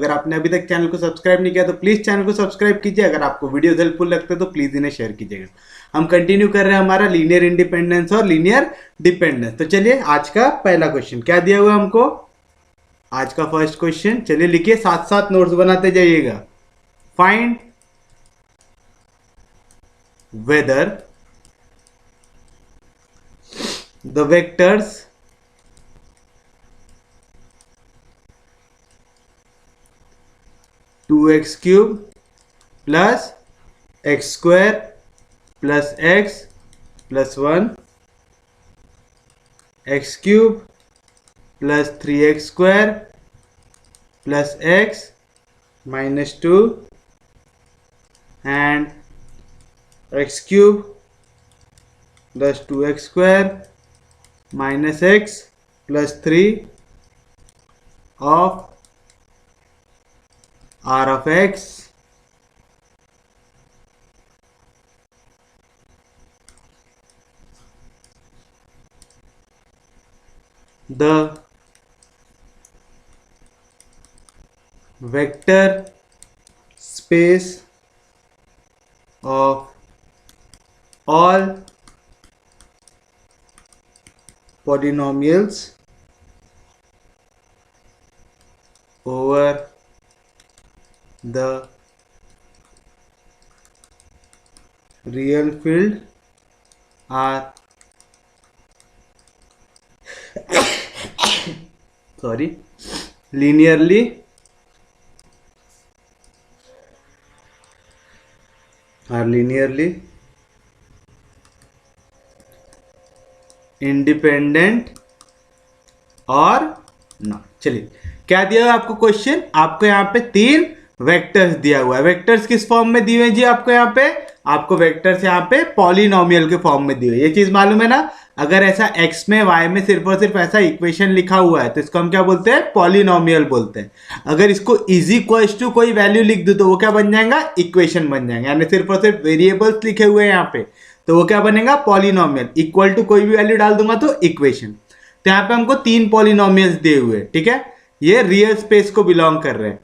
अगर आपने अभी तक चैनल को सब्सक्राइब नहीं किया तो प्लीज चैनल को सब्सक्राइब कीजिए। अगर आपको वीडियो हेल्पफुल लगते तो प्लीज इन्हें शेयर कीजिएगा। हम कंटिन्यू कर रहे हैं हमारा लीनियर इंडिपेंडेंस और लीनियर डिपेंडेंस। तो चलिए आज का पहला क्वेश्चन क्या दिया हुआ है हमको, आज का फर्स्ट क्वेश्चन। चलिए लिखिए, साथ साथ नोट्स बनाते जाइएगा। Find whether the vectors two x cube plus x square plus x plus 1 x cube plus 3x square plus x minus 2 and x cube plus 2x square minus x plus 3 of r of x the vector space of all polynomials over the real field are linearly independent और not. चलिए क्या दिया हुआ आपको question, आपको यहाँ पे 3 vectors दिया हुआ है। वेक्टर्स किस फॉर्म में दिए हुए जी आपको यहाँ पे, आपको वेक्टर्स यहाँ पे पॉलिनोमियल के फॉर्म में दिए हुए। ये चीज मालूम है ना, अगर ऐसा x में y में सिर्फ और सिर्फ ऐसा इक्वेशन लिखा हुआ है तो इसको हम क्या बोलते हैं, पॉलिनोमियल बोलते हैं। अगर इसको इज इक्वल्स टू कोई वैल्यू लिख दो तो वो क्या बन जाएगा, इक्वेशन बन जाएगा। यानी सिर्फ और सिर्फ वेरिएबल्स लिखे हुए हैं यहाँ पे तो वो क्या बनेगा, पॉलिनोमियल। इक्वल टू कोई भी वैल्यू डाल दूंगा तो इक्वेशन। तो यहाँ पे हमको 3 पॉलिनोमियल्स दिए हुए, ठीक है, ये रियल स्पेस को बिलोंग कर रहे हैं।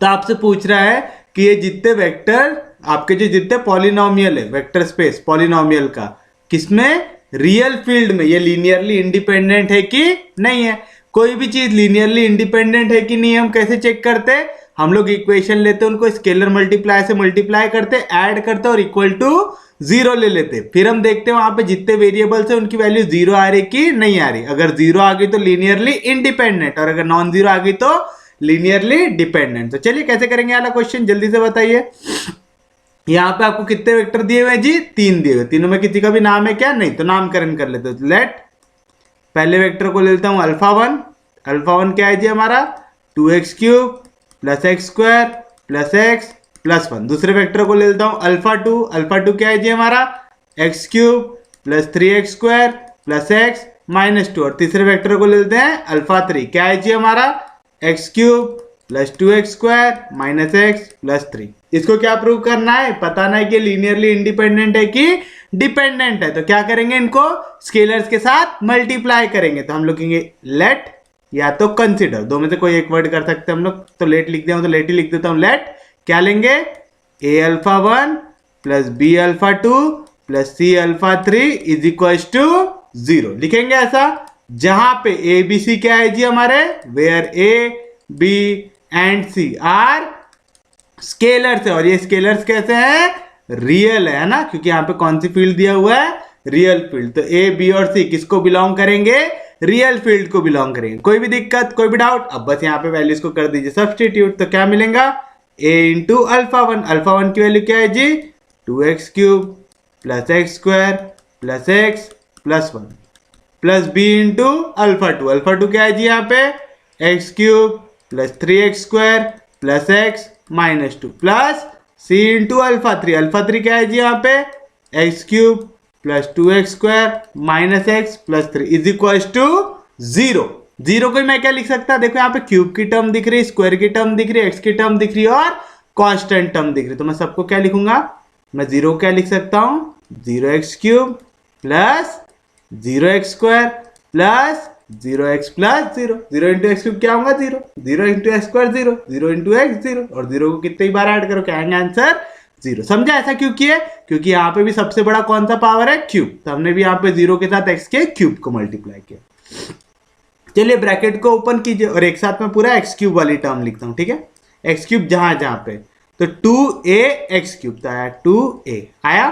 तो आपसे पूछ रहा है कि ये जितने वेक्टर आपके जो जितने पॉलिनोमियल है, वेक्टर स्पेस पॉलिनोमियल का, किसमें, रियल फील्ड में ये लीनियरली इंडिपेंडेंट है कि नहीं है। कोई भी चीज लीनियरली इंडिपेंडेंट है कि नहीं हम कैसे चेक करते हैं, हम लोग इक्वेशन लेते हैं, उनको स्केलर मल्टीप्लाई से मल्टीप्लाई करते, ऐड करते और इक्वल टू 0 ले लेते। फिर हम देखते हैं वहां पे जितने वेरिएबल्स है उनकी वैल्यू 0 आ रही कि नहीं आ रही। अगर 0 आ गई तो लीनियरली इंडिपेंडेंट, और अगर नॉन 0 आ गई तो लीनियरली डिपेंडेंट। तो चलिए कैसे करेंगे वाला क्वेश्चन, जल्दी से बताइए। यहाँ पे आपको कितने वेक्टर दिए हुए जी, 3 दिए हुए। तीनों में किसी का भी नाम है क्या, नहीं, तो नामकरण कर लेते हो। लेट पहले वेक्टर को ले लेता हूं अल्फा 1 क्या है जी हमारा, 2x cube plus x square plus x plus 1। दूसरे वेक्टर को ले लेता हूं अल्फा 2 क्या है जी हमारा, x cube plus 3x square plus x minus 2। और तीसरे वेक्टर को ले लेते हैं अल्फा 3 क्या है जी हमारा, x cube plus 2x square minus x plus 3। इसको क्या प्रूव करना है, बताना है कि लीनियरली इंडिपेंडेंट है कि डिपेंडेंट है। तो क्या करेंगे, इनको स्केलर्स के साथ मल्टीप्लाई करेंगे। तो हम लोग कहेंगे लेट या तो कंसिडर, दो में से कोई एक वर्ड कर सकते हैं हम लोग। तो लेट लिख दिया हूं तो लेट ही लिख देता हूं। लेट क्या लेंगे, a alpha 1 plus b alpha 2 plus c alpha 3 is equal to 0 लिखेंगे ऐसा, जहां पे a b c क्या है जी हमारे, where a b and c are scalars है। और ये स्केलर्स कैसे हैं, रियल है ना, क्योंकि यहाँ पे कौन सी फील्ड दिया हुआ है, रियल फील्ड। तो ए बी और सी किसको बिलोंग करेंगे, रियल फील्ड को बिलोंग करेंगे। कोई भी दिक्कत, कोई भी डाउट, अब बस यहाँ पे वैल्यूज को कर दीजिए सब्स्टिट्यूट। तो क्या मिलेगा, a इंटू अल्फा 1 की वैल्यू क्या है जी, 2x cube plus x square plus x plus 1 plus b into alpha 2 क्या है जी यहाँ पे, x cube plus 3x square plus x minus 2 plus c into alpha 3 क्या है जी यहाँ पे, x cube plus 2x square minus x plus 3 is equal to 0। 0 को मैं क्या लिख सकता, देखो यहाँ पे क्यूब की टर्म दिख रही है, स्क्वायर की टर्म दिख रही है, एक्स की टर्म दिख रही है और कांस्टेंट टर्म दिख रही है। तो मैं सबको क्या लिखूंगा, मैं 0 क्या लिख सकता हूं, 0x cube plus 0x square plus 0x plus 0, 0 into x cube क्या होगा 0, 0 into x square 0, 0 into x 0, और 0 को कितनी बार ऐड करो क्या आएंगे आंसर 0। समझा ऐसा क्यों किया? क्योंकि यहाँ पे भी सबसे बड़ा कौन सा पावर है क्यूब, तो हमने भी यहाँ पे 0 के साथ x के क्यूब को मल्टीप्लाई किया। चलिए ब्रैकेट को ओपन कीजिए और एक साथ में पूरा एक्स क्यूब वाली टर्म लिखता हूँ, ठीक है। एक्स क्यूब जहां जहां पे, तो 2a एक्स क्यूब, तो आया 2a आया।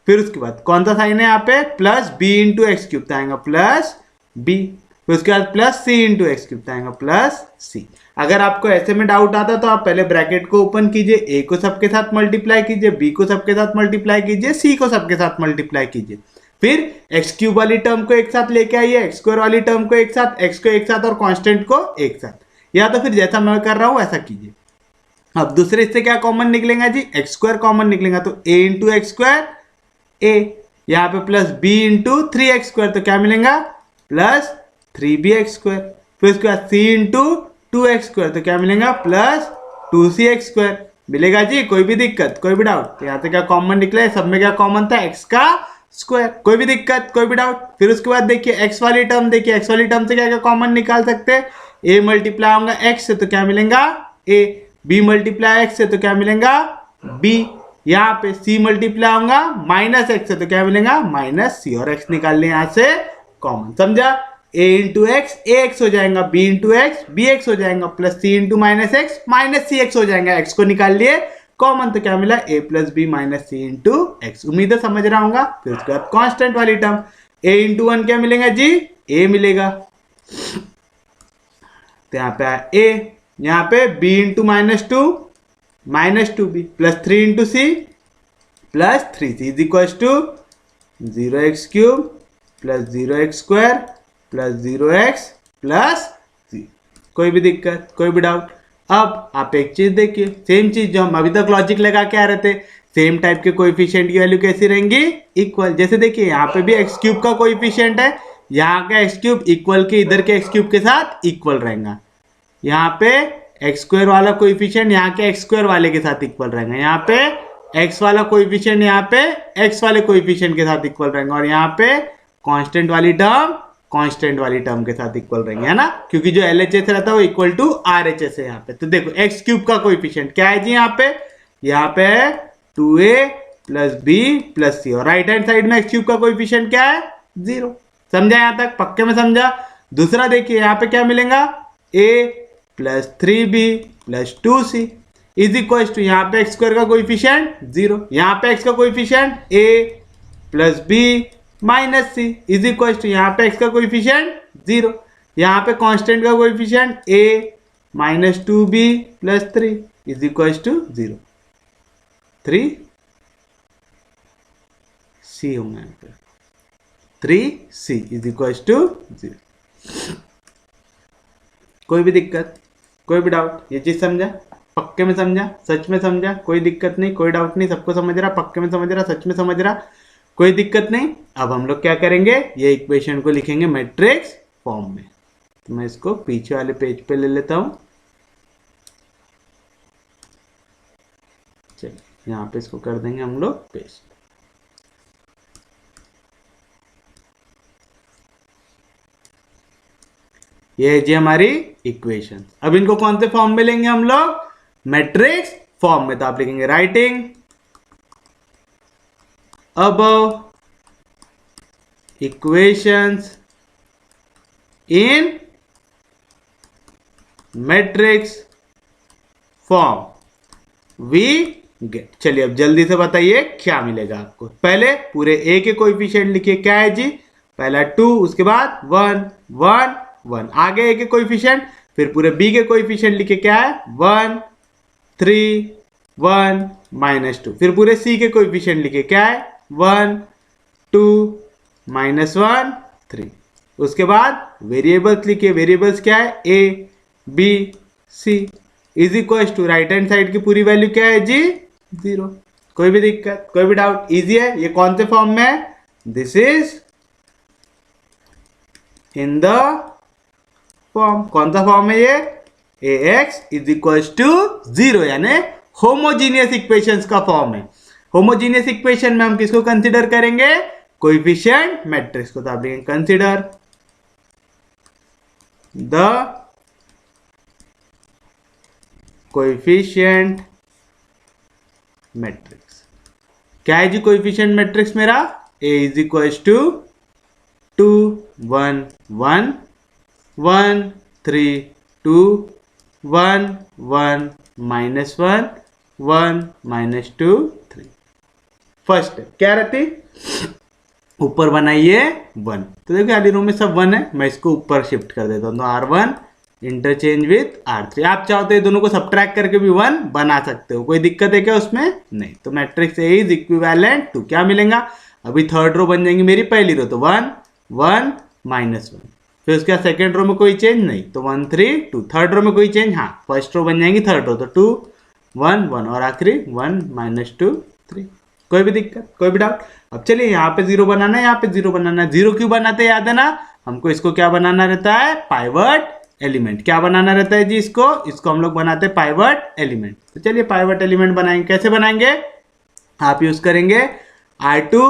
फिर उसके बाद कौन सा साइन है यहाँ पे plus b into x cube, तो आएगा प्लस b। फिर उसके बाद plus c into x cube, तो आएगा प्लस c। अगर आपको ऐसे में डाउट आता तो आप पहले ब्रैकेट को ओपन कीजिए, a को सबके साथ मल्टीप्लाई कीजिए, b को सबके साथ मल्टीप्लाई कीजिए, c को सबके साथ मल्टीप्लाई कीजिए, फिर एक्स क्यूब वाली टर्म को एक साथ लेके आइए, एक्स स्क्वायर वाली टर्म को एक साथ, एक्स को एक साथ और कांस्टेंट को एक साथ, या तो फिर जैसा मैं कर रहा हूं वैसा कीजिए। अब दूसरे इससे क्या कॉमन निकलेगा जी, एक्स स्क्वायर कॉमन निकलेगा, तो a into x square a, यहाँ पे plus b into 3x square, तो क्या मिलेगा प्लस 3bx स्क्वायर। फिर उसके बाद c इंटू 2x स्क्वायर, तो क्या मिलेगा प्लस 2cx स्क्वायर मिलेगा जी। कोई भी दिक्कत, कोई भी डाउट? यहाँ से क्या कॉमन निकला, सब में क्या कॉमन था, x का स्क्वायर। कोई भी दिक्कत, कोई भी डाउट? फिर उसके बाद देखिए एक्स वाली टर्म, देखिए एक्स वाली टर्म से क्या क्या कॉमन निकाल सकते हैं, a मल्टीप्लाई होगा एक्स से तो क्या मिलेगा a, b मल्टीप्लाई एक्स से तो क्या मिलेगा b, यहाँ पे c मल्टीप्लाई होगा माइनस एक्स से तो क्या मिलेगा माइनस c, और x निकाल लें यहाँ से कॉमन। समझा? a into x a x हो जाएगा, b into x b x हो जाएगा, plus c into minus c x हो जाएगा। x को निकाल लिए कॉमन, तो क्या मिला a plus b minus c into x. उम्मीद है समझ रहा होगा। फिर उसके बाद कांस्टेंट वाली टर्म a इंटू 1 क्या मिलेगा जी, a मिलेगा, तो यहाँ पे a, यहाँ पे b into minus two b, plus 3 into c plus 3c is equal to 0x cube plus 0x square plus 0x plus c। कोई भी दिक्कत, कोई भी डाउट? अब आप एक चीज देखिए, सेम चीज जो हम अभी तक लॉजिक लगा के आ रहे थे, सेम टाइप के कोएफिशिएंट की वैल्यू कैसी रहेंगी, इक्वल। जैसे देखिए यहाँ पे भी एक्स क्यूब का कोएफिशिएंट है, यहाँ का एक्स क्यूब इक्वल के इधर के एक्स क्यूब के साथ इक्वल रहेगा। यहाँ पे एक्स स्क्वायर वाला कोएफिशिएंट यहाँ के एक्स स्क्वायर वाले के साथ इक्वल रहेगा, यहाँ पे एक्स वाला कोएफिशिएंट यहाँ पे एक्स वाले कोएफिशिएंट के साथ इक्वल रहेगा, और यहाँ पे कांस्टेंट वाली टर्म कांस्टेंट वाली टर्म के साथ इक्वल रहेंगे, है ना, क्योंकि जो LHS रहता है वो इक्वल टू RHS है यहाँ पे। तो देखो एक्स क्यूब का कोएफिशिएंट क्या है जी, यहाँ पे है 2a plus b plus c, और राइट हैंड साइड में एक्स क्यूब का कोएफिशिएंट क्या है 0। समझा यहाँ तक? पक्के में समझा? दूसरा देखिए यहाँ पे क्या मिलेगा, a plus 3b plus 2c is equal to, यहाँ पे एक्स स्क्वायर का कोएफिशिएंट 0, यहाँ पे एक्स का coefficient a plus b minus c is equal to, यहाँ पे एक्स का कोएफिशिएंट 0, यहाँ पे कांस्टेंट का coefficient a minus 2b plus 3 is equal to 0, 3c होगा यहाँ पे, 3c इज इक्वल टू 0। कोई भी दिक्कत, कोई भी डाउट? ये चीज समझा? पक्के में समझा? सच में समझा? कोई दिक्कत नहीं, कोई डाउट नहीं, सबको समझ रहा, पक्के में समझ रहा, सच में समझ रहा, कोई दिक्कत नहीं। अब हम लोग क्या करेंगे, ये इक्वेशन को लिखेंगे मैट्रिक्स फॉर्म में। तो मैं इसको पीछे वाले पेज पे ले लेता हूं, चलिए यहाँ पे इसको कर देंगे हम लोग पेस्ट। ये है जी हमारी इक्वेशन। अब इनको कौन से फॉर्म में लेंगे हम लोग, मैट्रिक्स फॉर्म में। तो आप लिखेंगे writing above equations in matrix form we get। चलिए अब जल्दी से बताइए क्या मिलेगा आपको। पहले पूरे a के कोएफिशिएंट लिखिए, क्या है जी, पहला 2, उसके बाद 1 1 1, आगे a के कोएफिशिएंट, फिर पूरे b के कोएफिशिएंट लिखिए, क्या है 1 3 1 माइनस 2, फिर पूरे c के कोएफिशिएंट लिखिए, क्या है 1 2 माइनस 1 3। उसके बाद वेरिएबल्स लिखिए, वेरिएबल्स क्या है a b c is equal to, right hand side की पूरी वैल्यू क्या है जी 0। कोई भी दिक्कत, कोई भी डाउट? इजी है। ये कौन से फॉर्म में है, this is in the form, कौन सा फॉर्म है ये, ax इज इक्वल टू 0, यानी होमोजीनियस इक्वेशंस का फॉर्म है। होमोजीनियस इक्वेशन में हम किसको कंसीडर करेंगे, कोएफिशिएंट मैट्रिक्स को। तो आप लिखेंगे कंसीडर द कोएफिशिएंट मैट्रिक्स। क्या है जी कोएफिशिएंट मैट्रिक्स मेरा? A is equals to 2 1 1 1 3 2 1 1 -1 1 -2 3। First क्या रहती? ऊपर बनाइए 1, तो देखिए खाली रो में सब 1 है, मैं इसको ऊपर शिफ्ट कर देता हूँ, तो R1 इंटरचेंज विथ R3। आप चाहो तो ये दोनों को सब्ट्रैक्ट करके भी 1 बना सकते हो, कोई दिक्कत है क्या उसमें? नहीं। तो matrix A is equivalent to क्या मिलेगा? अभी थर्ड रो बन जाएंगी मेरी पहली रो, तो 1 1 -1। फिर उसके बाद सेकेंड रो में कोई चेंज नहीं, तो 1 3 2। थर्ड रो में कोई चेंज, हाँ फर्स्ट रो बन जाएंगी थर्ड रो, तो 2 1 1 और आखिरी 1 -2 3। कोई भी दिक्कत, कोई भी डाउट? अब चलिए यहाँ पे 0 बनाना है, यहाँ पे 0 बनाना है। 0 क्यों बनाते हैं याद है ना? हमको इसको क्या बनाना रहता है? Pivot element. क्या बनाना रहता है जी इसको हम लोग बनाते हैं पाइवट एलिमेंट। तो चलिए पाइवट एलिमेंट बनाएंगे। कैसे बनाएंगे? आप यूज करेंगे R2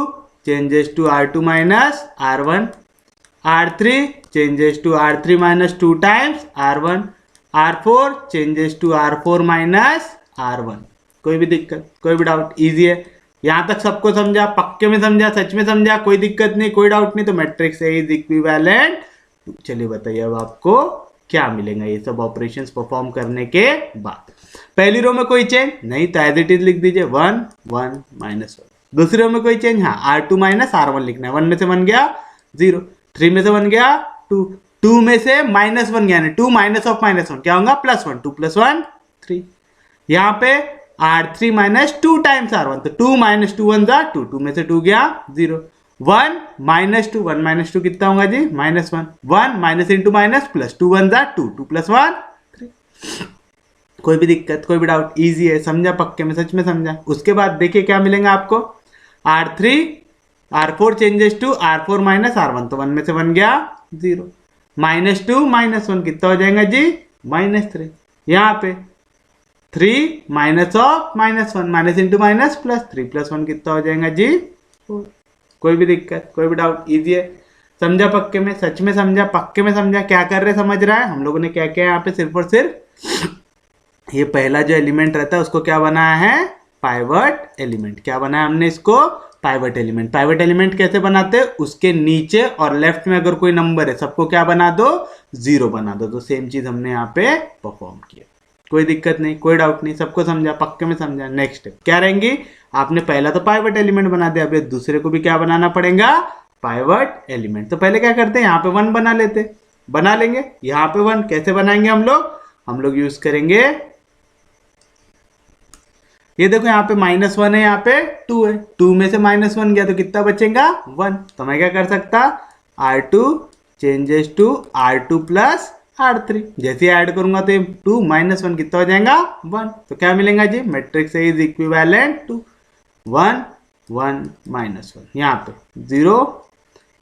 changes to R2 minus R1, R3 changes to R3 minus 2 times R1, R4 changes to R4 minus R1। कोई भी दिक्कत, कोई भी डाउट? इजी है। यहां तक सबको समझा? पक्के में समझा? सच में समझा? कोई दिक्कत नहीं, कोई डाउट नहीं? तो मैट्रिक्स A इज इक्विवेलेंट। चलिए बताइए अब आपको क्या मिलेगा ये सब ऑपरेशंस परफॉर्म करने के बाद। पहली रो में कोई चेंज नहीं, तो एज इट इज लिख दीजिए 1 1 -1। दूसरी रो में कोई चेंज, हाँ R2 माइनस R1 लिखना है। 1 में से 1 गया 0, 3 में से 1 गया 2, 2 में से -1 गया, 2 माइनस ऑफ -1 क्या होगा? +1, 2 + 1 3। यहाँ पे R3 माइनस 2 टाइम्स R1, तो 2 - 2 1 2, 2 में से 2 गया 0, 1 -2 1 -2 कितना होगा जी? -1, 1 माइनस इंटू माइनस प्लस 2 1 2, 2 + 1 3। कोई भी दिक्कत, कोई भी डाउट? इजी है, समझा? पक्के में, सच में समझा? उसके बाद देखिए क्या मिलेगा आपको? R3 R4 changes to R4 minus R1, तो 1 में से 1 गया 0, -2 -1 कितना हो जाएगा जी? -3। यहाँ पे 3 minus of -1 minus into minus plus 3 + 1 कितना हो जाएगा जी? 4। कोई भी दिक्कत, कोई भी डाउट? इजी है, समझा? पक्के में, सच में समझा? पक्के में समझा? क्या कर रहे समझ रहा है? हम लोगों ने क्या किया यहाँ पे? सिर्फ और सिर्फ ये पहला जो एलिमेंट रहता है उसको क्या बनाया है? Pivot element. क्या बनाया हमने इसको? Pivot element. पाइवट एलिमेंट कैसे बनाते हैं? उसके नीचे और लेफ्ट में अगर कोई नंबर है सबको क्या बना दो? 0 बना दो। तो सेम चीज हमने यहाँ पे परफॉर्म किया। कोई दिक्कत नहीं, कोई डाउट नहीं? सबको समझा? पक्के में समझा? नेक्स्ट स्टेप क्या रहेंगी? आपने पहला तो पाइवट एलिमेंट बना दिया, अब दूसरे को भी क्या बनाना पड़ेगा? Pivot element. तो पहले क्या करते हैं? यहाँ पे 1 बना लेते, बना लेंगे। यहाँ पे 1 कैसे बनाएंगे हम लोग यूज करेंगे, ये देखो यहाँ पे -1 है, यहाँ पे 2 है, 2 में से -1 गया तो कितना बचेगा? 1। तो मैं क्या कर सकता? R2 changes to R2 plus R3, जैसे ऐड करूंगा तो 2 -1 कितना हो जाएगा? 1। तो क्या मिलेगा जी? Matrix A is equivalent to 1 1 -1। यहाँ पे 0,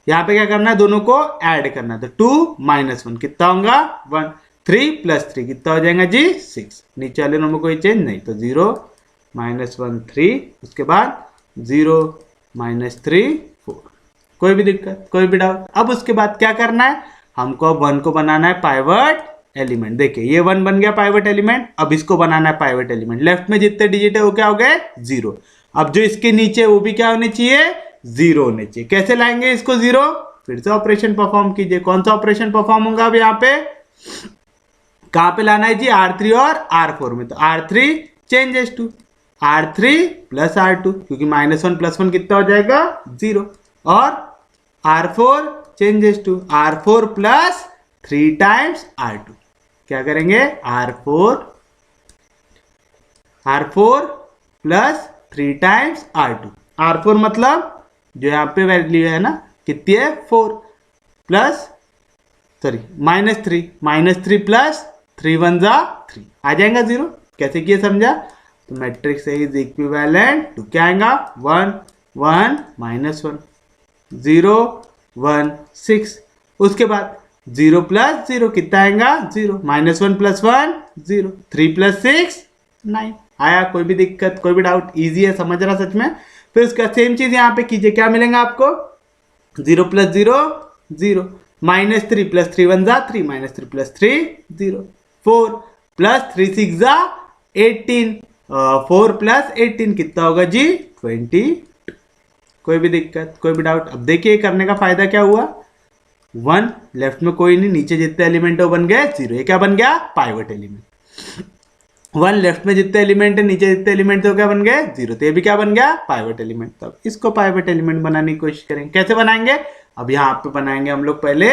यहाँ पे क्या करना है? दोनों को ऐड करना है, तो 2 -1 कितना होगा? 1, 3 + 3 कितना हो जाएगा जी? 6। नीचे वाले नो में कोई चेंज नहीं, तो 0 -1 3, उसके बाद 0 -3 4। कोई भी दिक्कत, कोई भी डाउट? अब उसके बाद क्या करना है? हमको अब 1 को बनाना है पाइवट एलिमेंट। देखिए ये 1 बन गया पाइवट एलिमेंट, अब इसको बनाना है पाइवट एलिमेंट। लेफ्ट में जितने डिजिट है वो क्या हो गए? 0। अब जो इसके नीचे वो भी क्या होने चाहिए? 0 होने चाहिए। कैसे लाएंगे इसको 0? फिर से ऑपरेशन परफॉर्म कीजिए। कौन सा ऑपरेशन परफॉर्म होगा? अब यहाँ पे कहाँ पे लाना है जी? R3 और R4 में, तो R3 changes to R3 plus R2, क्योंकि -1 + 1 कितना हो जाएगा? 0, और R4 changes to R4 plus 3 times R2। क्या करेंगे? R4 plus 3 times R2। R4 मतलब जो यहाँ पे वैल्यू है ना, कितनी है? 4 प्लस -3 प्लस 3 1 3 आ जाएगा 0। कैसे किए समझा? तो matrix A is equivalent to क्या आएगा? 1 1 -1 0 1 6। उसके बाद 0 + 0 कितना आएगा? 0, -1 + 1 0, 3 + 6 9। आया? कोई भी दिक्कत, कोई भी डाउट? इजी है, समझ रहा सच में? फिर उसका सेम चीज यहाँ पे कीजिए। क्या मिलेगा आपको? 0 + 0 0, -3 प्लस 3 1 जा 3, -3 प्लस 3 0, 4 प्लस 3 6 जा 18, 4 प्लस 18 कितना होगा जी 20। कोई भी दिक्कत, कोई भी डाउट? अब देखिए करने का फायदा क्या हुआ, 1 लेफ्ट में कोई नहीं, नीचे जितने एलिमेंट है वो बन गए 0, ये क्या बन गया पाइवट एलिमेंट। 1 लेफ्ट में जितने एलिमेंट है नीचे जितने एलिमेंट थे वो क्या बन गए 0, तो ये भी क्या बन गया पाइवट एलिमेंट। तब इसको पाइवट एलिमेंट बनाने की कोशिश करेंगे, कैसे बनाएंगे? अब यहाँ पे बनाएंगे हम लोग पहले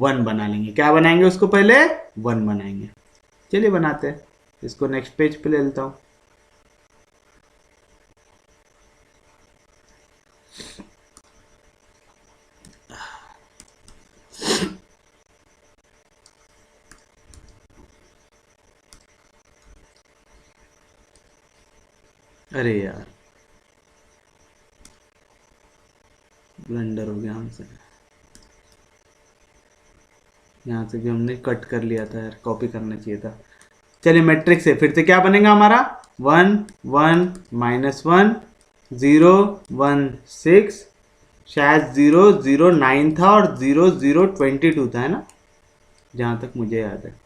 1 बना लेंगे, क्या बनाएंगे उसको पहले 1 बनाएंगे। चलिए बनाते हैं, इसको नेक्स्ट पेज पे ले लेता हूँ। अरे यार ब्लंडर हो गया हमसे, यहाँ से भी हमने कट कर लिया था यार, कॉपी करना चाहिए था। चलिए मैट्रिक्स से फिर से क्या बनेगा हमारा 1 1 -1 0 1 6, शायद 0 0 9 था और 0 0 22 था, है ना, जहाँ तक मुझे याद है।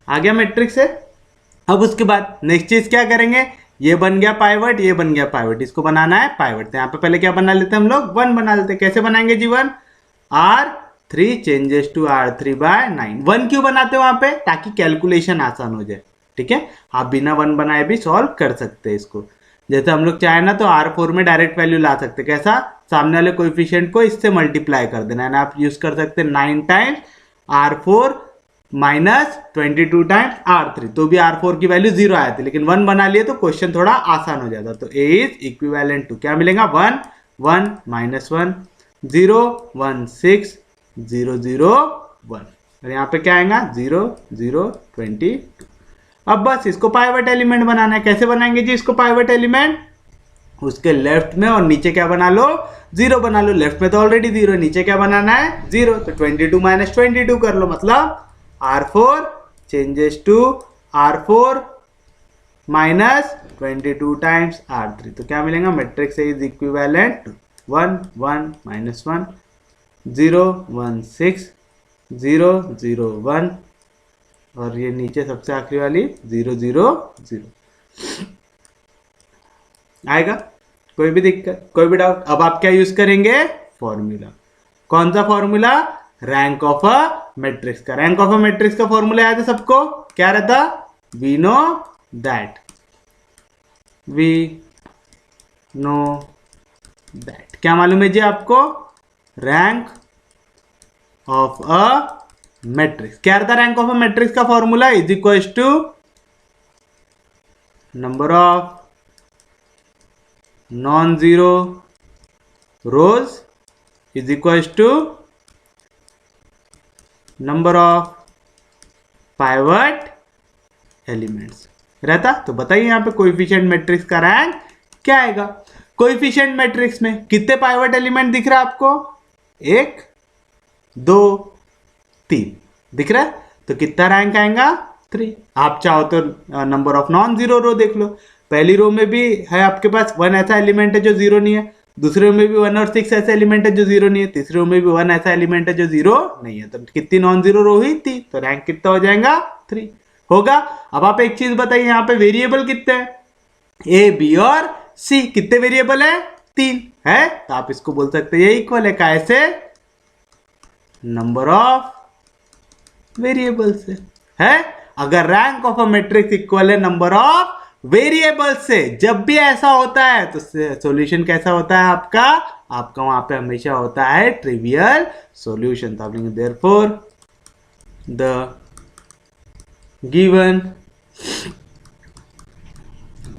आ गया मैट्रिक्स है। अब उसके बाद नेक्स्ट चीज क्या करेंगे, ये बन गया पाइवट, ये बन गया पाइवट, इसको बनाना है पाइवट। तो यहाँ पे पहले क्या बना लेते हैं हम लोग 1 बना लेते हैं। कैसे बनाएंगे जी 1, R3 चेंजेस टू R3/9। 1 क्यों बनाते हैं वहां पे, ताकि कैलकुलेशन आसान हो जाए, ठीक है। आप बिना 1 बनाए भी सॉल्व कर सकते हैं इसको। जैसे हम लोग चाहे ना तो R4 में डायरेक्ट वैल्यू ला सकते, कैसा, सामने वाले कोएफिशिएंट को इससे मल्टीप्लाई कर देना है ना। आप यूज कर सकते हैं 9 टाइम्स R4 -22 टाइम्स R3, तो भी R4 की वैल्यू 0 आया था, लेकिन 1 बना लिए तो क्वेश्चन थोड़ा आसान हो जाता। तो A इज इक्विवेलेंट टू क्या मिलेगा 1 1 -1 0 1 6 0 0 1, और यहाँ पे क्या आएगा 0 0 22। अब बस इसको पाइवट एलिमेंट बनाना है। कैसे बनाएंगे जी इसको पाइवट एलिमेंट, उसके लेफ्ट में और नीचे क्या बना लो 0 बना लो। लेफ्ट में तो ऑलरेडी 0, नीचे क्या बनाना है 0, तो 22 -22 कर लो, मतलब R4 changes to R4 -22 times R3, तो क्या मिलेगा मैट्रिक्स इज इक्विवेलेंट 1 1 -1 0 1 6 0 0 1, और ये नीचे सबसे आखिरी वाली 0 0 0 आएगा। कोई भी दिक्कत, कोई भी डाउट? अब आप क्या यूज करेंगे, फॉर्मूला। कौन सा formula, rank of a matrix का। रैंक ऑफ अ मैट्रिक्स का फॉर्मूला याद है सबको, क्या रहता, we know that, we know that. क्या मालूम है जी आपको, रैंक ऑफ अ मैट्रिक्स। क्या रहता रैंक ऑफ अ मैट्रिक्स का formula, is equal to number of non zero rows is equal to number of pivot elements रहता। तो बताइए यहाँ पे कोएफिशिएंट मैट्रिक्स का रैंक क्या आएगा। कोएफिशिएंट मैट्रिक्स में कितने पाइवट एलिमेंट दिख रहा है आपको, 1 2 3 दिख रहा है, तो कितना रैंक आएगा 3। आप चाहो तो नंबर ऑफ नॉन जीरो रो देख लो, पहली रो में भी है आपके पास 1 ऐसा एलिमेंट है जो 0 नहीं है, दूसरे रो में भी 1 और 6 ऐसे एलिमेंट है जो 0 नहीं है, तीसरे रो में भी 1 ऐसा एलिमेंट है जो 0 नहीं है, तो कितनी नॉन जीरो रो हुई 3, तो रैंक कितना हो जाएगा 3 होगा। अब आप एक चीज बताइए, यहाँ पे वेरिएबल कितने हैं, ए बी और सी, कितने वेरिएबल है 3 है, तो आप इसको बोल सकते हैं ये इक्वल है कैसे, नंबर ऑफ वेरिएबल से है। अगर rank of a matrix equal है नंबर ऑफ वेरिएबल से, जब भी ऐसा होता है तो सॉल्यूशन कैसा होता है आपका, आपका वहां पे हमेशा होता है ट्रिवियल सॉल्यूशन। तो आप लिखेंगे therefore the given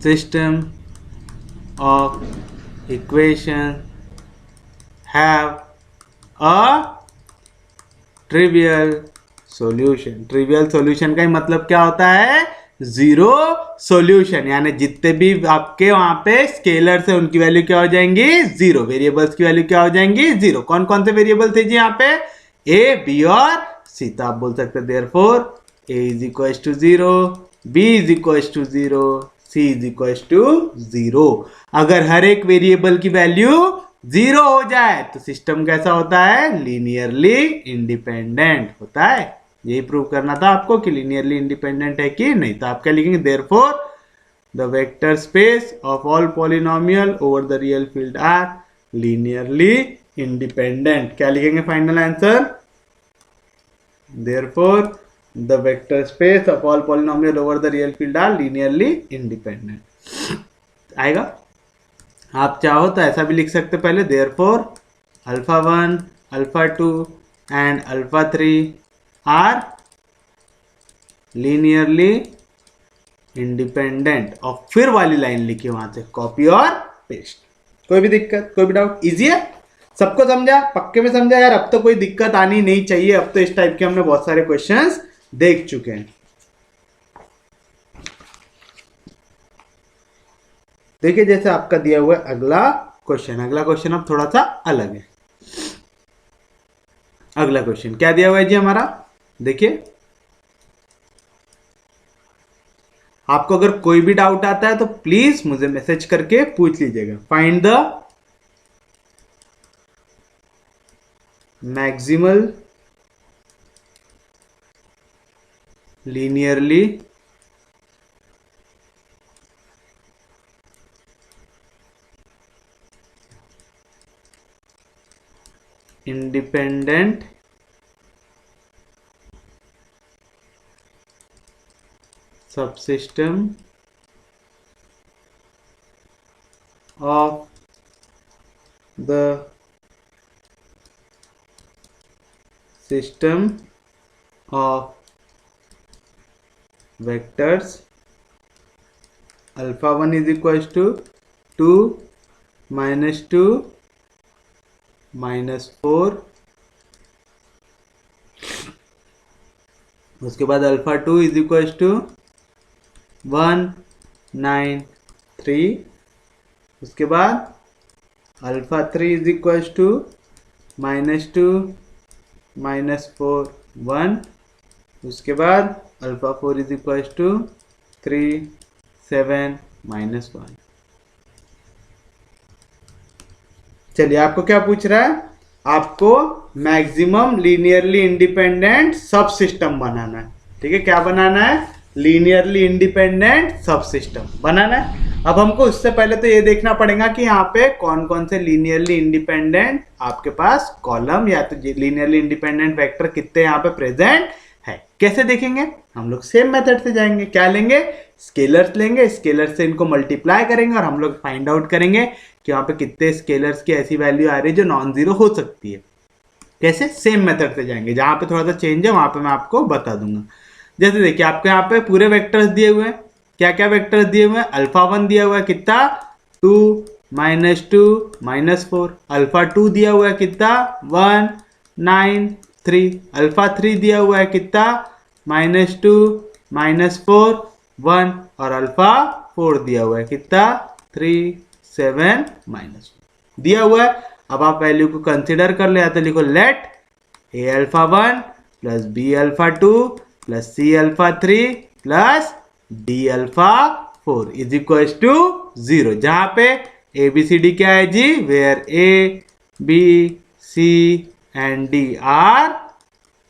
system of equation have a trivial solution. Trivial solution का ही मतलब क्या होता है, जीरो सॉल्यूशन, यानी जितने भी आपके वहां पे स्केलर्स है उनकी वैल्यू क्या हो जाएंगी, जीरो। वेरिएबल्स की वैल्यू क्या हो जाएंगी, जीरो। कौन कौन से वेरिएबल थे जी यहाँ पे, ए, बी और सी। तो आप बोल सकते हैं therefore a is equal to zero, b is equal to zero, c is equal to zero. अगर हर एक वेरिएबल की वैल्यू जीरो हो जाए तो सिस्टम कैसा होता है, लीनियरली इंडिपेंडेंट होता है। यही प्रूव करना था आपको कि लीनियरली इंडिपेंडेंट है कि नहीं। तो आप क्या लिखेंगे, therefore the vector space of all polynomial over the real field are linearly independent. क्या लिखेंगे final answer, therefore the vector space of all polynomial over the real field are linearly independent आएगा। आप चाहो तो ऐसा भी लिख सकते पहले, therefore alpha 1, alpha 2 and alpha 3 are linearly independent, और फिर वाली लाइन लिखी वहां से कॉपी और पेस्ट। कोई भी दिक्कत, कोई भी डाउट, इजी है, सबको समझा, पक्के में समझा यार। अब तो कोई दिक्कत आनी नहीं चाहिए, अब तो इस टाइप के हमने बहुत सारे क्वेश्चंस देख चुके हैं। देखिए जैसे आपका दिया हुआ है अगला क्वेश्चन अब थोड़ा सा अलग है। अगला क्वेश्चन क्या दिया हुआ है जी हमारा, देखिए आपको अगर कोई भी डाउट आता है तो प्लीज मुझे मैसेज करके पूछ लीजिएगा। Find the maximal linearly independent subsystem of the system of vectors alpha 1 is equals to 2 minus 2 minus 4, उसके बाद अल्फा 2 इज इक्वल टू 1 9 3, उसके बाद alpha 3 is equal to minus 2 minus 4 1, उसके बाद alpha 4 is equal to 3 7 minus 1। चलिए आपको क्या पूछ रहा है, आपको maximum linearly independent sub system बनाना है। ठीक है, क्या बनाना है, लीनियरली इंडिपेंडेंट सब सिस्टम बनाना है। अब हमको उससे पहले तो ये देखना पड़ेगा कि यहाँ पे कौन कौन से लीनियरली इंडिपेंडेंट आपके पास कॉलम या तो लीनियरली इंडिपेंडेंट वेक्टर कितने यहाँ पे प्रेजेंट है। कैसे देखेंगे, हम लोग सेम मेथड से जाएंगे। क्या लेंगे, स्केलर्स लेंगे, स्केलर से इनको मल्टीप्लाई करेंगे और हम लोग फाइंड आउट करेंगे कि वहाँ पे कितने स्केलर्स की ऐसी वैल्यू आ रही है जो नॉन जीरो हो सकती है। कैसे, सेम मेथड से जाएंगे। जहाँ पे थोड़ा सा चेंज है वहाँ पे मैं आपको बता दूंगा। जैसे देखिए आपको यहाँ पे पूरे वेक्टर्स दिए हुए हैं, क्या क्या वेक्टर्स दिए हुए हैं, अल्फा 1 दिया हुआ है कितना 2 माइनस 2 माइनस 4, अल्फा 2 दिया हुआ है कितना 1 9 3, अल्फा 3 दिया हुआ है कितना माइनस 2 माइनस 4 1, और अल्फा 4 दिया हुआ है कितना 3 7 माइनस 1 दिया हुआ है। अब आप वैल्यू को कंसिडर कर ले, तो लिखो let a alpha 1 plus b alpha 2 plus c alpha 3 plus d alpha 4 is equal to 0। जहां पे ए बी सी डी क्या है जी, where a b c and d are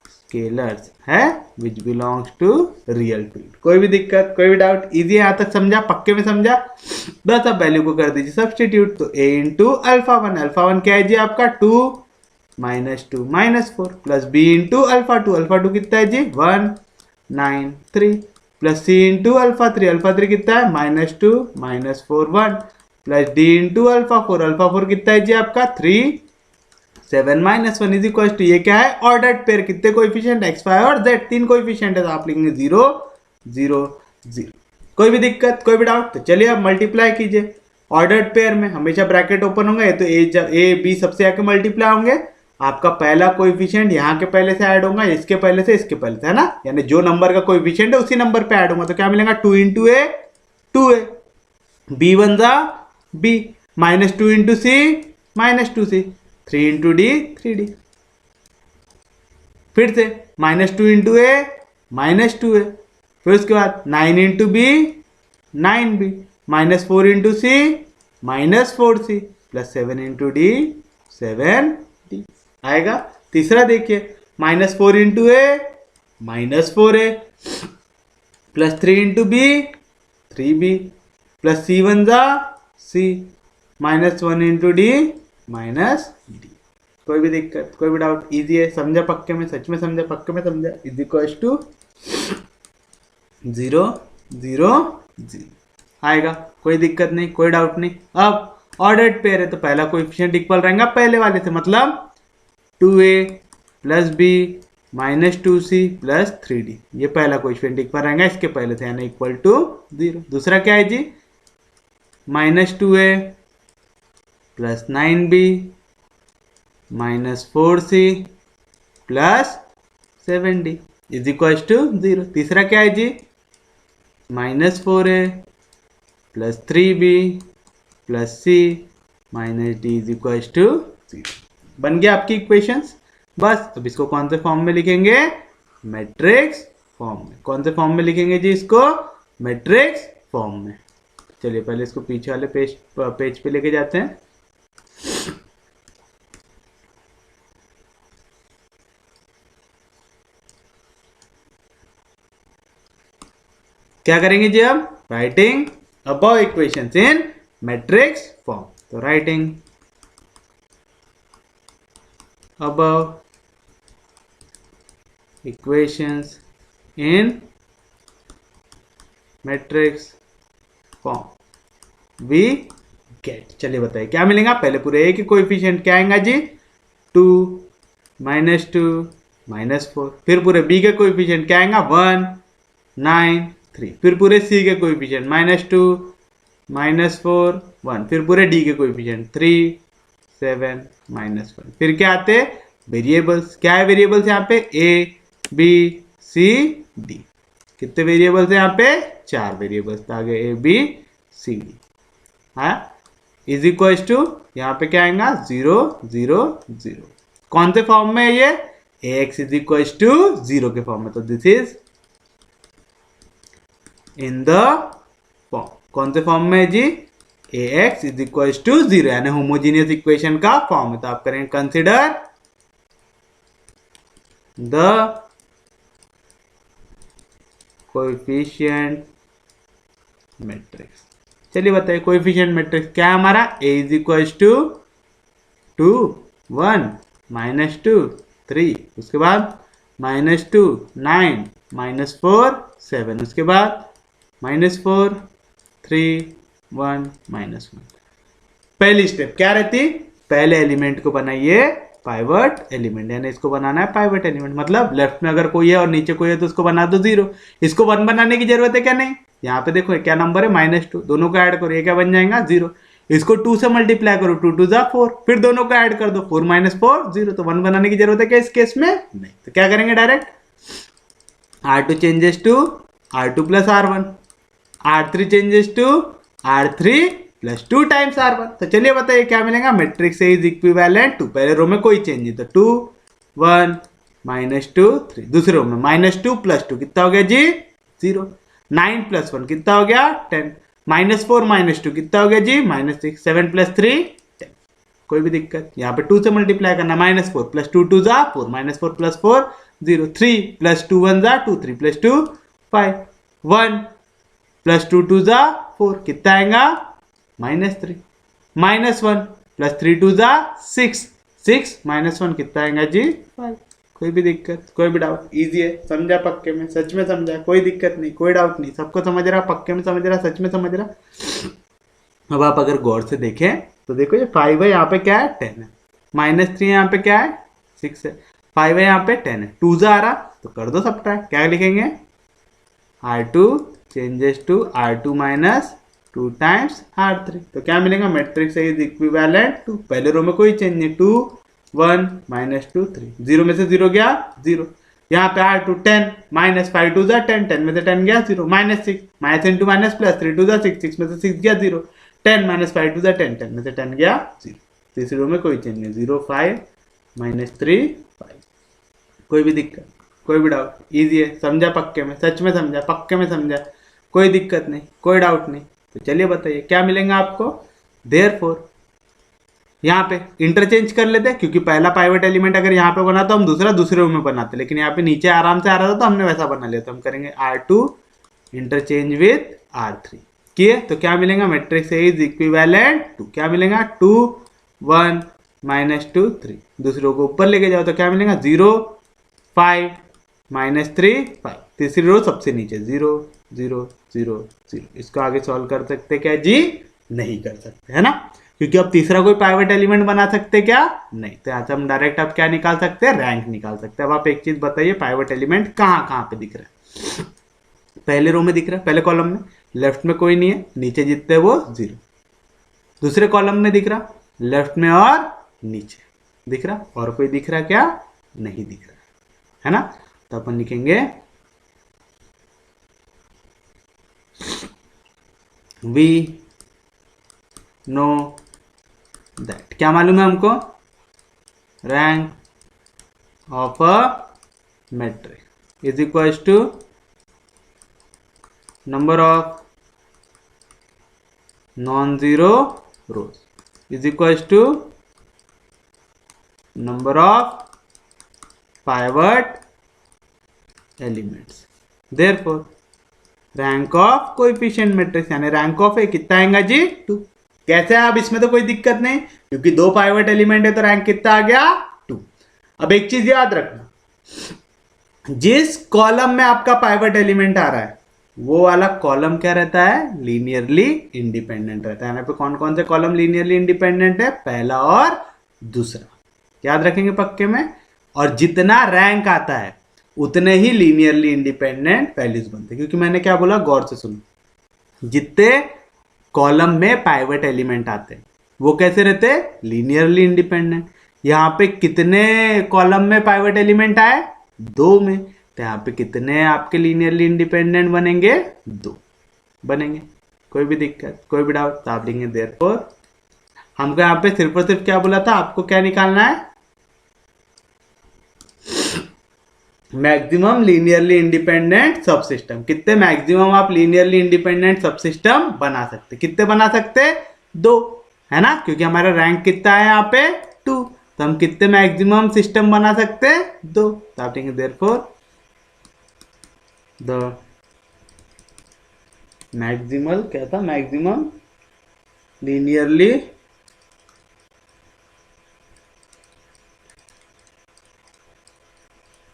scalars है which belongs to real field. कोई भी दिक्कत, कोई भी डाउट, इजी यहां तक समझा, पक्के में समझा। बस अब वैल्यू को कर दीजिए सब्सटीट्यूट। तो ए इंटू अल्फा 1, अल्फा 1 क्या है जी आपका 2 minus 2 minus 4, plus b into alpha 2, alpha 2 कितना है जी 1 9 3, plus c into alpha 3, alpha 3 कितना है minus 2 minus 4 1, plus d into alpha 4, alpha 4 कितना है जी आपका 3 7 माइनस 1 इज इक्वल टू, ये क्या है ऑर्डर्ड पेयर, कितने कोएफिशिएंट x y और z, 3 कोएफिशिएंट है तो आप लिखेंगे 0 0 0। कोई भी दिक्कत, कोई भी डाउट, तो चलिए अब मल्टीप्लाई कीजिए। ऑर्डर्ड पेयर में हमेशा ब्रैकेट ओपन होंगे, तो ए बी सबसे आके मल्टीप्लाई होंगे, आपका पहला कोएफिशिएंट यहाँ के पहले से ऐड होगा, इसके पहले से, इसके पहले से, है ना, यानी जो नंबर का कोएफिशिएंट है उसी नंबर पे ऐड होगा। तो क्या मिलेगा, 2 into a 2a, b one जा b, minus 2 into c minus 2c, 3 into d 3d, फिर से minus 2 into a minus 2a, फिर उसके बाद 9 into b 9b, minus 4 into c minus 4c, plus 7 into d 7d आएगा। तीसरा देखिए, minus 4 into a minus 4a, plus 3 into b 3b, plus c one जा c, minus 1 into d minus d. कोई भी दिक्कत, कोई भी डाउट, इजी है, समझा पक्के में, सच में समझा, पक्के में समझा, इज इक्वल टू 0 0 0 आएगा। कोई दिक्कत नहीं, कोई डाउट नहीं। अब ऑर्डर्ड पेयर है तो पहला कोएफिशिएंट इक्वल रहेगा पहले वाले से, मतलब 2a plus b minus 2c plus 3d, ये पहला कोएफिशिएंट इक्वल रहेगा इसके पहले से, यानी इक्वल टू 0। दूसरा क्या है जी, minus 2a plus 9b minus 4c plus 7d is equal to 0। तीसरा क्या है जी, minus 4a plus 3b plus c minus d is equal to 0। बन गया आपकी इक्वेशंस। बस अब इसको कौन से फॉर्म में लिखेंगे, मैट्रिक्स फॉर्म में। कौन से फॉर्म में लिखेंगे जी इसको, मैट्रिक्स फॉर्म में। चलिए पहले इसको पीछे वाले पेज पे लेके जाते हैं। क्या करेंगे जी, अब राइटिंग अबव इक्वेशंस इन मैट्रिक्स फॉर्म। तो writing above equations in matrix form we get। चलिए बताइए क्या मिलेगा। पहले पूरे ए के कोएफिशिएंट क्या आएगा जी, 2 माइनस 2 माइनस 4, फिर पूरे बी के कोएफिशिएंट क्या आएगा, 1 9 3, फिर पूरे सी के कोएफिशिएंट माइनस 2 माइनस 4 1, फिर पूरे डी के कोएफिशिएंट 3 7 माइनस 1। फिर क्या आते हैं वेरिएबल्स, क्या है वेरिएबल्स यहाँ पे, ए बी सी डी। कितने वेरिएबल्स है यहाँ पे, 4 वेरिएबल्स, आगे ए बी सी डी। हाँ, इज इक्वल टू यहाँ पे क्या आएगा 0 0 0। कौन से फॉर्म में है ये, ए एक्स इज इक्वल टू 0 के फॉर्म में। तो this is in the form, कौन से फॉर्म में है जी, ए एक्स इज इक्वल टू 0, यानी होमोजीनियस इक्वेशन का फॉर्म है। तो आप करेंगे कंसिडर द कोएफिशिएंट मैट्रिक्स। चलिए बताइए कोएफिशिएंट मैट्रिक्स क्या है हमारा, ए इज इक्वल टू 2 1 माइनस 2 3, उसके बाद माइनस 2 9 माइनस 4 7, उसके बाद माइनस 4 3 1 माइनस 1। पहली स्टेप क्या रहती, पहले एलिमेंट को बनाइए पाइवट एलिमेंट, यानी इसको बनाना है पाइवट एलिमेंट, मतलब लेफ्ट में अगर कोई है और नीचे कोई है तो उसको बना दो 0। इसको 1 बनाने की जरूरत है क्या, नहीं। यहाँ पे देखो क्या नंबर है, माइनस 2, दोनों को ऐड करो, ये क्या बन जाएगा 0। इसको 2 से मल्टीप्लाई करो, 2 2 जा 4, फिर दोनों को ऐड कर दो, 4 माइनस 4 0। तो 1 बनाने की जरूरत है क्या इस केस में, नहीं। तो क्या करेंगे direct, R2 changes to R2 plus R1, R3 changes to R3 plus 2 times R1। तो चलिए बताइए क्या मिलेगा, मैट्रिक्स इज इक्विवेलेंट टू, पहले रो में कोई चेंज नहीं, तो 2 1 माइनस 2 3, दूसरे रो में माइनस 2 प्लस 2 कितना हो गया जी 0, 9 प्लस 1 कितना हो गया 10, माइनस 4 माइनस 2 कितना हो गया जी माइनस 6, 7 प्लस 3 10। कोई भी दिक्कत, यहाँ पे 2 से मल्टीप्लाई करना, माइनस 4 प्लस 2 2 जा 4, माइनस 4 प्लस 4 0, 3 प्लस 2 1 जा 2, 3 प्लस 2 5, 1 प्लस 2 2 जा 4, कितना आएगा माइनस 3, माइनस 1 प्लस 3 2 जा 6, 6 माइनस 1 कितना आएगा जी 5। कोई भी दिक्कत, कोई भी डाउट, इजी है, समझा पक्के में, सच में समझा, कोई दिक्कत नहीं, कोई डाउट नहीं, सबको समझ रहा, पक्के में समझ रहा, सच में समझ रहा। अब आप अगर गौर से देखें तो देखो ये 5 है, यहाँ पे क्या है 10 है, माइनस 3 यहाँ पे क्या है 6 है, 5 है यहाँ पे 10 है, 2 जा रहा तो कर दो सबट्रैक्ट, क्या लिखेंगे R2 changes to R2 minus 2 times R3। तो क्या मिलेगा, मैट्रिक्स इज इक्विवेलेंट टू, पहले रो में कोई चेंज नहीं, 2 1 माइनस 2 3, 0 में से 0 गया 0, यहाँ पे R2 10 माइनस 5 2 10, 10 में से 10 गया 0, minus 6 minus into minus plus 3 2 6, 6 में से 6 गया 0, 10 माइनस 5 2 10, 10 में से 10 गया 0। तीसरी रो में कोई चेंज नहीं, 0 5 माइनस 3 5। कोई भी दिक्कत, कोई भी डाउट? ईजी है, समझा पक्के में? सच में समझा, पक्के में समझा, कोई दिक्कत नहीं, कोई डाउट नहीं? तो चलिए बताइए क्या मिलेगा आपको। देयरफॉर यहाँ पे इंटरचेंज कर लेते हैं, क्योंकि पहला पाइवट एलिमेंट अगर यहाँ पे बना तो हम दूसरा दूसरे रो में बनाते, लेकिन यहाँ पे नीचे आराम से आ रहा था तो हमने वैसा बना लिया। तो हम करेंगे R2 इंटरचेंज विथ R3 किए तो क्या मिलेगा, matrix a is equivalent to, क्या मिलेगा 2 1 माइनस 2 3, दूसरे रो को ऊपर लेके जाओ तो क्या मिलेगा 0 5 माइनस 3 5, तीसरी रो सबसे नीचे 0 0 0 0। इसको आगे सॉल्व कर सकते क्या जी? नहीं कर सकते, है ना, क्योंकि अब तीसरा कोई पाइवट एलिमेंट बना सकते क्या? नहीं। तो यहाँ से हम डायरेक्ट अब क्या निकाल सकते हैं, रैंक निकाल सकते हैं। अब आप एक चीज बताइए, पाइवट एलिमेंट कहाँ कहाँ पे दिख रहा है? पहले रो में दिख रहा है, पहले कॉलम में, लेफ्ट में कोई नहीं है, नीचे जितने वो 0। दूसरे कॉलम में दिख रहा, लेफ्ट में और नीचे दिख रहा, और कोई दिख रहा क्या? नहीं दिख रहा, है ना। तो अपन लिखेंगे वी नो दैट, क्या मालूम है हमको? Rank of a matrix is equal to number of non zero rows is equal to number of pivot elements. Therefore rank of coefficient matrix यानी रैंक ऑफ ए कितना आएगा जी? 2। कैसे? अब इसमें तो कोई दिक्कत नहीं, क्योंकि 2 पाइवट एलिमेंट है तो रैंक कितना आ गया? 2। अब एक चीज याद रखना, जिस कॉलम में आपका पाइवट एलिमेंट आ रहा है वो वाला कॉलम क्या रहता है? लीनियरली इंडिपेंडेंट रहता है। यहाँ पे कौन कौन से कॉलम लीनियरली इंडिपेंडेंट है? पहला और दूसरा, याद रखेंगे पक्के में। और जितना रैंक आता है उतने ही लीनियरली इंडिपेंडेंट वैल्यूज बनते हैं, क्योंकि मैंने क्या बोला, गौर से सुनो, जितने कॉलम में पाइवट एलिमेंट आते हैं वो कैसे रहते हैं? Linearly independent. यहाँ पे कितने कॉलम में पाइवट एलिमेंट आए? 2 में, तो यहाँ पे कितने आपके लीनियरली इंडिपेंडेंट बनेंगे? 2 बनेंगे। कोई भी दिक्कत, कोई भी डाउट? तो आप लिखेंगे देयरफॉर, हमको यहाँ पे सिर्फ और सिर्फ क्या बोला था, आपको क्या निकालना है? Maximum linearly independent subsystem. कितने मैक्सिमम आप लीनियरली इंडिपेंडेंट सबसिस्टम बना सकते? कितने बना सकते? 2, है ना, क्योंकि हमारा रैंक कितना है यहाँ पे? 2। तो हम कितने मैक्सिमम सिस्टम बना सकते हैं? 2। तो आप देखेंगे देयरफॉर द मैक्सिमल, क्या था? Maximum linearly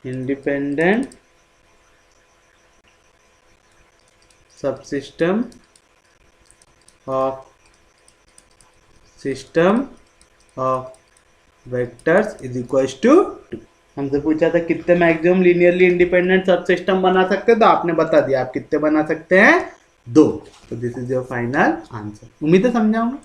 independent subsystem of system of vectors is equal to 2। हमसे पूछा था कितने मैक्सिमम लीनियरली इंडिपेंडेंट सबसिस्टम बना सकते हैं, तो आपने बता दिया आप कितने बना सकते हैं? 2। तो this is your final answer. उम्मीद है समझाऊंगा।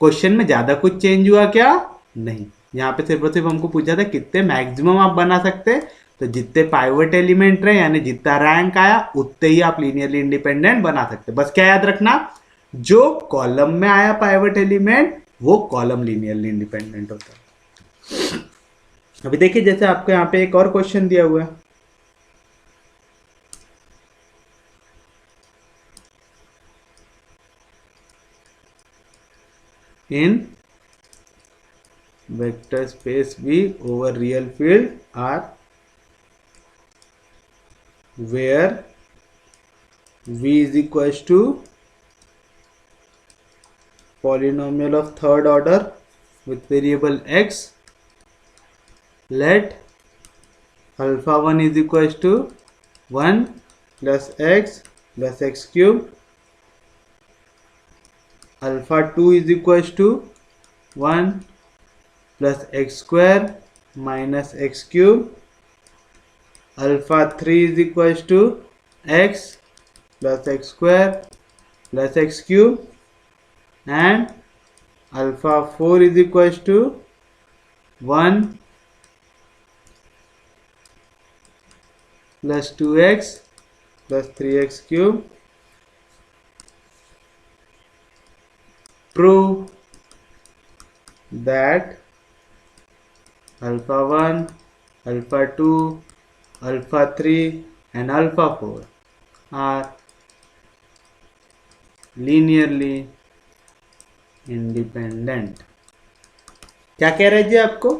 क्वेश्चन में ज्यादा कुछ चेंज हुआ क्या? नहीं। यहाँ पे सिर्फ और सिर्फ हमको पूछा था कितने मैक्सिमम आप बना सकते हैं, तो जितने पाइवट एलिमेंट रहे यानी जितना रैंक आया उतने ही आप लीनियरली इंडिपेंडेंट बना सकते हैं। बस क्या याद रखना, जो कॉलम में आया पाइवट एलिमेंट वो कॉलम लीनियरली इंडिपेंडेंट होता है। अभी देखिए, जैसे आपको यहाँ पे एक और क्वेश्चन दिया हुआ है, इन vector space V over real field R where V is equals to polynomial of third order with variable x, let alpha 1 is equals to 1 plus x cube, alpha 2 is equals to 1 plus x square minus x cube, alpha 3 is equals to x plus x square plus x cube, and alpha 4 is equals to 1 plus 2x plus 3x cube prove that alpha 1, alpha 2, alpha 3 and alpha 4 are linearly independent। क्या कह रहा है जी आपको?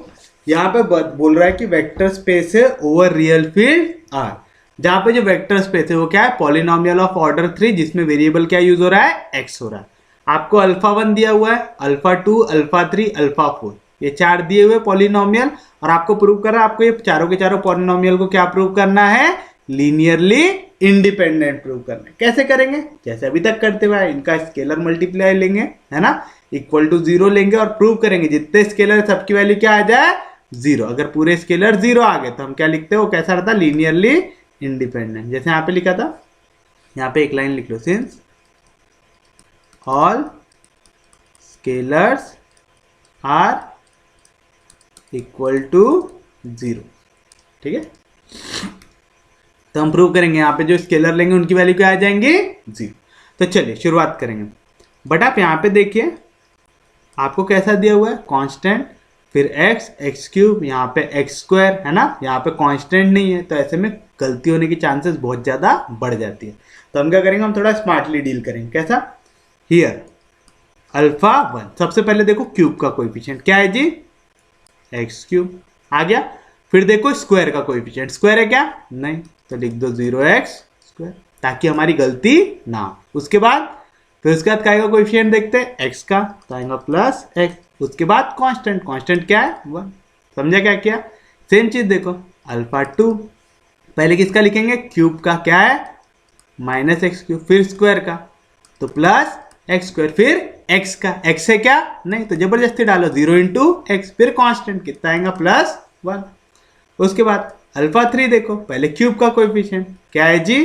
यहाँ पे बोल रहा है कि वेक्टर स्पेस है ओवर रियल फील्ड आर, जहां पे जो वेक्टर स्पेस है वो क्या है? पॉलिनोमियल ऑफ ऑर्डर 3, जिसमें वेरिएबल क्या यूज हो रहा है? एक्स हो रहा है। आपको अल्फा 1 दिया हुआ है, अल्फा 2, अल्फा 3, अल्फा 4, ये 4 दिए हुए पॉलिनोमियल, और आपको प्रूव करना है, आपको ये चारों के चारों पॉलिनोमियल को क्या प्रूव करना है? लीनियरली इंडिपेंडेंट प्रूव करना है। कैसे करेंगे? जैसे अभी तक करते हुए, इनका स्केलर मल्टीप्लाई लेंगे, है ना, इक्वल टू 0 लेंगे और प्रूव करेंगे जितने स्केलर सबकी वैल्यू क्या आ जाए? 0। अगर पूरे स्केलर 0 आ गए तो हम क्या लिखते हैं? वो कैसा रहता? Linearly independent. जैसे यहाँ पे लिखा था, यहाँ पे एक लाइन लिख लो, since all scalars are equal to 0। ठीक है, तो हम प्रूव करेंगे यहाँ पे जो स्केलर लेंगे उनकी वैल्यू क्या आ जाएंगे? 0। तो चलिए शुरुआत करेंगे। बट आप यहाँ पे देखिए, आपको कैसा दिया हुआ है? कांस्टेंट, फिर x, x क्यूब, यहाँ पे x स्क्वायर, है ना, यहाँ पे कांस्टेंट नहीं है, तो ऐसे में गलती होने की चांसेस बहुत ज़्यादा बढ़ जाती है। तो हम क्या करेंगे? हम थोड़ा स्मार्टली डील करेंगे। कैसा? हियर अल्फा 1, सबसे पहले देखो क्यूब का कोएफिशिएंट क्या है जी? x क्यूब आ गया। फिर देखो स्क्वायर का कोएफिशिएंट, स्क्वायर है क्या? नहीं, तो लिख दो 0x स्क्वायर, ताकि हमारी गलती ना हो। उसके बाद फिर उसके बाद क्या का कोएफिशिएंट देखते हैं? x का, तो आएगा प्लस x। उसके बाद कांस्टेंट, कांस्टेंट क्या है? 1। समझा क्या किया? सेम चीज देखो, अल्फा 2, पहले किसका लिखेंगे? क्यूब का, क्या है? माइनस एक्स क्यूब, फिर स्क्वायर का, तो प्लस एक्स स्क्वायर, फिर x का, x है क्या? नहीं, तो जबरदस्ती डालो 0 इंटू एक्स, फिर कांस्टेंट कितना आएगा? प्लस 1। उसके बाद अल्फा 3 देखो, पहले क्यूब का कोएफिशिएंट क्या है जी?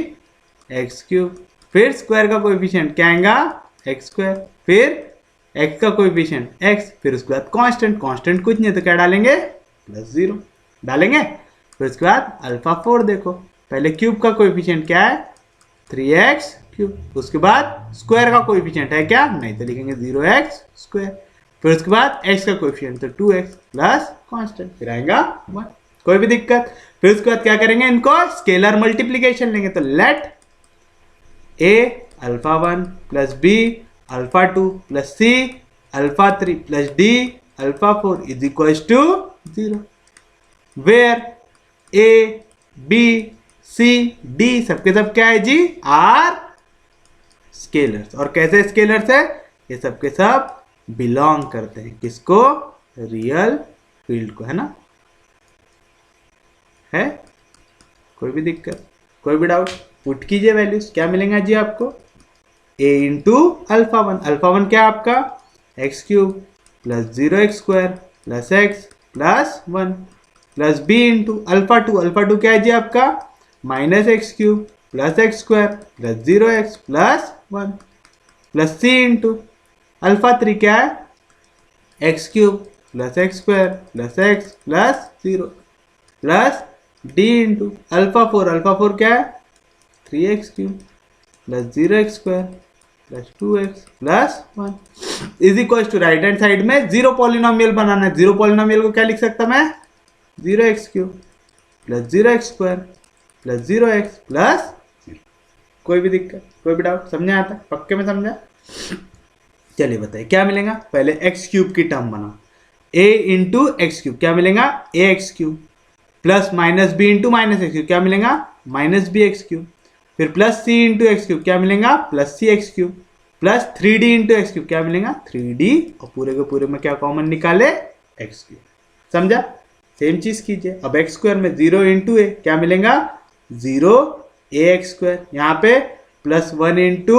एक्स क्यूब, फिर स्क्वायर का कोएफिशिएंट क्या आएगा? एक्स स्क्वायर, फिर एक्स का कोएफिशिएंट एक्स, फिर उसके बाद कांस्टेंट, कांस्टेंट कुछ नहीं तो क्या डालेंगे? प्लस 0 डालेंगे। फिर उसके बाद अल्फा 4 देखो, पहले क्यूब का कोएफिशिएंट क्या है? 3x क्यूब, उसके बाद स्क्वायर का कोएफिशिएंट है क्या? नहीं, तो लिखेंगे 0x स्क्वायर, फिर उसके बाद x का कोएफिशिएंट तो 2x प्लस कांस्टेंट, फिर आएगा 1। कोई भी दिक्कत? फिर उसके बाद क्या करेंगे? इनको स्केलर मल्टीप्लिकेशन लेंगे, तो let a alpha 1 plus b alpha 2 plus c alpha 3 plus d alpha 4 is equal to 0, where a b c d सबके सब क्या है जी? Are scalars. और कैसे स्केलर्स है? ये सबके सब बिलोंग करते हैं किसको? रियल फील्ड को, है ना। है कोई भी दिक्कत, कोई भी डाउट? पुट कीजिए वैल्यूज, क्या मिलेगा जी आपको? a इंटू अल्फा 1, अल्फा 1 क्या आपका? X cube plus 0x square plus x plus 1 plus b into alpha 2, alpha 2 क्या है जी आपका? Minus x cube plus x square plus 0x plus 1 plus c into alpha 3 क्या है? X cube plus x square plus x plus 0 plus d into alpha 4, alpha 4 क्या है? 3x cube plus 0x square plus 2x plus 1 is equal to right hand side में zero polynomial बनाना है। Zero polynomial को क्या लिख सकता मैं? 0x cube plus 0x square plus 0x plus 0। कोई भी दिक्कत, कोई भी डाउट? समझा आता? पक्के में समझा? चलिए बताइए क्या मिलेगा? पहले एक्स क्यूब की टर्म बना, a इंटू एक्स क्यूब क्या मिलेगा? A x cube plus minus b into minus x cube क्या मिलेगा? माइनस बी एक्स क्यूब, फिर plus c into x cube क्या मिलेगा? Plus c x cube plus 3d into x cube क्या मिलेगा? 3d, और पूरे के पूरे में क्या कॉमन निकाले? X cube. समझा? सेम चीज कीजिए। अब एक्स स्क्वायर में 0 इंटू ए क्या मिलेगा? 0 ए एक्स स्क्वायर, यहाँ पे प्लस 1 इंटू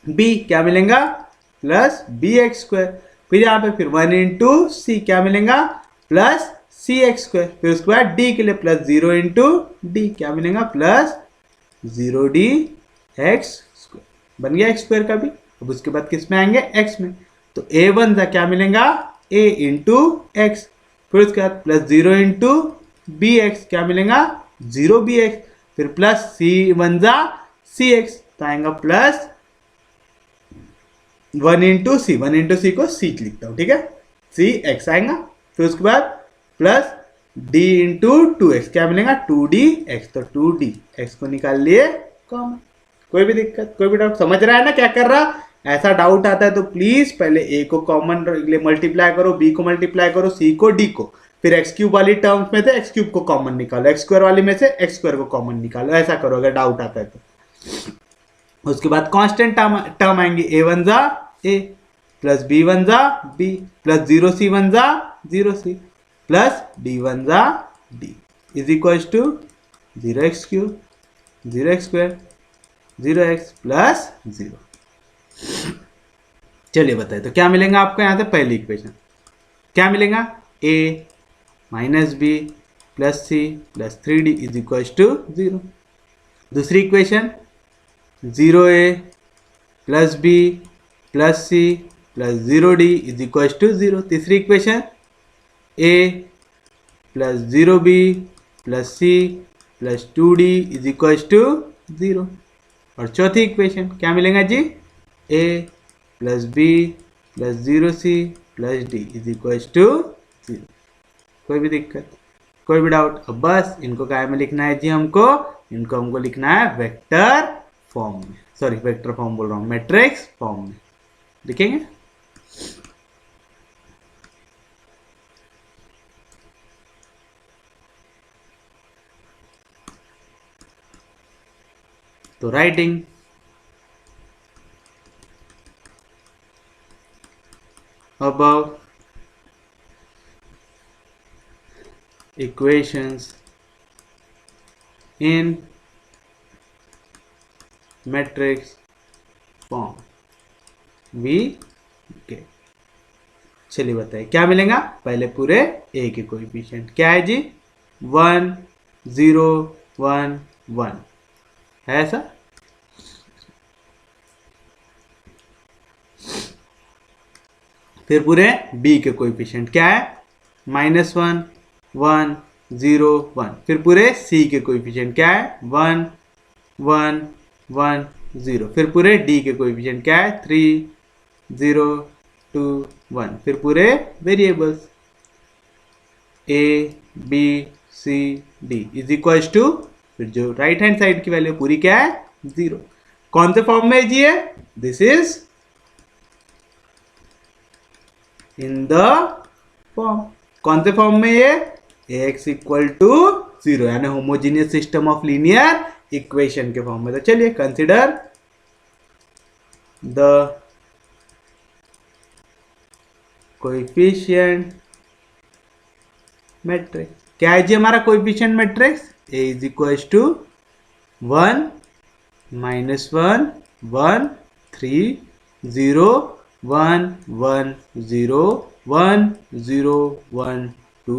बी क्या मिलेगा? प्लस बी एक्स स्क्वायर, फिर यहाँ पे फिर 1 इंटू सी क्या मिलेगा? प्लस सी एक्स स्क्वायर, फिर उसके बाद डी के लिए प्लस 0 इंटू डी क्या मिलेगा? Plus 0d x square. बन गया एक्स स्क्वायर का भी। अब उसके बाद किस में आएंगे? एक्स में, तो a1 था क्या मिलेगा? a इंटू एक्स फिर उसके बाद प्लस 0 इंटू बी एक्स, क्या मिलेगा 0 बी एक्स, फिर प्लस सी वन जा सी एक्स, तो आएगा प्लस 1 इंटू सी, 1 इंटू सी को सी लिखता हूं, ठीक है, सी एक्स आएगा। फिर उसके बाद plus d into two x, क्या मिलेगा 2d एक्स, तो 2d एक्स को निकाल लिए कॉमन। कोई भी दिक्कत, कोई भी डाउट, समझ रहा है ना क्या कर रहा? ऐसा डाउट आता है तो प्लीज पहले ए को कॉमन मल्टीप्लाई करो, बी को मल्टीप्लाई करो, सी को, डी को, फिर एक्स क्यूब वाली टर्म्स में से एक्स क्यूब को कॉमन निकालो, एक्स स्क्वायर वाली में से एक्स स्क्वायर को कॉमन निकालो, ऐसा करो अगर डाउट आता है तो। उसके बाद कांस्टेंट टर्म आएंगे, ए वन जा ए, प्लस बी वन जा बी, प्लस 0 सी वन जा 0 सी, प्लस डी वन जा d is equal to 0 x cube 0 x square 0 x plus 0। चलिए बताइए तो क्या मिलेगा आपको यहाँ से? पहली इक्वेशन क्या मिलेगा? A minus b plus c plus 3d is equal to 0। दूसरी equation 0a plus b plus c plus 0d is equal to 0। तीसरी equation a plus 0b plus c plus 2d is equal to 0। और चौथी equation क्या मिलेगा जी? a plus b plus 0c plus d is equal to 0। कोई भी दिक्कत, कोई भी डाउट? अब बस इनको क्या में लिखना है जी हमको? इनको हमको लिखना है वेक्टर फॉर्म में, सॉरी वेक्टर फॉर्म बोल रहा हूँ, मैट्रिक्स फॉर्म में लिखेंगे। तो writing above equations in matrix form we get। चलिए बताइए क्या मिलेगा? पहले पूरे a के कोएफिशिएंट क्या है जी? 1 0 1 1 है ऐसा। फिर पूरे b के कोएफिशिएंट क्या है? -1 1 0 1। फिर पूरे c के कोएफिशिएंट क्या है? 1 1 1 0। फिर पूरे d के कोएफिशिएंट क्या है? 3 0 2 1। फिर पूरे variables a b c d is equal to, फिर जो राइट हैंड साइड की वैल्यू पूरी क्या है? 0। कौन से फॉर्म में जी है? This is in the form, कौन से फॉर्म में ये? ax इक्वल टू 0, यानी homogeneous system of linear equation के फॉर्म में। तो चलिए कंसिडर द कोएफिशिएंट मैट्रिक्स। क्या है जी हमारा coefficient matrix? a is equal to 1 -1 1 3 0 1 1 0 1 0 1 2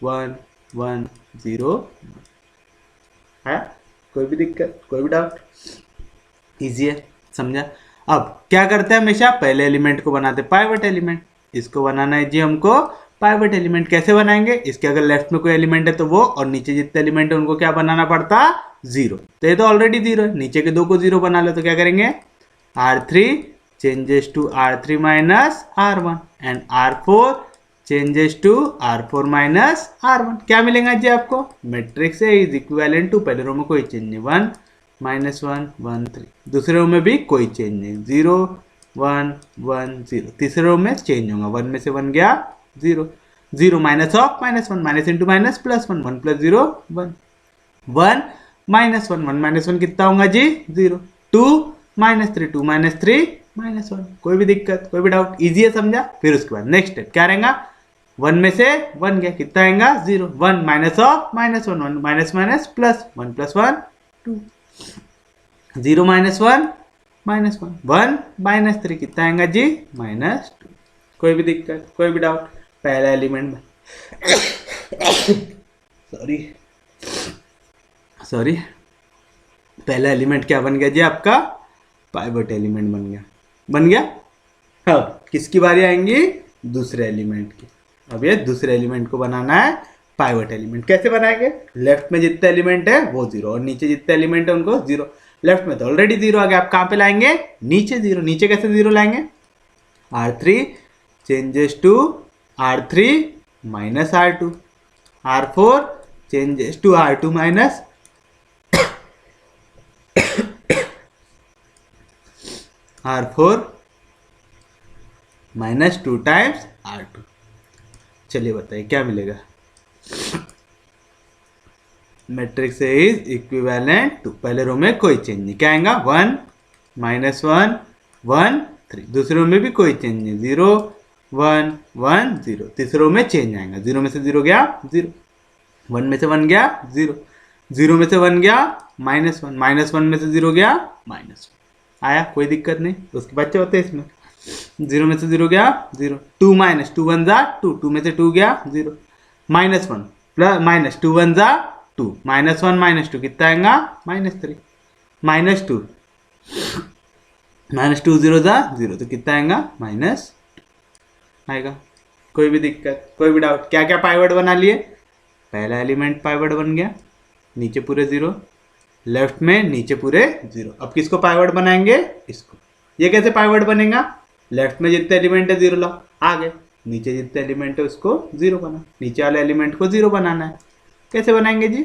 1 1 0 है। कोई भी दिक्कत, कोई भी डाउट? इजी है, समझा? अब क्या करते हैं? हमेशा पहले एलिमेंट को बनाते पाइवट एलिमेंट। इसको बनाना है जी हमको पाइवट एलिमेंट। कैसे बनाएंगे? इसके अगर लेफ्ट में कोई एलिमेंट है तो वो, और नीचे जितने एलिमेंट है उनको क्या बनाना पड़ता? 0। तो ये तो ऑलरेडी 0 है, नीचे के दो को 0 बना लो। तो क्या करेंगे? R3 changes to R3 minus R1 and R4 changes to R4 minus R1। क्या मिलेगा जी आपको? मैट्रिक्स है इज इक्विवेलेंट टू, पहले रो में कोई चेंज नहीं, 1 -1 1 3, दूसरे रो में भी कोई चेंज नहीं, 0 1 1 0, तीसरे रो में चेंज होगा, 1 में से 1 गया 0 0 minus of -1 minus into minus plus 1 1 plus 0 1 1 -1 1 -1 कितना होगा जी? 0 2 -3 2 -3 -1। कोई भी दिक्कत, कोई भी डाउट? इजी है, समझा? फिर उसके बाद नेक्स्ट स्टेप क्या रहेगा? 1 में से 1 गया, कितना आएगा? 0 1 minus of -1 1 minus minus plus 1 plus 1 2 0 -1 -1 1 -3 कितना आएगा जी? -2। कोई भी दिक्कत, कोई भी डाउट? पहला एलिमेंट सॉरी पहला एलिमेंट क्या बन गया जी आपका? पाइवट एलिमेंट बन गया। हाँ, किसकी बारी आएंगी? दूसरे एलिमेंट की। अब ये दूसरे एलिमेंट को बनाना है पाइवट एलिमेंट। कैसे बनाएंगे? लेफ्ट में जितने एलिमेंट है वो जीरो और नीचे जितने एलिमेंट है उनको जीरो। लेफ्ट में तो ऑलरेडी जीरो आ गया, आप कहाँ पे लाएंगे? नीचे जीरो। नीचे कैसे जीरो लाएंगे? R3 changes to R3 minus R2, R4 changes to R2 minus R4 minus 2 times R2। चलिए बताइए क्या मिलेगा? Matrix a is equivalent to, पहले रो में कोई चेंज नहीं, क्या आएगा? 1 -1 1 3। दूसरे रो में भी कोई चेंज नहीं, 0 1 1 0। तीसरे रो में चेंज आएगा, 0 में से 0 गया 0, 1 में से 1 गया 0, 0 में से 1 गया -1, -1 में से 0 गया -1। आया, कोई दिक्कत नहीं। उसके बच्चे होते हैं इसमें, 0 में से 0 गया 0, 2 माइनस 2 1 जा 2, 2 में से 2 गया 0, -1 प्लस -2 1 जा 2, -1 -2 कितना आएगा? -3, -2 -2 0 जा 0, तो कितना आएगा? माइनस आएगा। कोई भी दिक्कत, कोई भी डाउट? क्या क्या पाइवट बना लिए? पहला एलिमेंट पाइवट बन गया, नीचे पूरे 0, लेफ्ट में नीचे पूरे 0। अब किसको पाइवट बनाएंगे? इसको। ये कैसे पाइवट बनेगा? लेफ्ट में जितने एलिमेंट है 0 लाओ आगे, नीचे जितने एलिमेंट है उसको 0 बना, नीचे वाले एलिमेंट को 0 बनाना है। कैसे बनाएंगे जी?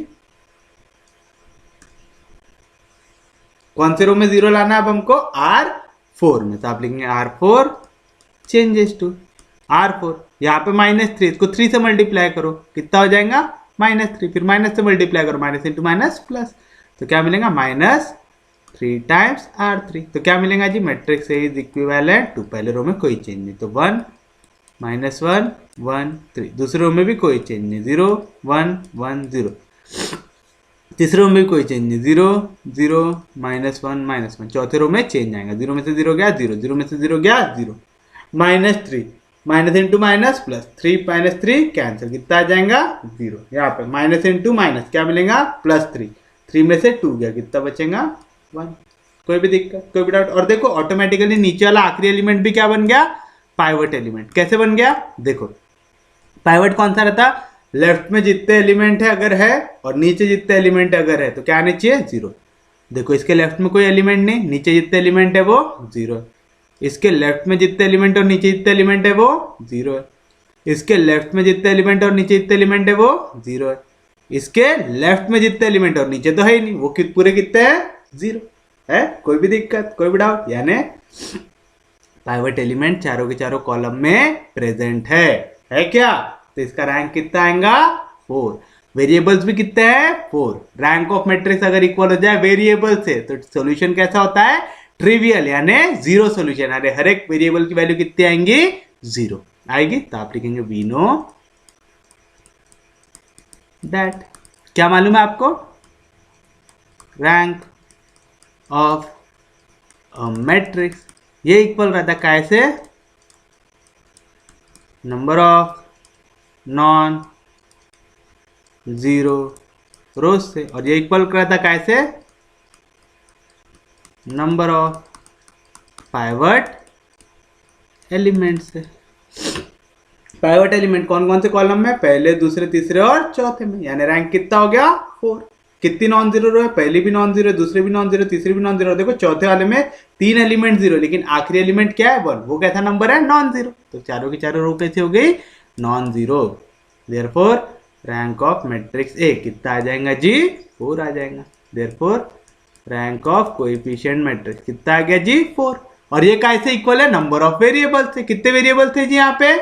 कौन से रो में 0 लाना है अब हमको? R4 में, तो आप लिखेंगे R4 चेंजेस टू R4। यहाँ पे -3, इसको 3 से मल्टीप्लाई करो, कितना हो जाएगा? -3। फिर माइनस से मल्टीप्लाई करो, माइनस इंटू माइनस प्लस, तो क्या मिलेगा? -3 टाइम्स R3। तो क्या मिलेगा जी? Matrix a is equivalent to, पहले रो में कोई चेंज नहीं, तो 1 -1 1 3। दूसरे रो में भी कोई चेंज नहीं, 0 1 1 0। तीसरे रो में भी कोई चेंज नहीं, 0 0 -1 -1। चौथे रो में चेंज आएगा, 0 में से 0 गया 0, 0 में से 0 गया 0, -3, minus into minus plus, 3 -3 cancel, कितना आ जाएगा? 0। यहाँ पे माइनस इंटू माइनस क्या मिलेगा? +3, 3 में से 2 गया, कितना बचेगा? 1। कोई भी दिक्कत, कोई भी डाउट? और देखो ऑटोमेटिकली नीचे वाला आखिरी एलिमेंट भी क्या बन गया? Pivot element. कैसे बन गया? देखो पाइवट कौन सा रहता? लेफ्ट में जितने एलिमेंट है अगर है और नीचे जितने एलिमेंट अगर है तो क्या आने चाहिए? 0। देखो इसके लेफ्ट में कोई एलिमेंट नहीं, नीचे जितने एलिमेंट है वो 0 है। इसके लेफ्ट में जितने एलिमेंट और नीचे जितने एलिमेंट है वो 0 है। इसके लेफ्ट में जितने एलिमेंट और नीचे जितने एलिमेंट है वो 0 है। इसके लेफ्ट में जितने एलिमेंट और नीचे तो है ही नहीं, वो पूरे कितने हैं? 0 है। कोई भी दिक्कत, कोई भी डाउट? यानी पाइवट एलिमेंट चारों के चारों कॉलम में प्रेजेंट है क्या? तो इसका रैंक कितना आएगा? 4। वेरिएबल्स भी कितने हैं? 4। रैंक ऑफ मैट्रिक्स अगर इक्वल हो जाए वेरिएबल से तो सॉल्यूशन कैसा होता है? ट्रिवियल, यानी 0 सॉल्यूशन। अरे हर एक वेरिएबल की वैल्यू कितनी आएंगी? 0 आएगी। तो आप लिखेंगे वी नो दैट। क्या मालूम है आपको? रैंक ऑफ मैट्रिक्स ये इक्वल रहता है कैसे? नंबर ऑफ नॉन जीरो रोज से, और ये इक्वल रहता है कैसे? नंबर ऑफ पाइवट एलिमेंट से। पाइवट एलिमेंट कौन कौन से कॉलम में? पहले, दूसरे, तीसरे और चौथे में। यानी रैंक कितना हो गया? 4। कितनी नॉन जीरो रो है? पहली भी नॉन जीरो, दूसरी भी नॉन जीरो, तीसरी भी नॉन जीरो। देखो चौथे वाले में 3 एलिमेंट 0, लेकिन आखिरी एलिमेंट क्या है? 1। वो कैसा नंबर है? Non zero. तो चारों की चारों रो कैसी हो गई? Non zero. Therefore rank of matrix ए कितना आ जाएगा जी? 4 आ जाएगा। Therefore rank of coefficient matrix कितना आ गया जी? 4। और ये कैसे इक्वल है? नंबर ऑफ वेरिएबल थे। कितने वेरिएबल थे जी यहाँ पे?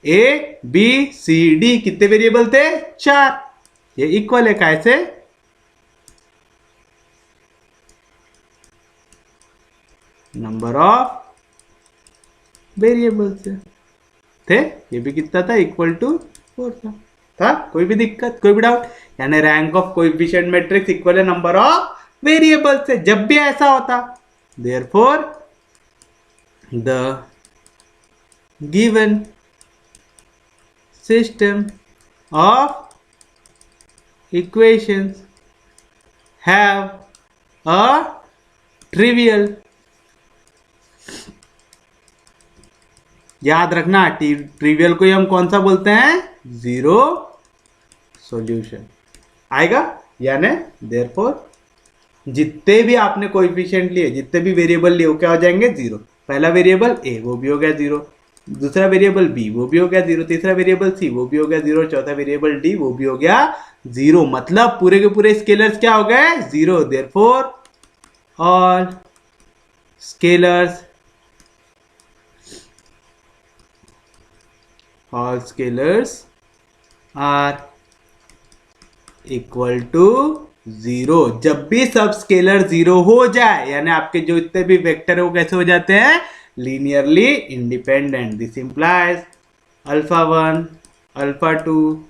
ए बी सी डी कितने वेरिएबल थे? 4। ये इक्वल है कैसे? नंबर ऑफ वेरिएबल से थे। ये भी कितना था? इक्वल टू 4 था। कोई भी दिक्कत, कोई भी डाउट? यानी rank of coefficient matrix equal है नंबर ऑफ वेरिएबल से। जब भी ऐसा होता, therefore the given system of equations have a trivial याद रखना ट्रिवियल को ही हम कौन सा बोलते हैं, जीरो सॉल्यूशन आएगा। यानी देयरफॉर जितने भी आपने कोएफिशिएंट लिए, जितने भी वेरिएबल लिए वो क्या हो जाएंगे, जीरो। पहला वेरिएबल ए वो भी हो गया जीरो, दूसरा वेरिएबल बी वो भी हो गया जीरो, तीसरा वेरिएबल सी वो भी हो गया जीरो, चौथा वेरिएबल डी वो भी हो गया जीरो। मतलब पूरे के पूरे स्केलर्स क्या हो गए, जीरो। Therefore all scalars are equal to जीरो। जब भी सब स्केलर जीरो हो जाए, यानी आपके जो इतने भी वेक्टर है वो कैसे हो जाते हैं, linearly independent. This implies alpha 1, alpha 2,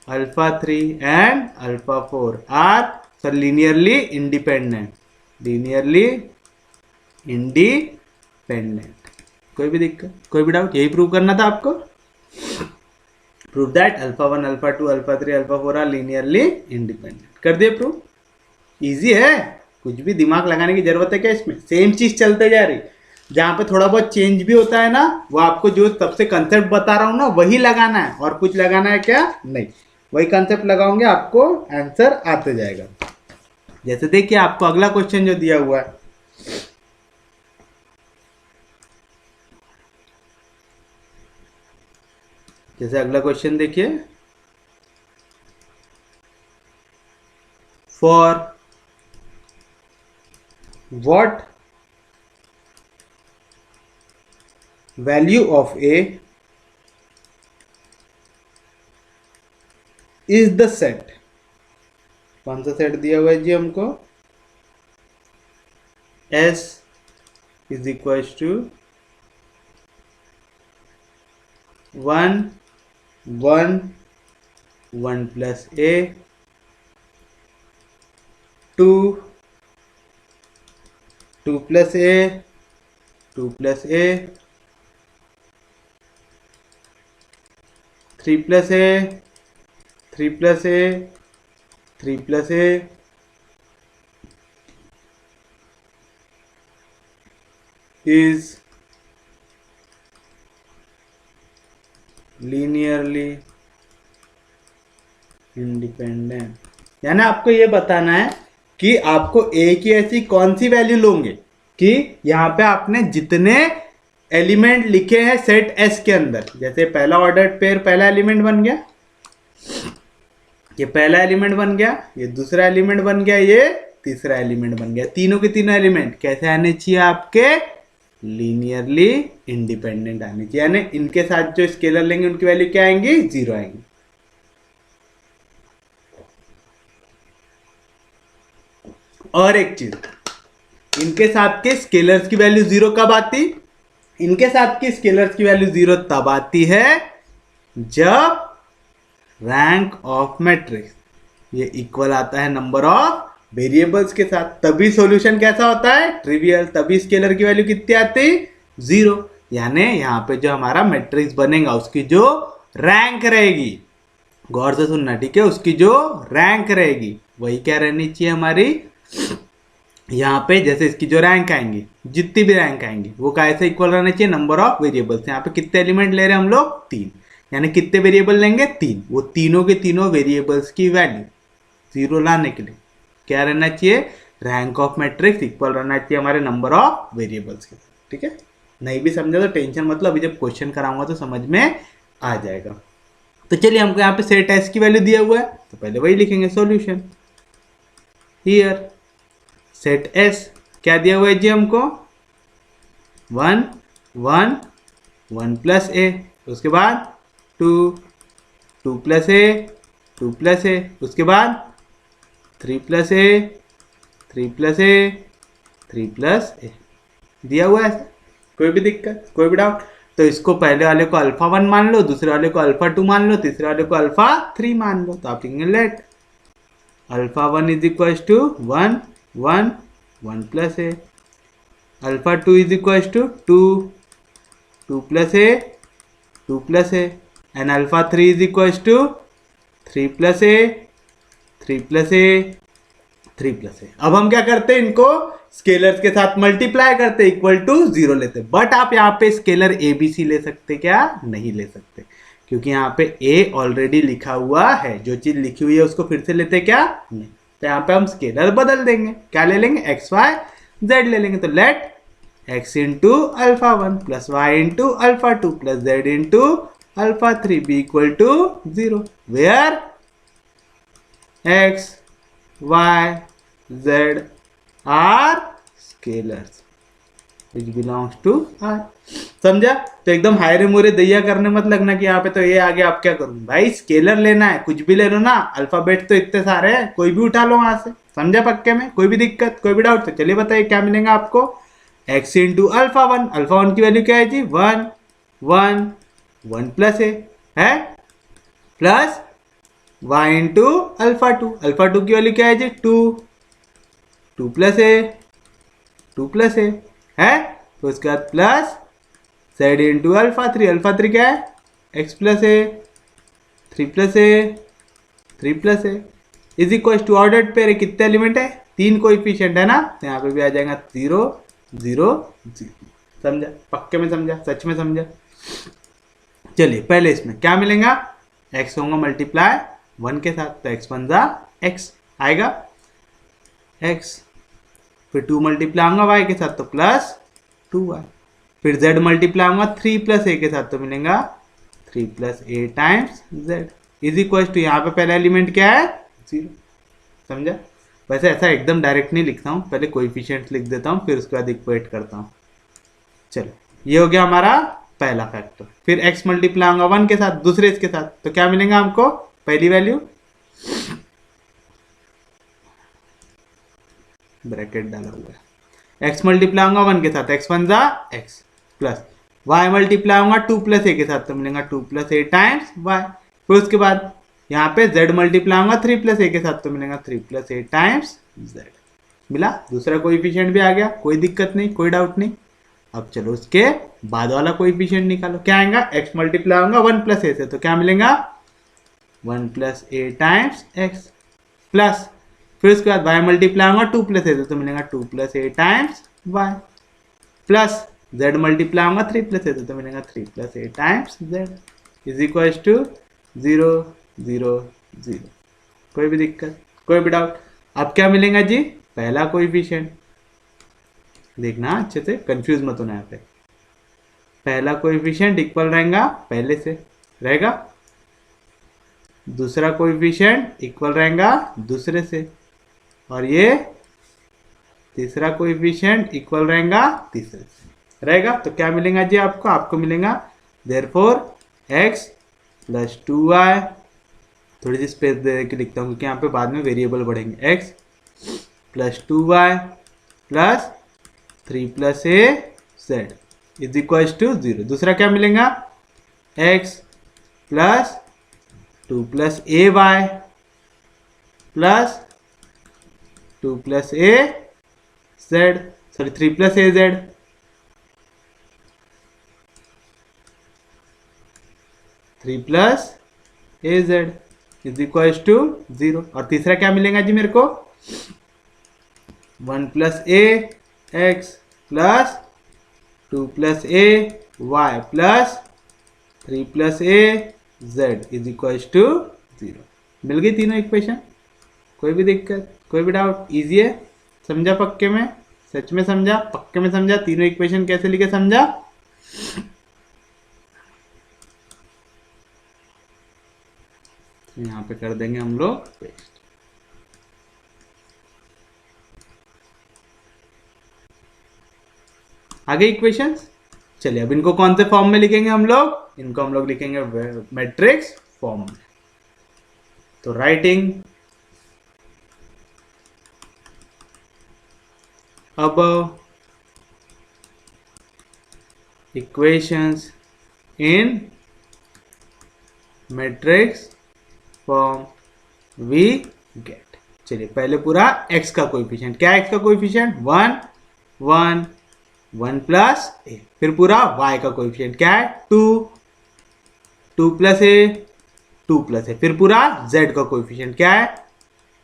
alpha 3 and alpha 4 are linearly independent, linearly independent. कोई भी दिक्कत, कोई भी डाउट, यही प्रूव करना था आपको। Prove that alpha 1, alpha 2, alpha 3, alpha 4 are linearly independent. कर दिए प्रूव। इजी है, कुछ भी दिमाग लगाने की जरूरत है क्या इसमें, सेम चीज चलते जा रही। जहां पे थोड़ा बहुत चेंज भी होता है ना, वो आपको जो सबसे कंसेप्ट बता रहा हूं ना वही लगाना है, और कुछ लगाना है क्या, नहीं। वही कंसेप्ट लगाओगे आपको आंसर आते जाएगा। जैसे देखिए आपको अगला क्वेश्चन जो दिया हुआ है, जैसे अगला क्वेश्चन देखिए, for what value of a is the set. कौन सा सेट दिया हुआ है जी हमको, S is equal to 1 1 1 plus a, 2 2 plus a, 2 plus a, 3 plus a, 3 plus a, 3 plus a, is linearly independent. यानी आपको ये बताना है कि आपको ए की ऐसी कौन सी वैल्यू लोगे कि यहां पे आपने जितने एलिमेंट लिखे हैं सेट एस के अंदर, जैसे पहला ऑर्डर्ड पेयर पहला एलिमेंट बन गया, ये पहला एलिमेंट बन गया, ये दूसरा एलिमेंट बन गया, ये तीसरा एलिमेंट बन गया, तीनों के तीनों एलिमेंट कैसे आने चाहिए आपके, लीनियरली इंडिपेंडेंट आने चाहिए। यानी इनके साथ जो स्केलर लेंगे उनकी वैल्यू क्या आएंगी, जीरो आएंगी। और एक चीज, इनके साथ के स्केलर्स की वैल्यू जीरो कब आती, इनके साथ के स्केलर्स की वैल्यू जीरो तब आती है जब रैंक ऑफ मैट्रिक्स ये इक्वल आता है नंबर ऑफ वेरिएबल्स के साथ, तभी सॉल्यूशन कैसा होता है, ट्रिवियल। तभी स्केलर की वैल्यू कितनी आती, जीरो। यानी यहां पे जो हमारा मैट्रिक्स बनेगा उसकी जो रैंक रहेगी, गौर से सुनना ठीक है, उसकी जो रैंक रहेगी वही क्या रहनी चाहिए हमारी, यहाँ पे जैसे इसकी जो रैंक आएंगी, जितनी भी रैंक आएंगी वो कैसे इक्वल रहना चाहिए, नंबर ऑफ वेरिएबल्स। यहाँ पे कितने एलिमेंट ले रहे हैं हम लोग, 3, यानी कितने वेरिएबल लेंगे, 3। वो तीनों के तीनों वेरिएबल्स की वैल्यू जीरो लाने के लिए क्या रहना चाहिए, रैंक ऑफ मैट्रिक्स इक्वल रहना चाहिए हमारे नंबर ऑफ वेरिएबल्स के साथ। ठीक है, नहीं भी समझा तो टेंशन मतलब, अभी जब क्वेश्चन कराऊंगा तो समझ में आ जाएगा। तो चलिए हमको यहाँ पे सेट एस की वैल्यू दिया हुआ है तो पहले वही लिखेंगे, सॉल्यूशन हियर सेट एस क्या दिया हुआ है जी हमको, 1 1 1 प्लस ए, उसके बाद 2 2 प्लस ए 2 प्लस ए, उसके बाद 3 plus a 3 plus a 3 plus ए दिया हुआ है। कोई भी दिक्कत, कोई भी डाउट, तो इसको पहले वाले को अल्फा 1 मान लो, दूसरे वाले को अल्फा 2 मान लो, तीसरे वाले को अल्फा 3 मान लो। तो आप लिखेंगे let alpha 1 is equal to 1 1 1 plus a, alpha 2 is equal to 2 2 plus a 2 plus a, and alpha 3 is equal to 3 plus a 3 plus a 3 plus a. अब हम क्या करते हैं, इनको स्केलर्स के साथ मल्टीप्लाई करते इक्वल टू 0 लेते। बट आप यहाँ पे स्केलर ए बी सी ले सकते क्या? नहीं ले सकते, क्योंकि यहाँ पे ए ऑलरेडी लिखा हुआ है। जो चीज लिखी हुई है उसको फिर से लेते क्या? नहीं। तो यहाँ पे हम स्केलर बदल देंगे, क्या ले लेंगे? एक्स वाई जेड ले लेंगे। तो let x into alpha 1 plus y into alpha 2 plus z into alpha 3 be equal to 0, where x y z are scalars which belongs to R. समझा? तो एकदम हायरे मोरे दैया करने मत लगना कि यहाँ पे तो ये आगे आप क्या करूँ भाई, स्केलर लेना है, कुछ भी ले लो ना, अल्फाबेट तो इतने सारे हैं, कोई भी उठा लो वहां से। समझा पक्के में? कोई भी दिक्कत, कोई भी डाउट? तो चलिए बताइए क्या मिलेगा आपको। x इंटू अल्फा 1, अल्फा 1 की वैल्यू क्या है जी? 1 1 1 प्लस है plus y into alpha 2, alpha 2 की वैल्यू क्या है जी? 2 2 प्लस है तो उसके बाद plus z into alpha 3, alpha 3 क्या है? x plus a 3 plus a is equal to ordered pair. कितने एलिमेंट है? 3 कोएफिशिएंट है ना, तो यहाँ पे भी आ जाएगा 0 0 0। समझा? पक्के में समझा? सच में समझा? चलिए पहले इसमें क्या मिलेगा? x होगा मल्टीप्लाई 1 के साथ, तो x 1 जा x आएगा x, फिर 2 मल्टीप्लाई होगा y के साथ तो प्लस 2y, फिर z मल्टीप्लाई होगा 3 प्लस a के साथ तो मिलेगा 3 plus a times z is equal to, यहाँ पे पहला एलिमेंट क्या है? 0। समझा? वैसे ऐसा एकदम डायरेक्ट नहीं लिखता हूँ, पहले कोएफिशिएंट्स लिख देता हूँ, फिर उसके बाद इक्वेट करता हूँ। चलो ये हो गया हमारा पहला फैक्टर। फिर x मल्टीप्लाई होगा 1 के साथ, दूसरे इसके साथ, तो क्या मिलेगा हमको? पहली वैल्यू ब्रैकेट डाला हुआ है, x मल्टीप्लाई होगा 1 के साथ, x 1 जा x प्लस y मल्टीप्लाई होगा 2 प्लस a के साथ तो मिलेगा 2 प्लस a टाइम्स y, फिर उसके बाद यहाँ पे z मल्टीप्लाई होगा 3 प्लस a के साथ तो मिलेगा 3 प्लस a टाइम्स z। मिला? दूसरा कोएफिशिएंट भी आ गया, कोई दिक्कत नहीं, कोई डाउट नहीं। अब चलो उसके बाद वाला कोएफिशिएंट निकालो, क्या आएगा? x मल्टीप्लाई होगा 1 प्लस a से, तो क्या मिलेगा? 1 plus a times x plus, फिर उसके बाद y मल्टीप्लाई होगा 2 प्लस a से तो मिलेगा 2 plus a times y plus z multiply होगा 3 प्लस a से तो मिलेगा 3 plus a times z is equal to 0 0 0। कोई भी दिक्कत, कोई भी डाउट? अब क्या मिलेगा जी? पहला कोएफिशिएंट देखना अच्छे से, कंफ्यूज मत होना यहाँ पे। पहला कोएफिशिएंट इक्वल रहेगा पहले से रहेगा, दूसरा कोएफिशिएंट इक्वल रहेगा दूसरे से, और ये तीसरा कोएफिशिएंट इक्वल रहेगा तीसरे से रहेगा। तो क्या मिलेगा जी आपको? आपको मिलेगा देयरफॉर x प्लस 2y, थोड़ी सी स्पेस दे के लिखता हूँ क्योंकि यहाँ पे बाद में वेरिएबल बढ़ेंगे, x plus 2y plus 3 plus a z is equal to 0। दूसरा क्या मिलेगा? x plus 2 plus a y plus 2 plus a z, sorry 3 plus a z, 3 plus a z is equal to 0। और तीसरा क्या मिलेगा जी मेरे को? 1 plus a x plus 2 plus a y plus 3 plus a z is equal to 0। मिल गई तीनों इक्वेशन? कोई भी दिक्कत, कोई भी डाउट? इजी है? समझा पक्के में? सच में समझा? पक्के में समझा? तीनों इक्वेशन कैसे लिखे समझा? यहाँ पे कर देंगे हम लोग पेस्ट। आगे इक्वेशंस, चलिए अब इनको कौन से फॉर्म में लिखेंगे हम लोग? इनको हम लोग लिखेंगे मैट्रिक्स फॉर्म में। तो writing above equations in matrix form we get। चलिए पहले पूरा x का कोएफिशिएंट, क्या है x का कोएफिशिएंट? 1 1 1 प्लस a, फिर पूरा y का कोएफिशिएंट क्या है? 2 2 प्लस a 2 प्लस a, फिर पूरा z का कोएफिशिएंट क्या है?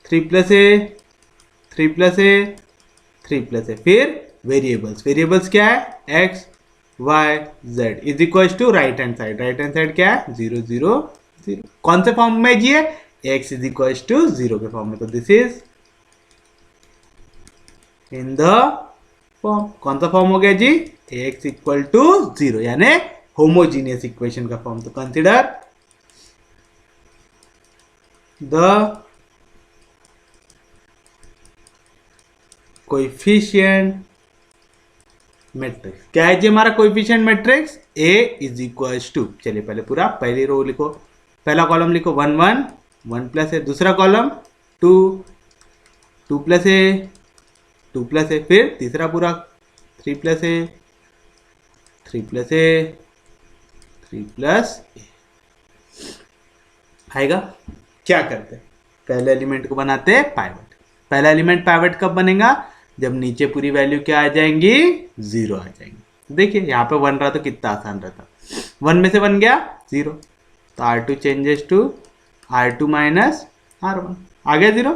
3 plus a 3 plus a 3 plus है। फिर वेरिएबल्स, वेरिएबल्स क्या है x y z is equal to right hand side क्या है 0 0 0। कौन से फॉर्म में जी है x इज इक्वल टू 0 के फॉर्म में, तो this is in the form, कौन सा फॉर्म हो गया जी x इक्वल टू 0 यानी होमोजीनियस इक्वेशन का फॉर्म। तो कंसिडर द कोएफिशिएंट मैट्रिक्स, क्या है जी हमारा coefficient matrix a is equal to, चलिए पहले पूरा पहली रो लिखो, पहला कॉलम लिखो 1 1 1 प्लस है, दूसरा कॉलम 2 2 प्लस है 2 प्लस है, फिर तीसरा पूरा 3 प्लस है 3 प्लस है 3 प्लस आएगा। क्या करते हैं पहले एलिमेंट को बनाते हैं पाइवट। पहला एलिमेंट पाइवट कब बनेगा जब नीचे पूरी वैल्यू क्या आ जाएंगी 0 आ जाएंगी। देखिए यहाँ पे 1 रहा तो कितना आसान रहता, 1 में से 1 गया 0, तो R2 changes to R2 minus R1 आ गया 0।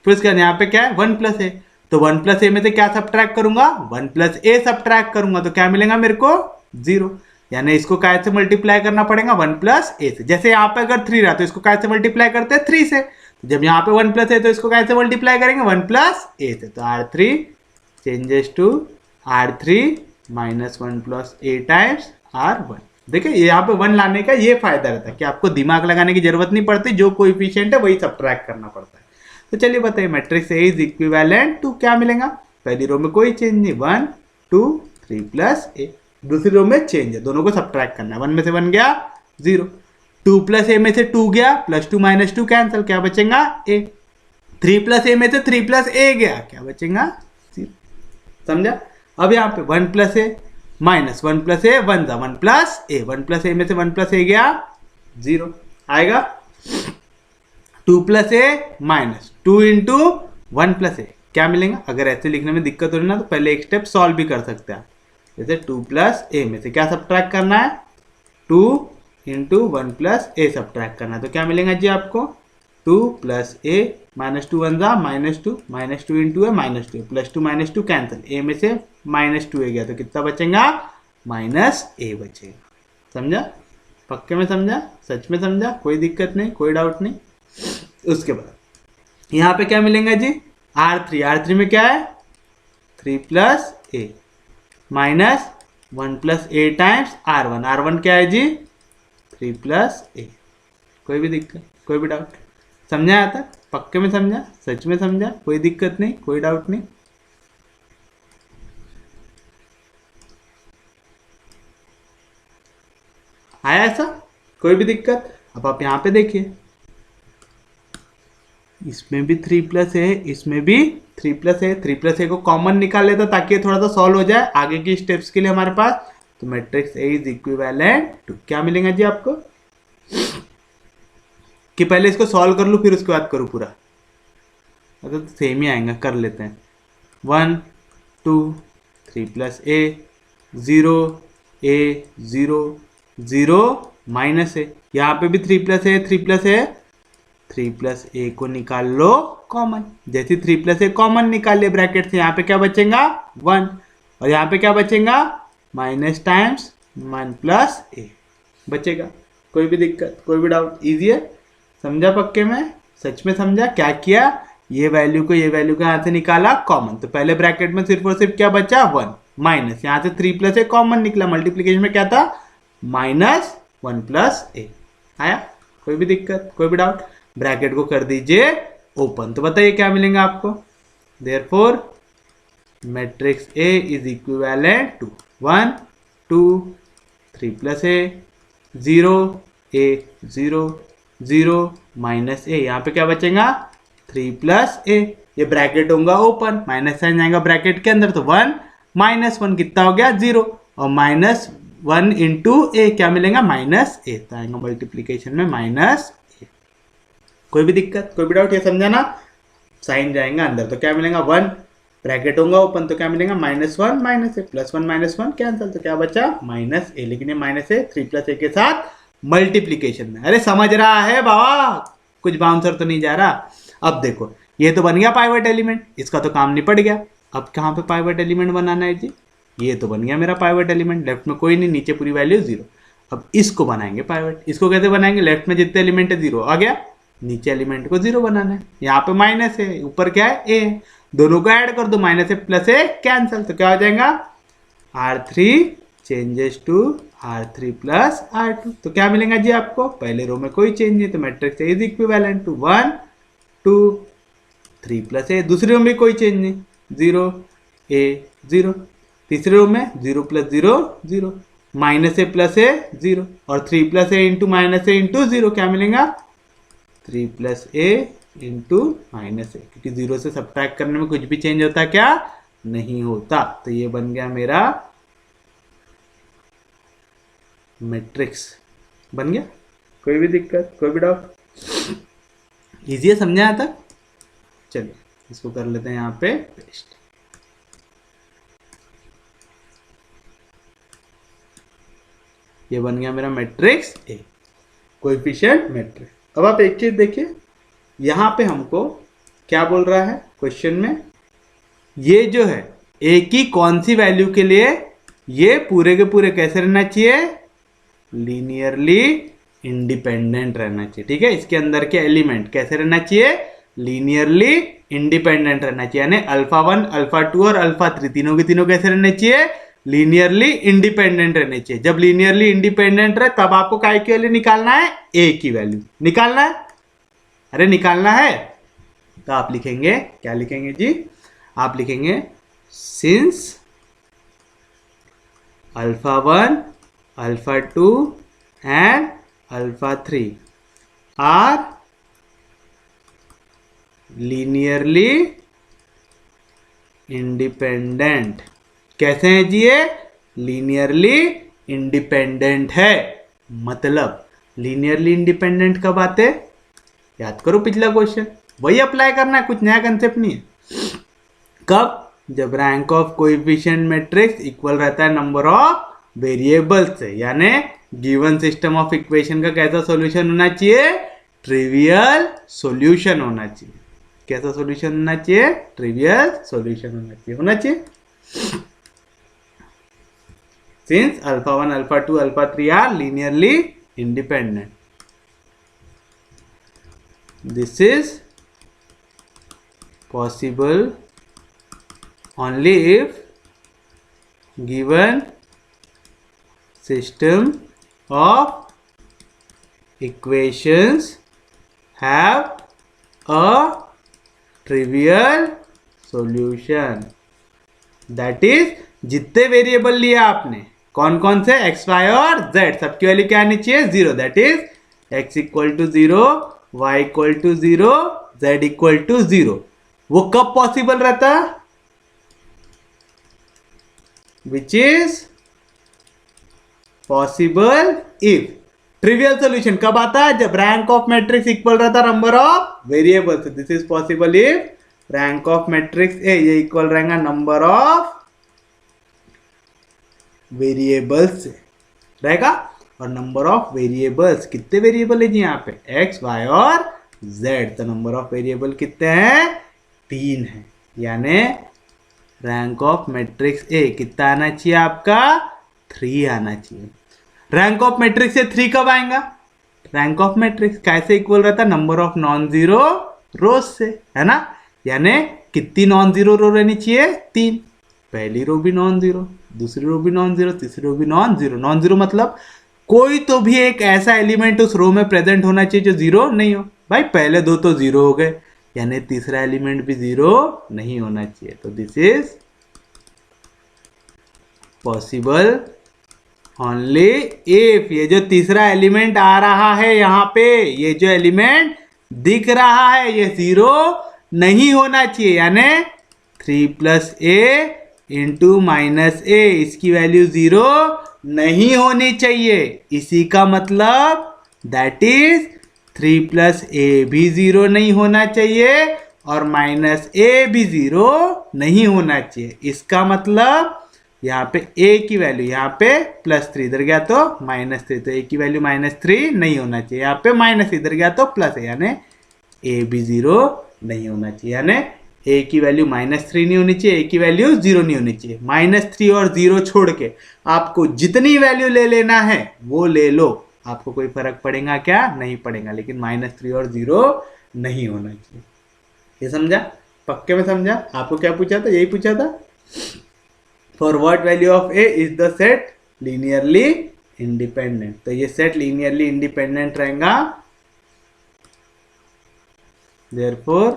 फिर उसके बाद यहाँ पे क्या है 1 प्लस है, तो 1 प्लस ए में से क्या सब्ट्रैक्ट करूंगा 1 प्लस ए सब्ट्रैक्ट करूंगा, तो क्या मिलेगा मेरे को 0, यानी इसको काय से मल्टीप्लाई करना पड़ेगा 1 प्लस ए से। जैसे यहाँ पे अगर 3 रहा तो इसको काय से मल्टीप्लाई करते हैं 3 से, तो जब यहाँ पे 1 प्लस है तो इसको कैसे मल्टीप्लाई करेंगे 1 प्लस ए से, तो R3 changes to R3 minus 1 plus a times R1। देखिए यहाँ पे 1 लाने का ये फायदा रहता है कि आपको दिमाग लगाने की जरूरत नहीं पड़ती, जो कोएफिशिएंट है वही सब्ट्रैक्ट करना पड़ता है। तो चलिए बताइए matrix a is equivalent to क्या मिलेगा, पहली रो में कोई चेंज नहीं 1 2 3 प्लस ए, दूसरी रो में चेंज है, दोनों को सब्ट्रैक्ट करना है, 1 में से 1 गया 0, 2 प्लस ए में से 2 गया, प्लस 2 माइनस 2 कैंसिल, क्या बचेगा ए, 3 प्लस ए में से 3 प्लस ए गया, क्या बचेगा 0। समझा। अब यहाँ पे 1 प्लस ए माइनस 1 प्लस ए 1 जा 1 प्लस ए, 1 प्लस ए में से 1 प्लस ए गया 0 आएगा, 2 प्लस ए माइनस 2 इंटू 1 प्लस ए क्या मिलेगा। अगर ऐसे लिखने में दिक्कत हो रही ना तो पहले एक स्टेप सॉल्व भी कर सकते हैं, जैसे 2 प्लस ए में से क्या सब्ट्रैक्ट करना है 2 इंटू 1 प्लस ए सब्ट्रैक्ट करना है, तो क्या मिलेगा जी आपको 2 प्लस ए माइनस 2 1 जा माइनस 2 इंटू है माइनस 2 प्लस 2 माइनस 2 कैंसिल, ए में से माइनस 2 ए गया तो कितना बचेगा माइनस ए बचेगा। समझा, पक्के में समझा, सच में समझा, कोई दिक्कत नहीं, कोई डाउट नहीं। उसके बाद यहाँ पे क्या मिलेगा जी R3 में क्या है 3 plus A minus 1 plus a times R1 क्या है जी 3 प्लस ए। कोई भी दिक्कत, कोई भी डाउट, समझा आता, पक्के में समझा, सच में समझा, कोई दिक्कत नहीं, कोई डाउट नहीं। आया ऐसा, कोई भी दिक्कत। अब आप यहाँ पे देखिए इसमें भी 3 प्लस है, इसमें भी 3 प्लस है, 3 प्लस ए को कॉमन निकाल लेता ताकि थोड़ा सा सॉल्व हो जाए आगे की स्टेप्स के लिए हमारे पास। तो matrix a is equivalent to क्या मिलेगा जी आपको, कि पहले इसको सॉल्व कर लूँ फिर उसके बाद करूँ पूरा, तो सेम ही आएगा, कर लेते हैं 1 2 3 plus a 0 a 0 0 minus a, यहाँ पे भी 3 plus a 3 plus a 3 plus ए को निकाल लो कॉमन, जैसे 3 प्लस ए कॉमन निकाल लिया ब्रैकेट से, यहाँ पे क्या बचेगा 1 और यहाँ पे क्या बचेगा माइनस टाइम्स 1 प्लस ए बचेगा। कोई भी दिक्कत, कोई भी डाउट, इजी है, समझा पक्के में, सच में समझा। क्या किया, ये वैल्यू को यहाँ से निकाला कॉमन, तो पहले ब्रैकेट में सिर्फ और सिर्फ क्या बचा 1 माइनस, यहाँ से 3 प्लस ए कॉमन निकला, मल्टीप्लीकेशन में क्या था माइनस 1 प्लस ए आया। कोई भी दिक्कत, कोई भी डाउट, ब्रैकेट को कर दीजिए ओपन, तो बताइए क्या मिलेगा आपको। Therefore matrix a is equivalent to 1 2 3 plus a 0 a 0 0 minus a, यहाँ पे क्या बचेगा 3 प्लस ए, ये ब्रैकेट होगा ओपन, माइनस साइन जाएगा ब्रैकेट के अंदर, तो 1 माइनस 1 कितना हो गया 0 और माइनस 1 इंटू ए क्या मिलेगा माइनस ए, तो आएगा मल्टीप्लीकेशन में माइनस ए। कोई भी दिक्कत, कोई भी डाउट, ये समझाना। साइन जाएगा अंदर तो क्या मिलेगा 1, ब्रैकेट होगा ओपन तो क्या मिलेगा -1 माइनस ए, +1 -1 कैंसिल, तो क्या बचा माइनस ए, लेकिन ये माइनस ए 3 प्लस ए के साथ मल्टीप्लीकेशन में। अरे समझ रहा है बाबा, कुछ बाउंसर तो नहीं जा रहा। अब देखो ये तो बन गया पाइवट एलिमेंट, इसका तो काम निपट गया। अब कहाँ पे पाइवट एलिमेंट बनाना है जी? ये तो बन गया मेरा पाइवट एलिमेंट, लेफ्ट में कोई नहीं, नीचे पूरी वैल्यू 0। अब इसको बनाएंगे पाइवट। इसको कैसे बनाएंगे? लेफ्ट में जितने एलिमेंट है 0 आ गया, नीचे एलिमेंट को 0 बनाना है। यहाँ पे माइनस है, ऊपर क्या है? ए है। दोनों को ऐड कर दो, माइनस ए प्लस ए कैंसिल, तो क्या हो जाएगा? R3 changes to R3 plus R2। तो क्या मिलेगा जी आपको? पहले रो में कोई चेंज नहीं, तो matrix is equivalent to 1 2 3 plus a. दूसरी रो में कोई चेंज नहीं, 0 ए 0। तीसरे रो में 0 plus 0 0, minus A plus a 0, और 3 प्लस ए इंटू माइनस ए इंटू 0 क्या मिलेगा? 3 प्लस ए इंटू माइनस ए, क्योंकि 0 से सब्ट्रैक्ट करने में कुछ भी चेंज होता क्या? नहीं होता। तो ये बन गया मेरा मैट्रिक्स, बन गया। कोई भी दिक्कत, कोई भी डाउट? इजी है, समझा यहाँ तक? चलिए इसको कर लेते हैं यहाँ पे पेस्ट। ये बन गया मेरा मैट्रिक्स ए, कोएफिशिएंट मैट्रिक्स। अब आप एक चीज देखिए, यहां पे हमको क्या बोल रहा है क्वेश्चन में? ये जो है ए की कौन सी वैल्यू के लिए ये पूरे के पूरे कैसे रहना चाहिए? लीनियरली इंडिपेंडेंट रहना चाहिए। ठीक है, इसके अंदर के एलिमेंट कैसे रहना चाहिए? लीनियरली इंडिपेंडेंट रहना चाहिए, यानी α1 α2 और α3 तीनों के तीनों कैसे रहने चाहिए? लीनियरली इंडिपेंडेंट रहने चाहिए। जब लीनियरली इंडिपेंडेंट रहे तब आपको काय की वैल्यू निकालना है? ए की वैल्यू निकालना है। अरे निकालना है, तो आप लिखेंगे, क्या लिखेंगे जी? आप लिखेंगे since α1 α2 and α3 are linearly independent. कैसे हैं जी? ये लीनियरली इंडिपेंडेंट है। मतलब लीनियरली इंडिपेंडेंट कब आते? याद करो पिछला क्वेश्चन, वही अप्लाई करना है, कुछ नया कंसेप्ट नहीं है। कब? जब rank of coefficient matrix equal रहता है नंबर ऑफ वेरिएबल्स से, यानी गिवन सिस्टम ऑफ इक्वेशन का कैसा सॉल्यूशन होना चाहिए? ट्रिवियल सॉल्यूशन होना चाहिए। कैसा सॉल्यूशन होना चाहिए? ट्रिवियल सॉल्यूशन होना चाहिए। Since α1 α2 α3 are linearly independent, this is possible only if given system of equations have a trivial solution, that is जितने वेरिएबल लिए आपने, कौन कौन से? एक्स वाई और जेड, सबकी वैल्यू क्या आनी चाहिए? 0। That is x equal to 0, y equal to 0, z equal to 0। वो कब पॉसिबल रहता? Which is possible if. Trivial solution कब आता है? जब रैंक ऑफ मैट्रिक्स इक्वल रहता number of variables. This is possible if rank of matrix a ये equal रहेगा नंबर ऑफ वेरिएबल्स से रहेगा। और नंबर ऑफ वेरिएबल्स, कितने वेरिएबल है जी यहाँ पे? एक्स वाई और जेड। तो नंबर ऑफ वेरिएबल कितने हैं? 3 है। यानी रैंक ऑफ मैट्रिक्स ए कितना आना चाहिए आपका? 3 आना चाहिए। रैंक ऑफ मैट्रिक्स से 3 कब आएगा? रैंक ऑफ मैट्रिक्स कैसे इक्वल रहता? नंबर ऑफ नॉन जीरो रोज से, है ना? यानी कितनी नॉन जीरो रो रहनी चाहिए? 3। पहली रो भी नॉन जीरो, दूसरी रो भी नॉन जीरो, तीसरी रो भी नॉन जीरो। नॉन जीरो मतलब कोई तो भी एक ऐसा एलिमेंट उस रो में प्रेजेंट होना चाहिए जो जीरो नहीं हो। भाई पहले 2 तो जीरो हो गए, यानी तीसरा एलिमेंट भी जीरो नहीं होना चाहिए। तो this is possible only if ये जो तीसरा एलिमेंट आ रहा है यहाँ पे, ये जो एलिमेंट दिख रहा है ये जीरो नहीं होना चाहिए। यानी 3 प्लस ए इंटू माइनस ए, इसकी वैल्यू जीरो नहीं होनी चाहिए। इसी का मतलब दैट इज 3 प्लस ए भी जीरो नहीं होना चाहिए और माइनस ए भी जीरो नहीं होना चाहिए। इसका मतलब यहाँ पे a की वैल्यू यहाँ पे +3, इधर गया तो -3, तो a की वैल्यू -3 नहीं होना चाहिए। यहाँ पे माइनस इधर गया तो प्लस है, यानी a भी जीरो नहीं होना चाहिए। यानी ए की वैल्यू -3 नहीं होनी चाहिए, ए की वैल्यू 0 नहीं होनी चाहिए। -3 और 0 छोड़ के आपको जितनी वैल्यू ले लेना है वो ले लो, आपको कोई फर्क पड़ेगा क्या? नहीं पड़ेगा, लेकिन -3 और 0 नहीं होना चाहिए। ये समझा? पक्के में समझा? आपको क्या पूछा था? यही पूछा था। For what value of a is the set linearly independent, तो ये सेट लीनियरली इंडिपेंडेंट रहेगा। Therefore,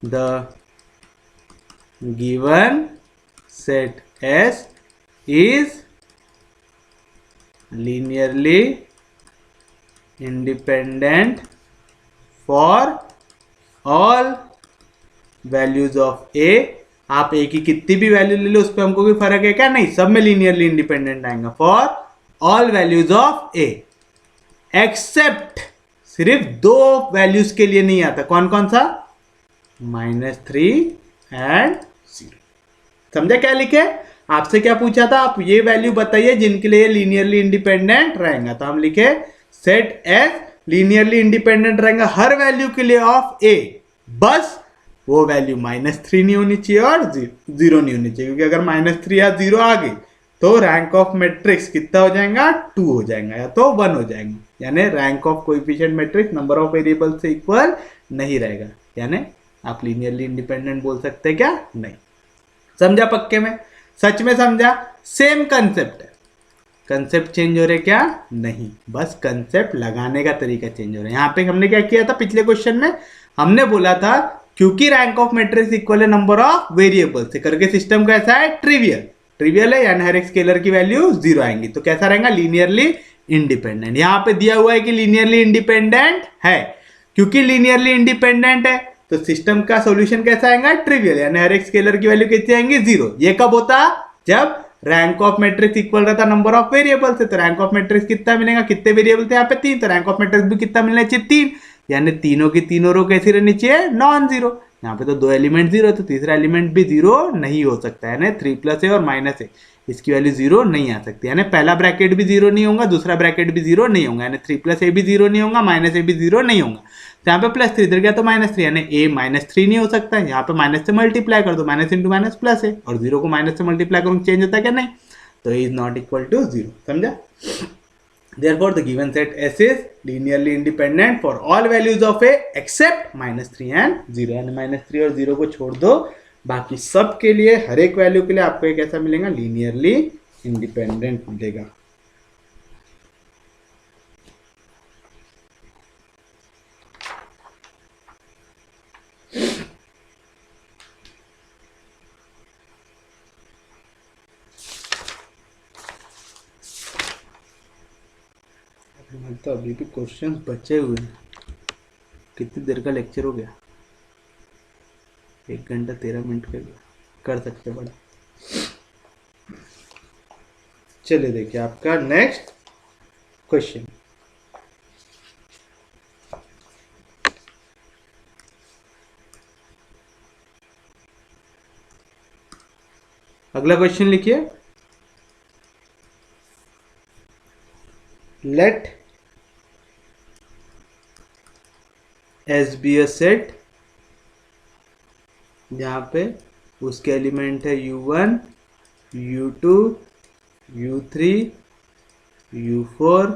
the given set S is linearly independent for all values of A। आप A की कितनी भी वैल्यू ले लो उस पर हमको कोई फर्क है क्या? नहीं, सब में लीनियरली इंडिपेंडेंट आएगा। For all values of A except, सिर्फ दो वैल्यूज के लिए नहीं आता। कौन कौन सा? -3 एंड 0। समझा क्या लिखे? आपसे क्या पूछा था? आप ये वैल्यू बताइए जिनके लिए लीनियरली इंडिपेंडेंट रहेगा, तो हम लिखे सेट एस लीनियरली इंडिपेंडेंट रहेगा हर वैल्यू के लिए ऑफ ए, बस वो वैल्यू -3 नहीं होनी चाहिए और 0 नहीं होनी चाहिए, क्योंकि अगर -3 या 0 आ गई तो रैंक ऑफ मैट्रिक्स कितना हो जाएगा? 2 हो जाएगा या तो 1 हो जाएगा, यानी rank of coefficient matrix number of variable से इक्वल नहीं रहेगा, यानी आप लीनियरली इंडिपेंडेंट बोल सकते हैं क्या? नहीं। समझा पक्के में? सच में समझा? सेम कंसेप्ट है। कंसेप्ट चेंज हो रहे क्या? नहीं, बस कंसेप्ट लगाने का तरीका चेंज हो रहा है। यहाँ पे हमने क्या किया था? पिछले क्वेश्चन में हमने बोला था क्योंकि रैंक ऑफ मैट्रिक्स इक्वल है नंबर ऑफ वेरिएबल से करके सिस्टम कैसा है? ट्रिवियल है, यानी हर एक स्केलर की वैल्यू 0 आएंगी, तो कैसा रहेगा? Linearly independent. यहां पे दिया हुआ है कि लीनियरली इंडिपेंडेंट है, क्योंकि लीनियरली इंडिपेंडेंट है तो सिस्टम का सॉल्यूशन कैसा आएगा? ट्रिवियल, यानी हर एक स्केलर की वैल्यू कितनी आएंगी? 0। ये कब होता? जब रैंक ऑफ मैट्रिक्स इक्वल रहता नंबर ऑफ वेरिएबल से। तो रैंक ऑफ मैट्रिक्स कितना मिलेगा? कितने वेरिएबल थे यहाँ पे? 3, तो रैंक ऑफ मैट्रिक्स भी कितना मिलना चाहिए? 3, यानी तीनों की तीनों रो कैसी रहनी चाहिए? Non zero. यहाँ पे तो 2 एलिमेंट 0, तो तीसरा एलिमेंट भी 0 नहीं हो सकता है, यानी 3 + a और -a इसकी वैल्यू 0 नहीं आ सकती, यानी पहला ब्रैकेट भी 0 नहीं होगा, दूसरा ब्रैकेट भी 0 नहीं होगा, यानी 3 + a भी 0 नहीं होगा, -a भी 0 नहीं होगा। तो यहाँ पे +3 इधर गया तो -3, यानी a -3 नहीं हो सकता है। यहाँ पे माइनस से मल्टीप्लाई कर दो, माइनस इंटू माइनस प्लस है, और 0 को माइनस से मल्टीप्लाई करूँ चेंज होता है क्या? नहीं, तो इज नॉट इक्वल टू 0। समझा? Therefore, the given set S is linearly independent for all values of A except -3 and 0, यानी -3 और 0 को छोड़ दो, बाकी सब के लिए हर एक वैल्यू के लिए आपको एक ऐसा मिलेगा लीनियरली इंडिपेंडेंट मिलेगा। तो अभी भी क्वेश्चंस बचे हुए हैं। कितनी देर का लेक्चर हो गया? 1 घंटा 13 मिनट का कर सकते बड़ा। चलिए देखिए आपका नेक्स्ट क्वेश्चन। अगला क्वेश्चन लिखिए, let S be a set जहाँ पे उसके एलिमेंट है U1, U2, U3, U4,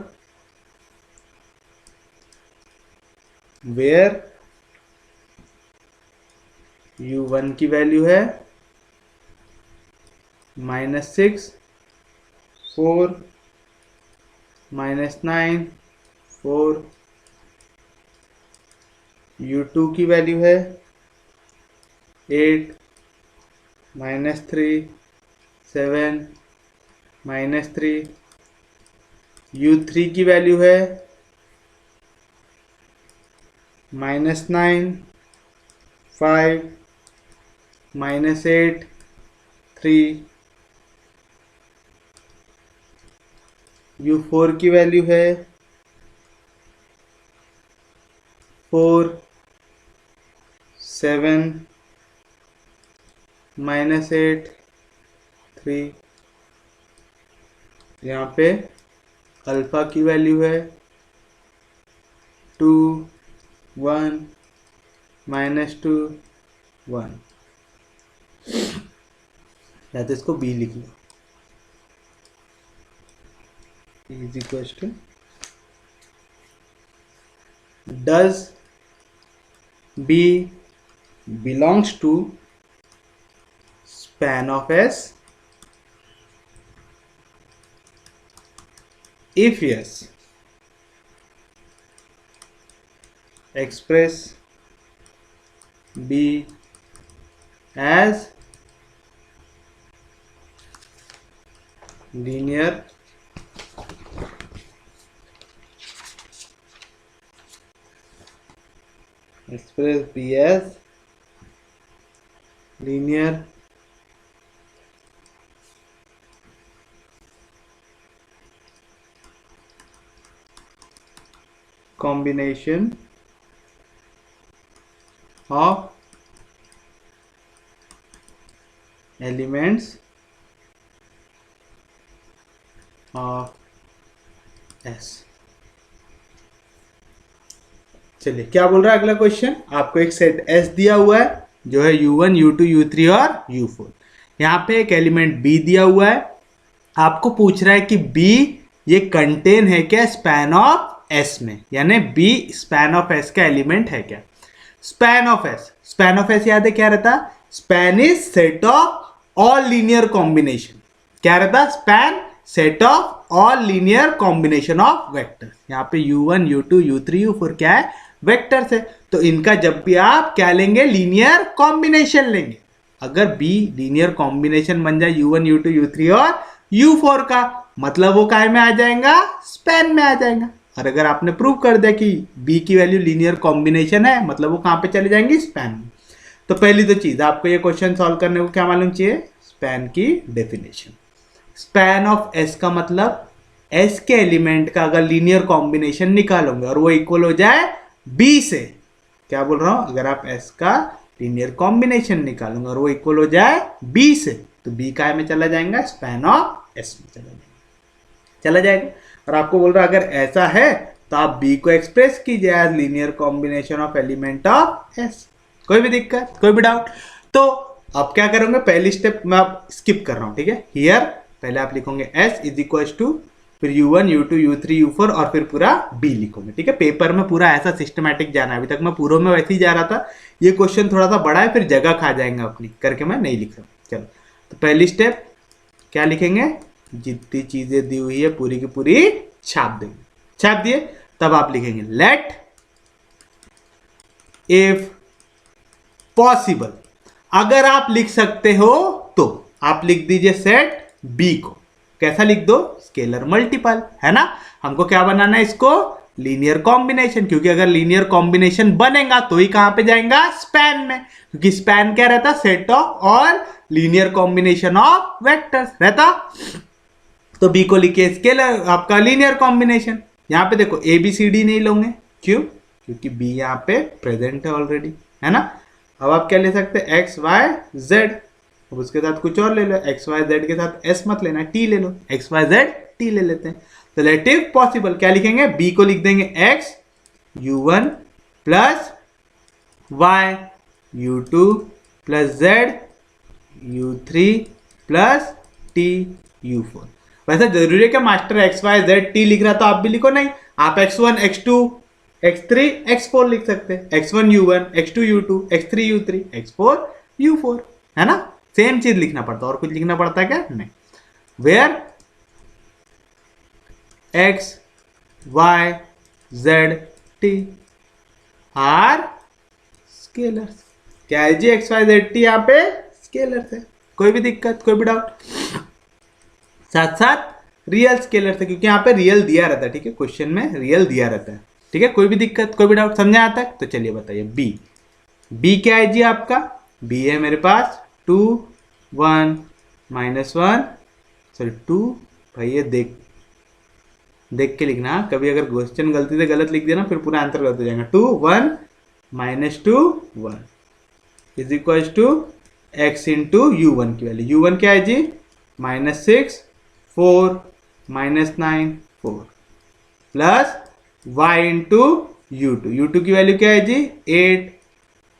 where U1 की वैल्यू है -6, 4, -9, 4, U2 की वैल्यू है 8, -3, 7, -3, U3 की वैल्यू है -9, 5, -8, 3, U4 की वैल्यू है 4, 7, -8, 3। यहाँ पे अल्फा की वैल्यू है 2, 1, -2, 1, या तो इसको बी लिख लो, is equal to does b belongs to span of S? If yes, express B as linear combination of elements of S। चलिए क्या बोल रहा है अगला क्वेश्चन, आपको एक सेट S दिया हुआ है जो है U1, U2, U3 और U4। यहाँ पे एक एलिमेंट B दिया हुआ है, आपको पूछ रहा है कि B ये कंटेन है क्या स्पैन ऑफ S में, यानी B स्पैन ऑफ S का एलिमेंट है क्या। स्पैन ऑफ S याद है क्या रहता, span is set of all linear combination, क्या रहता, span set of all linear combination of vectors. यहाँ पे U1, U2, U3, U4 क्या है, वेक्टर्स है, तो इनका जब भी आप क्या लेंगे, लीनियर कॉम्बिनेशन लेंगे। अगर B लीनियर कॉम्बिनेशन बन जाए U1, U2, U3 और U4 का, मतलब वो काय में आ जाएगा, स्पैन में आ जाएगा। और अगर आपने प्रूव कर दिया कि B की वैल्यू लीनियर कॉम्बिनेशन है, मतलब वो कहां पे चले जाएंगी, स्पैन में। तो पहली तो चीज आपको ये क्वेश्चन सॉल्व करने को क्या मालूम चाहिए, स्पैन की डेफिनेशन। स्पैन ऑफ S का मतलब S के एलिमेंट का अगर लीनियर कॉम्बिनेशन निकालोगे और वो इक्वल हो जाए B से, क्या बोल रहा हूं, अगर आप S का लीनियर कॉम्बिनेशन निकालोगे और वो इक्वल हो जाए B से, तो B काय में चला जाएगा, स्पैन ऑफ S में चला जाएगा। और आपको बोल रहा है अगर ऐसा है तो आप B को एक्सप्रेस कीजिए as linear combination of element of S। कोई भी दिक्कत, कोई भी डाउट? तो आप क्या करोगे, पहली स्टेप मैं आप स्किप कर रहा हूं, ठीक है। हियर पहले आप लिखोगे S इज इक्वल टू, फिर U1, U2, U3, U4 और फिर पूरा B लिखोगे, ठीक है। पेपर में पूरा ऐसा सिस्टमैटिक जाना है, अभी तक मैं पूरा में वैसे ही जा रहा था, ये क्वेश्चन थोड़ा सा बड़ा है, फिर जगह खा जाएंगे अपनी, करके मैं नहीं लिख रहा। चलो तो पहली स्टेप क्या लिखेंगे, जितनी चीजें दी हुई है पूरी की पूरी छाप देंगे, छाप दिए तब आप लिखेंगे लेट इफ पॉसिबल। अगर आप लिख सकते हो तो आप लिख दीजिए सेट B को, कैसा लिख दो, स्केलर मल्टीपल, है ना। हमको क्या बनाना है, इसको लीनियर कॉम्बिनेशन, क्योंकि अगर लीनियर कॉम्बिनेशन बनेगा तो ही कहां पे जाएगा, स्पैन में, क्योंकि स्पैन क्या रहता, set of all linear combination of vectors रहता। तो B को लिखिए स्केलर आपका लीनियर कॉम्बिनेशन। यहां पे देखो ABCD नहीं लोगे, क्यों, क्योंकि B यहां पे प्रेजेंट है ऑलरेडी, है ना। अब आप क्या ले सकते हैं, X Y Z, अब उसके साथ कुछ और ले लो, X Y Z के साथ S मत लेना, T ले लो, X Y Z T ले लेते हैं। तो लेट इफ पॉसिबल क्या लिखेंगे, B को लिख देंगे X U1 plus Y U2 plus Z U3 plus T U4। वैसे जरूरी है कि master X Y Z T लिख रहा तो आप भी लिखो, नहीं, आप X1 X2 X3 X4 लिख सकते हैं, X1 U1 X2 U2 X3 U3 X4 U4, है ना। सेम चीज लिखना पड़ता है, और कुछ लिखना पड़ता है क्या, नहीं। Where X Y Z T are scalars, क्या है जी, X Y Z T यहाँ पे स्केलर्स है। कोई भी दिक्कत, कोई भी डाउट? साथ साथ रियल स्केलर्स है, क्योंकि यहाँ पे रियल दिया रहता है, ठीक है, क्वेश्चन में रियल दिया रहता है, ठीक है। कोई भी दिक्कत, कोई भी डाउट, समझा यहाँ तक? तो चलिए बताइए B क्या है जी आपका, B है मेरे पास 2 1 -1 सॉरी 2, भाई ये देख के लिखना, कभी अगर क्वेश्चन गलती से गलत लिख दिया ना फिर पूरा आंसर गलत हो जाएगा। 2 1 -2 1 is equal to X into U1 की वैल्यू, U1 क्या है जी, -6 4 -9 4 प्लस Y इंटू U2 की वैल्यू क्या है जी, 8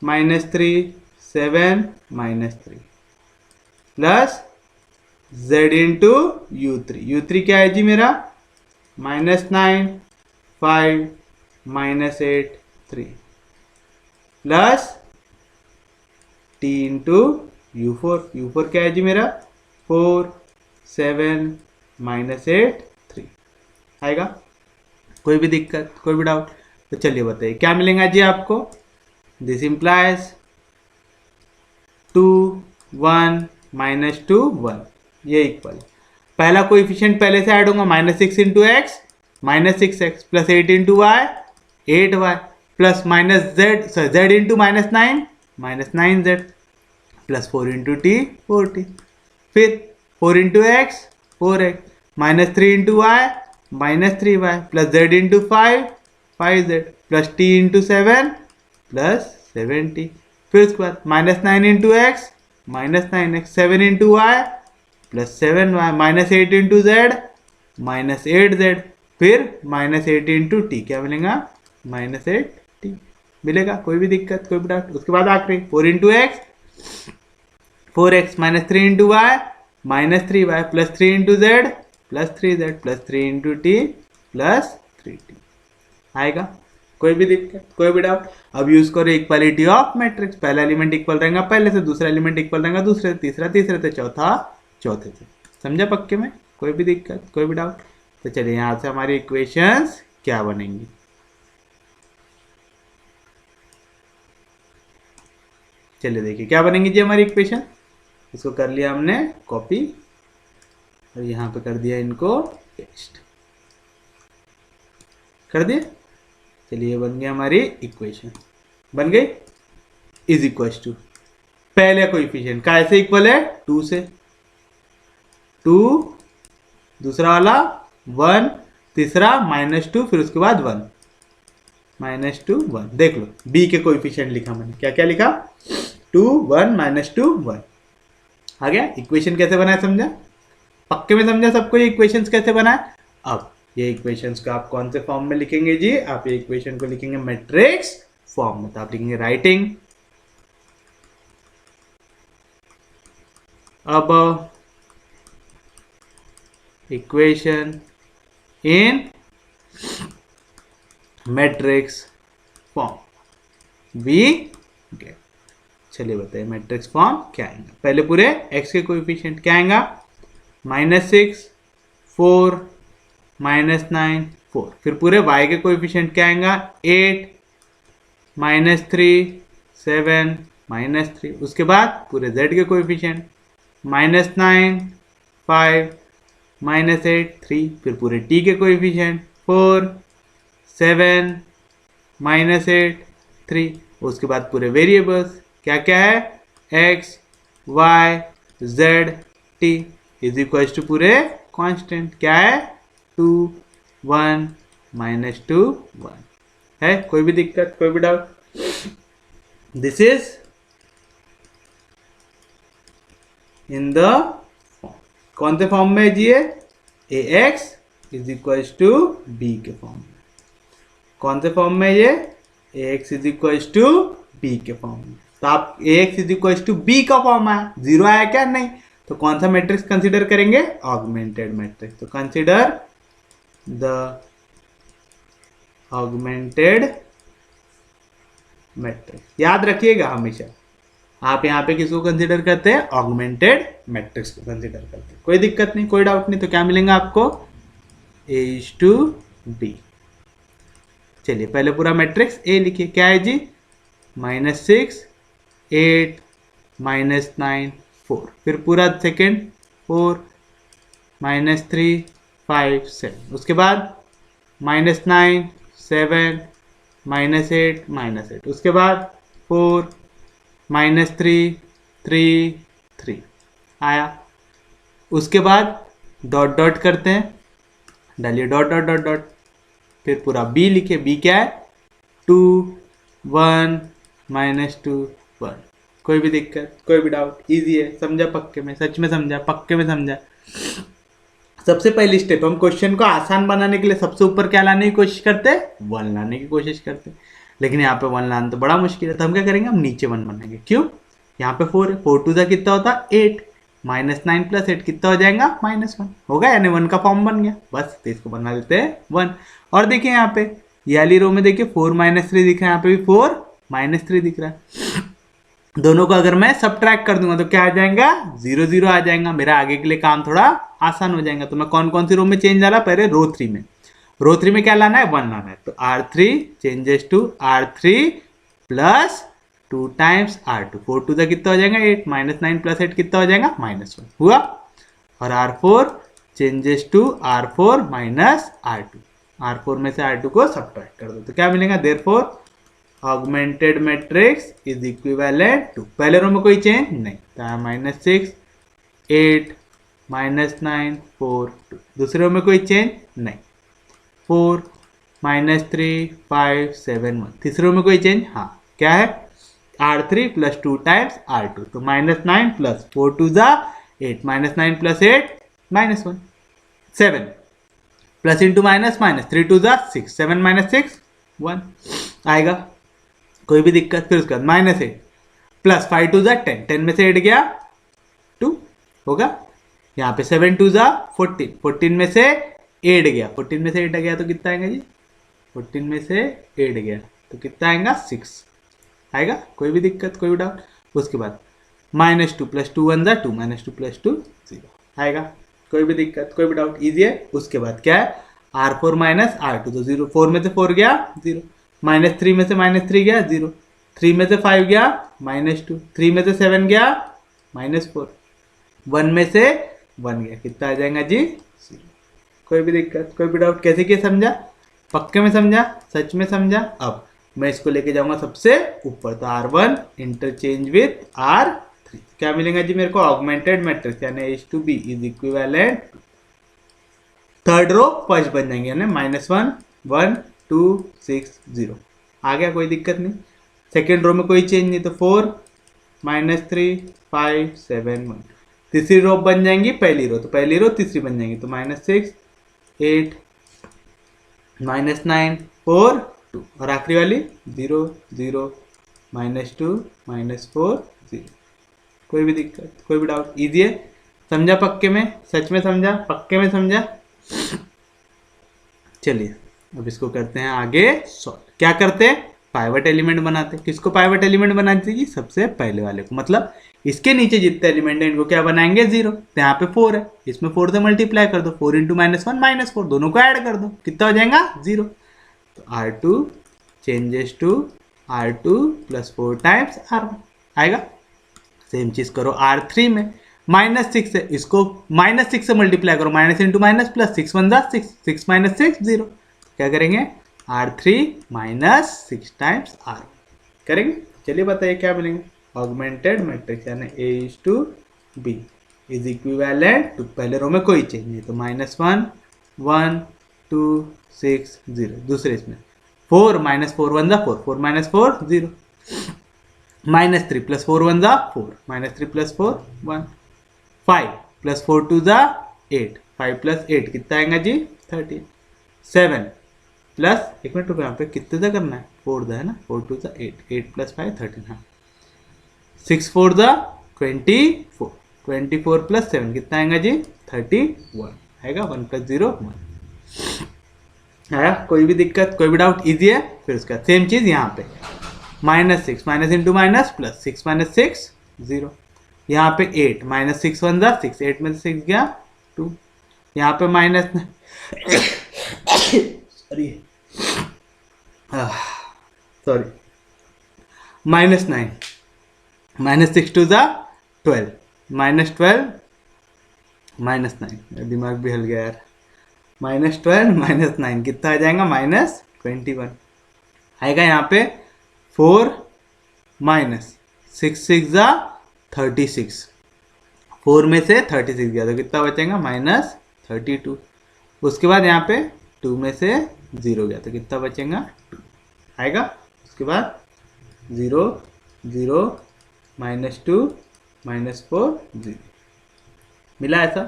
-3 7 minus 3 plus z into u3 क्या है जी मेरा -9 5 -8 3 प्लस t इंटू u4 क्या है जी मेरा 4 7 -8 3 आएगा। कोई भी दिक्कत कोई भी डाउट? तो चलिए बताइए क्या मिलेगा जी आपको। दिस इंप्लाइज 2 1 -2 1 ये इक्वल पहला कोएफिशिएंट पहले से ऐड होगा -6 into x -6x plus 8 into y 8y plus z into -9 -9z plus 4 into t 4t फिर 4 into x 4x -3 into y -3y plus z into 5z plus t into 7 plus 7t फिर उसके बाद -9 into x -9x 7 into y plus 7y -8 into z -8z फिर -8 into T क्या मिलेगा -8t मिलेगा। कोई भी दिक्कत कोई भी डाउट? उसके बाद आखिरी 4 into x 4x -3 into y -3y plus 3 into z plus 3z plus 3 into t plus 3t आएगा। कोई भी दिक्कत कोई भी डाउट? अब यूज करो इक्वालिटी ऑफ मैट्रिक्स। पहला एलिमेंट इक्वल रहेगा पहले से, दूसरा एलिमेंट इक्वल रहेगा दूसरे से, तीसरा तीसरे से, चौथा चौथे से। समझा पक्के में? कोई भी दिक्कत कोई भी डाउट? तो चलिए यहां से हमारी इक्वेशंस क्या बनेंगी। चलिए देखिए क्या बनेंगी जी हमारी इक्वेशन। इसको कर लिया हमने कॉपी और यहां पे कर दिया इनको पेस्ट कर दिया। चलिए बन गया हमारी इक्वेशन बन गई। इज इक्वल टू पहले कोएफिशिएंट कैसे इक्वल है 2 से 2 दूसरा वाला 1 तीसरा -2 फिर उसके बाद 1 -2 1 देख लो b के कोएफिशिएंट लिखा मैंने क्या क्या लिखा 2 1 -2 1 आ गया। इक्वेशन कैसे बनाए समझा? पक्के में समझा सबको ये इक्वेशंस कैसे बनाए? अब ये इक्वेशंस को आप कौन से फॉर्म में लिखेंगे जी? आप ये इक्वेशन को लिखेंगे मैट्रिक्स फॉर्म में। तो आप लिखेंगे राइटिंग अब equation in matrix form we get. चलिए बताइए मैट्रिक्स फॉर्म क्या आएगा। पहले पूरे x के कोएफिशिएंट क्या आएगा -6 4 -9 4 फिर पूरे y के कोएफिशिएंट क्या आएगा 8 -3 7 -3 उसके बाद पूरे z के कोएफिशिएंट -9 5 -8 3 फिर पूरे t के कोएफिशिएंट 4 7 -8 3 उसके बाद पूरे वेरिएबल्स क्या क्या है x y z t is equal to पूरे कांस्टेंट क्या है 2 1 -2 1 है। कोई भी दिक्कत कोई भी doubt? This is in the form कौन से फॉर्म में जी है ax is equal to b के फॉर्म में। कौन से फॉर्म में ये ax is equal to b के फॉर्म में। तो आप ax is equal to b का फॉर्म है 0 आया क्या? नहीं। तो कौन सा मैट्रिक्स कंसीडर करेंगे? Augmented matrix. तो कंसीडर द ऑगमेंटेड मैट्रिक्स। याद रखिएगा हमेशा आप यहाँ पे किसको कंसीडर करते हैं? ऑगमेंटेड मैट्रिक्स को कंसीडर करते हैं। कोई दिक्कत नहीं कोई डाउट नहीं। तो क्या मिलेगा आपको a इज टू b। चलिए पहले पूरा मैट्रिक्स a लिखिए क्या है जी -6 8 -9 4 फिर पूरा सेकेंड 4 -3 5 7 उसके बाद -9 7 -8 -8 उसके बाद 4 -3 3 3 आया। उसके बाद डॉट डॉट करते हैं डालिए डॉट डॉट डॉट डॉट फिर पूरा b लिखिए b क्या है 2 1 -2 1 कोई भी दिक्कत कोई भी डाउट? इजी है समझा पक्के में? सच में समझा पक्के में समझा? सबसे पहली स्टेप हम क्वेश्चन को आसान बनाने के लिए सबसे ऊपर क्या लाने की कोशिश करते हैं 1 लाने की कोशिश करते हैं। लेकिन यहाँ पे 1 लाना तो बड़ा मुश्किल है। तो हम क्या करेंगे हम नीचे 1 बनाएंगे। क्यों? यहाँ पे 4 है, 4 टू ज़ा कितना होता है 8, -9 + 8 कितना हो जाएगा -1 होगा, यानी 1 का फॉर्म बन गया। बस तो इसको बना देते हैं 1। और देखिए यहाँ पे ये वाली रो में देखिए 4 -3 दिख रहा है, यहाँ पे भी 4 -3 दिख रहा है। दोनों को अगर मैं सब्ट्रैक्ट कर दूंगा तो क्या आ जाएगा 0 0 आ जाएगा। मेरा आगे के लिए काम थोड़ा आसान हो जाएगा। तो मैं कौन कौन सी रो में चेंज डाला, पहले रो 3 में, रो 3 में क्या लाना है 1 लाना है। तो R3 changes to R3 plus 2 times R2, 4 to the कितना हो जाएगा 8, -9 + 8 कितना हो जाएगा -1 हुआ। और R4 changes to R4 -R2, R4 में से R2 को सब्ट्रैक्ट कर दो तो क्या मिलेगा, therefore augmented matrix is equivalent to, पहले रो में कोई चेंज नहीं, -6 8 -9 4 2, दूसरे रो में कोई चेंज नहीं, 4 -3 5 7 1, तीसरे रो में कोई चेंज, हाँ क्या है R3 + 2 टाइम्स R2, तो -9 + 4 टू ज़ा 8, -9 + 8 -1 7 plus into minus minus 3 two ज़ा 6, 7 - 6 1 आएगा, कोई भी दिक्कत। फिर उसके बाद -8 प्लस 5 टू ज़ा 10, 10 में से 8 गया 2 होगा। यहाँ पे 7 टू ज़ा 14, 14 में से 8 गया, 14 में से 8 गया तो कितना आएगा जी, 14 में से 8 गया तो कितना आएगा 6 आएगा, कोई भी दिक्कत कोई भी डाउट। उसके बाद -2 + 2 1 ज़ा 2, -2 + 2 0 आएगा, कोई भी दिक्कत कोई भी डाउट, इजी है। उसके बाद क्या है R4 -R2, तो 0, 4 में से 4 गया 0, -3 में से -3 गया 0, 3 में से 5 गया -2, 3 में से 7 गया -4, 1 में से 1 गया, कितना आ जाएगा जी 0, कोई भी दिक्कत कोई भी डाउट। कैसे क्या समझा, पक्के में समझा, सच में समझा। अब मैं इसको लेके जाऊंगा सबसे ऊपर, तो R1 इंटरचेंज विथ R3, क्या मिलेगा जी मेरे को, ऑगमेंटेड मैट्रिक्स यानी H2B is equivalent, third row first बन जाएंगे यानी -1 1 2 6 0 आ गया, कोई दिक्कत नहीं। सेकेंड रो में कोई चेंज नहीं, तो 4 -3 5 7 1, तीसरी रो बन जाएंगी पहली रो, तो पहली रो तीसरी बन जाएंगी, तो -6 8 -9 4 2, और आखिरी वाली 0 0 -2 -4 0, कोई भी दिक्कत कोई भी डाउट, इजी है, समझा पक्के में, सच में समझा, पक्के में समझा। चलिए अब इसको करते हैं आगे सॉल्व। क्या करते हैं, पाइवट एलिमेंट बनाते हैं। किसको पाइवट एलिमेंट बनाते हैं जी, सबसे पहले वाले को, मतलब इसके नीचे जितने एलिमेंट हैं इनको क्या बनाएंगे 0, तो यहाँ पे 4 है, इसमें 4 से मल्टीप्लाई कर दो, 4 × -1 -4, दोनों को ऐड कर दो, कितना हो जाएगा 0। तो R2 changes to R2 + 4 times R1 आएगा। सेम चीज करो R3 में, -6 है, इसको -6 से मल्टीप्लाई करो, माइनस इंटू माइनस प्लस, 6 1 ज़ा 6, 6 - 6 0, क्या करेंगे R3 -6 टाइम्स R करेंगे। चलिए बताइए क्या मिलेंगे, ऑगमेंटेड मैट्रिक्स यानी A/B इज इक्विवेलेंट टू, पहले रो में कोई चेंज नहीं, तो -1 1 2 6 0, दूसरे इसमें 4 -4 1 ज़ा 4, 4 - 4 0, -3 + 4 1 ज़ा 4, -3 + 4 1, 5 + 4 2 ज़ा 8, 5 + 8 कितना आएगा जी 13, 7 प्लस, एक मिनट रुपये यहाँ पे कितने ज़ा करना है, 4 ज़ा है ना, 4 2 ज़ा 8, 8 + 5 13, हाँ 6 4 ज़ा 24, 24 + 7 कितना आएगा जी 31 आएगा, 1 + 0 1 आया, कोई भी दिक्कत कोई भी डाउट, इजी है। फिर उसका सेम चीज़ यहाँ पे -6 माइनस इंटू माइनस प्लस, 6 - 6 0, यहाँ पे 8 -6 1 ज़ा 6, 8 में से 6 गया 2, यहाँ पे माइनस सॉरी -9 -6 2 ज़ा 12, -12 -9, दिमाग भी हिल गया यार, -12 -9 कितना आ जाएगा -21 आएगा। यहाँ पे 4 -6 6 ज़ा 36, 4 में से 36 गया तो कितना बचेगा -32, उसके बाद यहाँ पे 2 में से 0 गया तो कितना बचेगा 2 आएगा। उसके बाद 0 0 -2 -4 0 मिला ऐसा।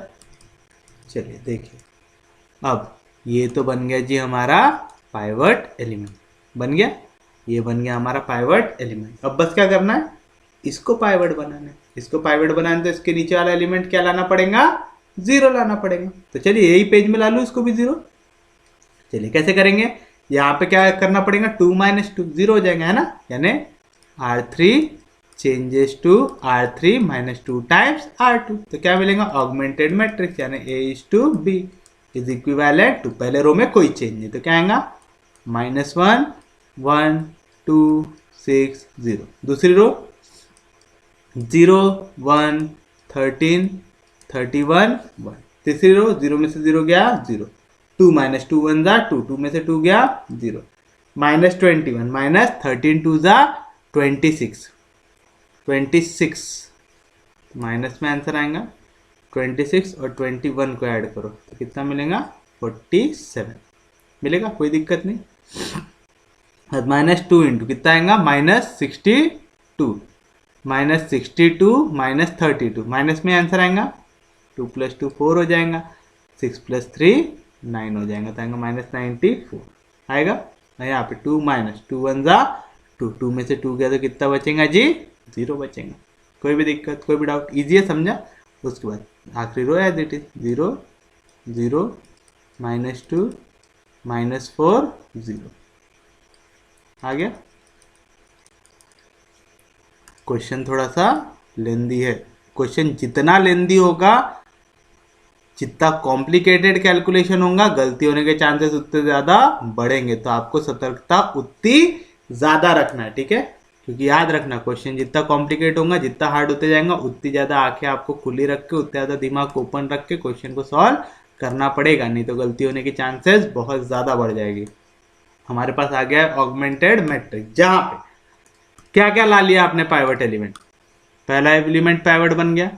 चलिए देखिए, अब ये तो बन गया जी हमारा पाइवट एलिमेंट, बन गया, ये बन गया हमारा पाइवट एलिमेंट। अब बस क्या करना है, इसको पाइवट बनाना है, इसको पाइवट बनाना, तो इसके नीचे वाला एलिमेंट क्या लाना पड़ेगा, 0 लाना पड़ेगा। तो चलिए यही पेज में ला लूँ इसको भी 0। चलिए कैसे करेंगे, यहाँ पे क्या करना पड़ेगा, 2 - 2 0 हो जाएगा, है ना, यानी R3 changes to R3 - 2 times R2। तो क्या मिलेगा, ऑगमेंटेड मैट्रिक्स, यानी A:B इज इक्विवेलेंट टू, पहले रो में कोई चेंज नहीं, तो क्या आएगा -1 1 2 6 0। दूसरी रो 0 1 13 31 1। तीसरी रो 0 में से 0 गया 0, 2 - 2 1 = 2, 2 में से 2 गया 0, -21 -13 2 = 26, 26 माइनस में आंसर आएगा 26 और 21 को ऐड करो तो कितना मिलेगा, 47 मिलेगा, कोई दिक्कत नहीं। -2 इंटू कितना आएगा, -62, -62 -32, माइनस में आंसर आएगा 2 + 2 4 हो जाएगा, 6 + 3 9 हो जाएगा, तो आएगा -94 आएगा। यहाँ पे 2 - 2 1 = 2, 2 में से 2 गया तो कितना बचेगा जी, 0 बचेगा। कोई भी दिक्कत, कोई भी डाउट, इजी है, समझा। उसके बाद आखिरी रो एज इट इज 0 0 -2 -4 0 आ गया। क्वेश्चन थोड़ा सा लेंदी है, क्वेश्चन जितना लेंदी होगा, जितना कॉम्प्लिकेटेड कैलकुलेशन होगा, गलती होने के चांसेस उतने ज़्यादा बढ़ेंगे, तो आपको सतर्कता उतनी ज़्यादा रखना है, ठीक है। क्योंकि याद रखना, क्वेश्चन जितना कॉम्प्लिकेट होगा, जितना हार्ड होते जाएगा, उतनी ज़्यादा आंखें आपको खुली रख के, उतना ज़्यादा दिमाग ओपन रख के क्वेश्चन को सॉल्व करना पड़ेगा, नहीं तो गलती होने की चांसेस बहुत ज़्यादा बढ़ जाएगी। हमारे पास आ गया है ऑगमेंटेड मैट्रिक्स, जहाँ पे क्या क्या ला लिया आपने, पाइवट एलिमेंट, पहला एलिमेंट पाइवट बन गया,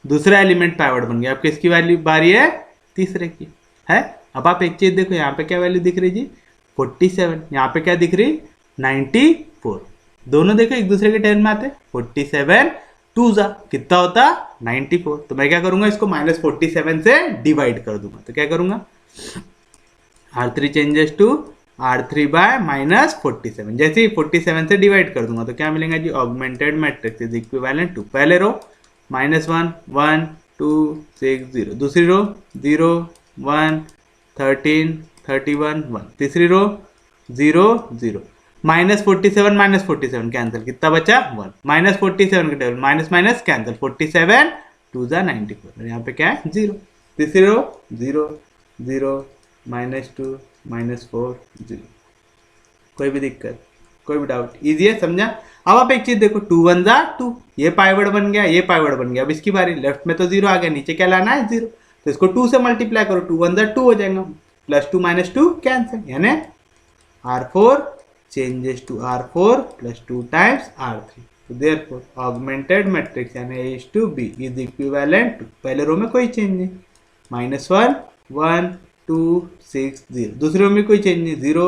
दूसरा एलिमेंट पाइवट बन गया, अब किसकी वैल्यू बारी है, तीसरे की है। अब आप एक चीज देखो, यहाँ पे क्या वैल्यू दिख रही जी, 47, यहाँ पे क्या दिख रही, 94, दोनों देखो एक दूसरे के टर्न में आते, 47 2 ज़ा कितना होता, 94। तो मैं क्या करूंगा, इसको -47 से डिवाइड कर दूंगा, तो क्या करूंगा, R3 changes to R3 bye -47, जैसे ही 47 से डिवाइड कर दूंगा तो क्या मिलेगा जी, augmented matrix is equivalent to, पहले रो -1 1 2 6 0, दूसरी रो 0 1 13 31 1, तीसरी रो 0 0, -47 -47 कैंसिल, कितना बचा 1, -47 के टेबल माइनस माइनस कैंसिल, 47 2 ज़ा 94, यहाँ पे क्या है 0, तीसरी रो 0 0 -2 -4 0। कोई भी दिक्कत, कोई भी डाउट, इजी है, समझा। अब आप एक चीज देखो, 2 1 ज़ा 2, ये पाइवट बन गया, ये पाइवट बन गया, अब इसकी बारी, लेफ्ट में तो 0 आ गया, नीचे क्या लाना है 0, तो इसको 2 से मल्टीप्लाई करो, 2 1 ज़ा 2 हो जाएगा, +2 -2 कैंसिल, यानी R4 changes to R4 + 2 times R3, so therefore augmented matrix यानी A:B is equivalent to, पहले रो में कोई चेंज नहीं, -1 1 2 6 0, दूसरे रो में कोई चेंज नहीं, 0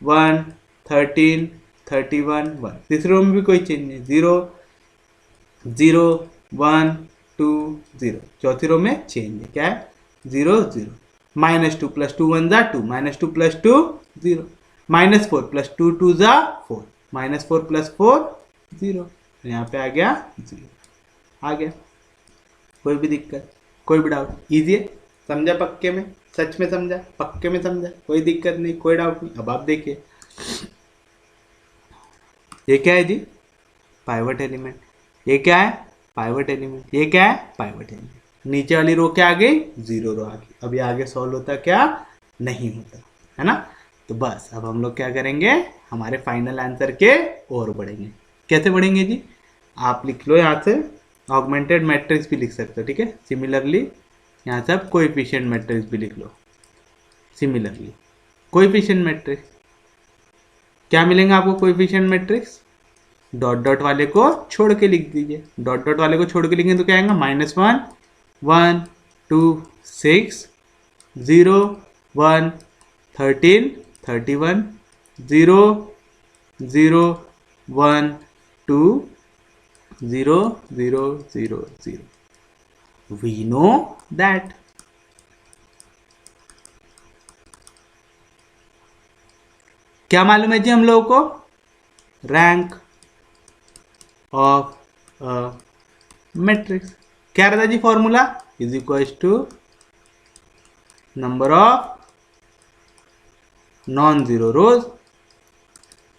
1 13 31 1, तीसरे रो में भी कोई चेंज नहीं, 0 0 1 2 0, चौथी रो में चेंज है, क्या है 0 0, -2 + 2 1 ज़ा 2, -2 + 2 0, -4 + 2 2 ज़ा 4, -4 + 4 0, यहाँ पे आ गया 0, आ गया। कोई भी दिक्कत, कोई भी डाउट, इजी है, समझा पक्के में, सच में समझा, पक्के में समझा, कोई दिक्कत नहीं, कोई डाउट नहीं। अब आप देखिए, ये क्या है जी, पाइवट एलिमेंट, ये क्या है पाइवट एलिमेंट, ये क्या है पाइवट एलिमेंट, नीचे वाली रो क्या आ गई, 0 रो आ गई। अभी आगे सॉल्व होता क्या, नहीं होता, है ना। तो बस अब हम लोग क्या करेंगे, हमारे फाइनल आंसर के और बढ़ेंगे। कैसे बढ़ेंगे जी, आप लिख लो यहाँ से, ऑगमेंटेड मैट्रिक्स भी लिख सकते हो, ठीक है। सिमिलरली यहाँ से आप कोएफिशिएंट मैट्रिक्स भी लिख लो, सिमिलरली कोएफिशिएंट मैट्रिक्स क्या मिलेंगे आपको, कोएफिशिएंट मैट्रिक्स डॉट डॉट वाले को छोड़ के लिख दीजिए, डॉट डॉट वाले को छोड़ के लिखेंगे तो क्या आएगा, -1 1 2 6 0 1 13 31 0 0 1 2 0 0 0 0, we know that क्या मालूम है जी हम लोगों को, रैंक ऑफ मैट्रिक्स। क्या रहता जी formula? Is equal to number of non zero rows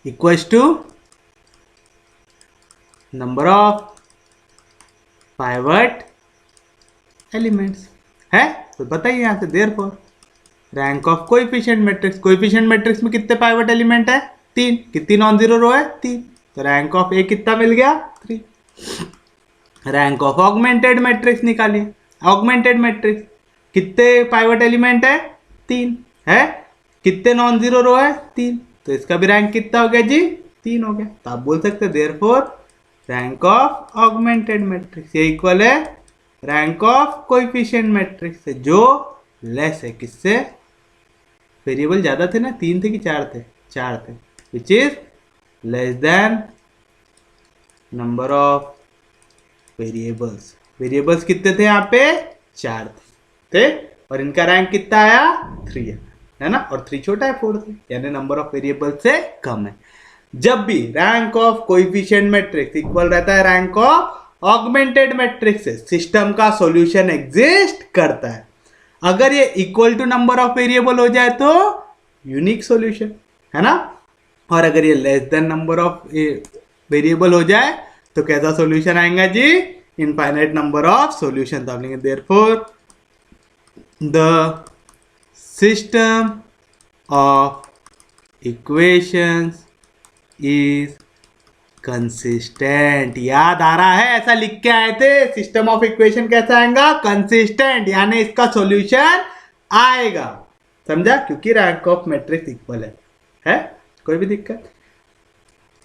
equal to number of pivot elements है। तो बताइए यहां से therefore rank of coefficient matrix, coefficient matrix में कितने पाइवट एलिमेंट है? 3। कितनी नॉन जीरो रो है? 3। तो रैंक ऑफ ए कितना मिल गया? 3। रैंक ऑफ ऑगमेंटेड मैट्रिक्स निकालिए। ऑगमेंटेड मैट्रिक्स कितने पाइवट एलिमेंट है? 3 है। कितने नॉन जीरो रो है? 3। तो इसका भी रैंक कितना हो गया जी? 3 हो गया। तो आप बोल सकते हैं therefore rank of augmented matrix ये इक्वल है रैंक ऑफ कोएफिशिएंट मैट्रिक्स से, जो लेस है किससे? वेरिएबल ज्यादा थे ना, 3 थे कि 4 थे? 4 थे, which is less than number of variables. Variables कितने थे यहाँ पे? 4 थे और इनका रैंक कितना आया? 3 है ना, और 3 छोटा है 4 से, यानी नंबर ऑफ वेरिएबल से कम है। जब भी rank of coefficient matrix equal रहता है रैंक ऑफ ऑगमेंटेड मैट्रिक्स से, सिस्टम का सॉल्यूशन एग्जिस्ट करता है। अगर ये equal to number of variable हो जाए तो यूनिक सॉल्यूशन है ना, और अगर ये less than number of variable हो जाए तो कैसा सॉल्यूशन आएगा जी? Infinite number of solution. तो आप लेंगे therefore the system of equations is consistent. याद आ रहा है? ऐसा लिख के आए थे। सिस्टम ऑफ इक्वेशन कैसा आएगा? कंसिस्टेंट, यानी इसका सॉल्यूशन आएगा। समझा? क्योंकि रैंक ऑफ मैट्रिक्स इक्वल है? कोई भी दिक्कत?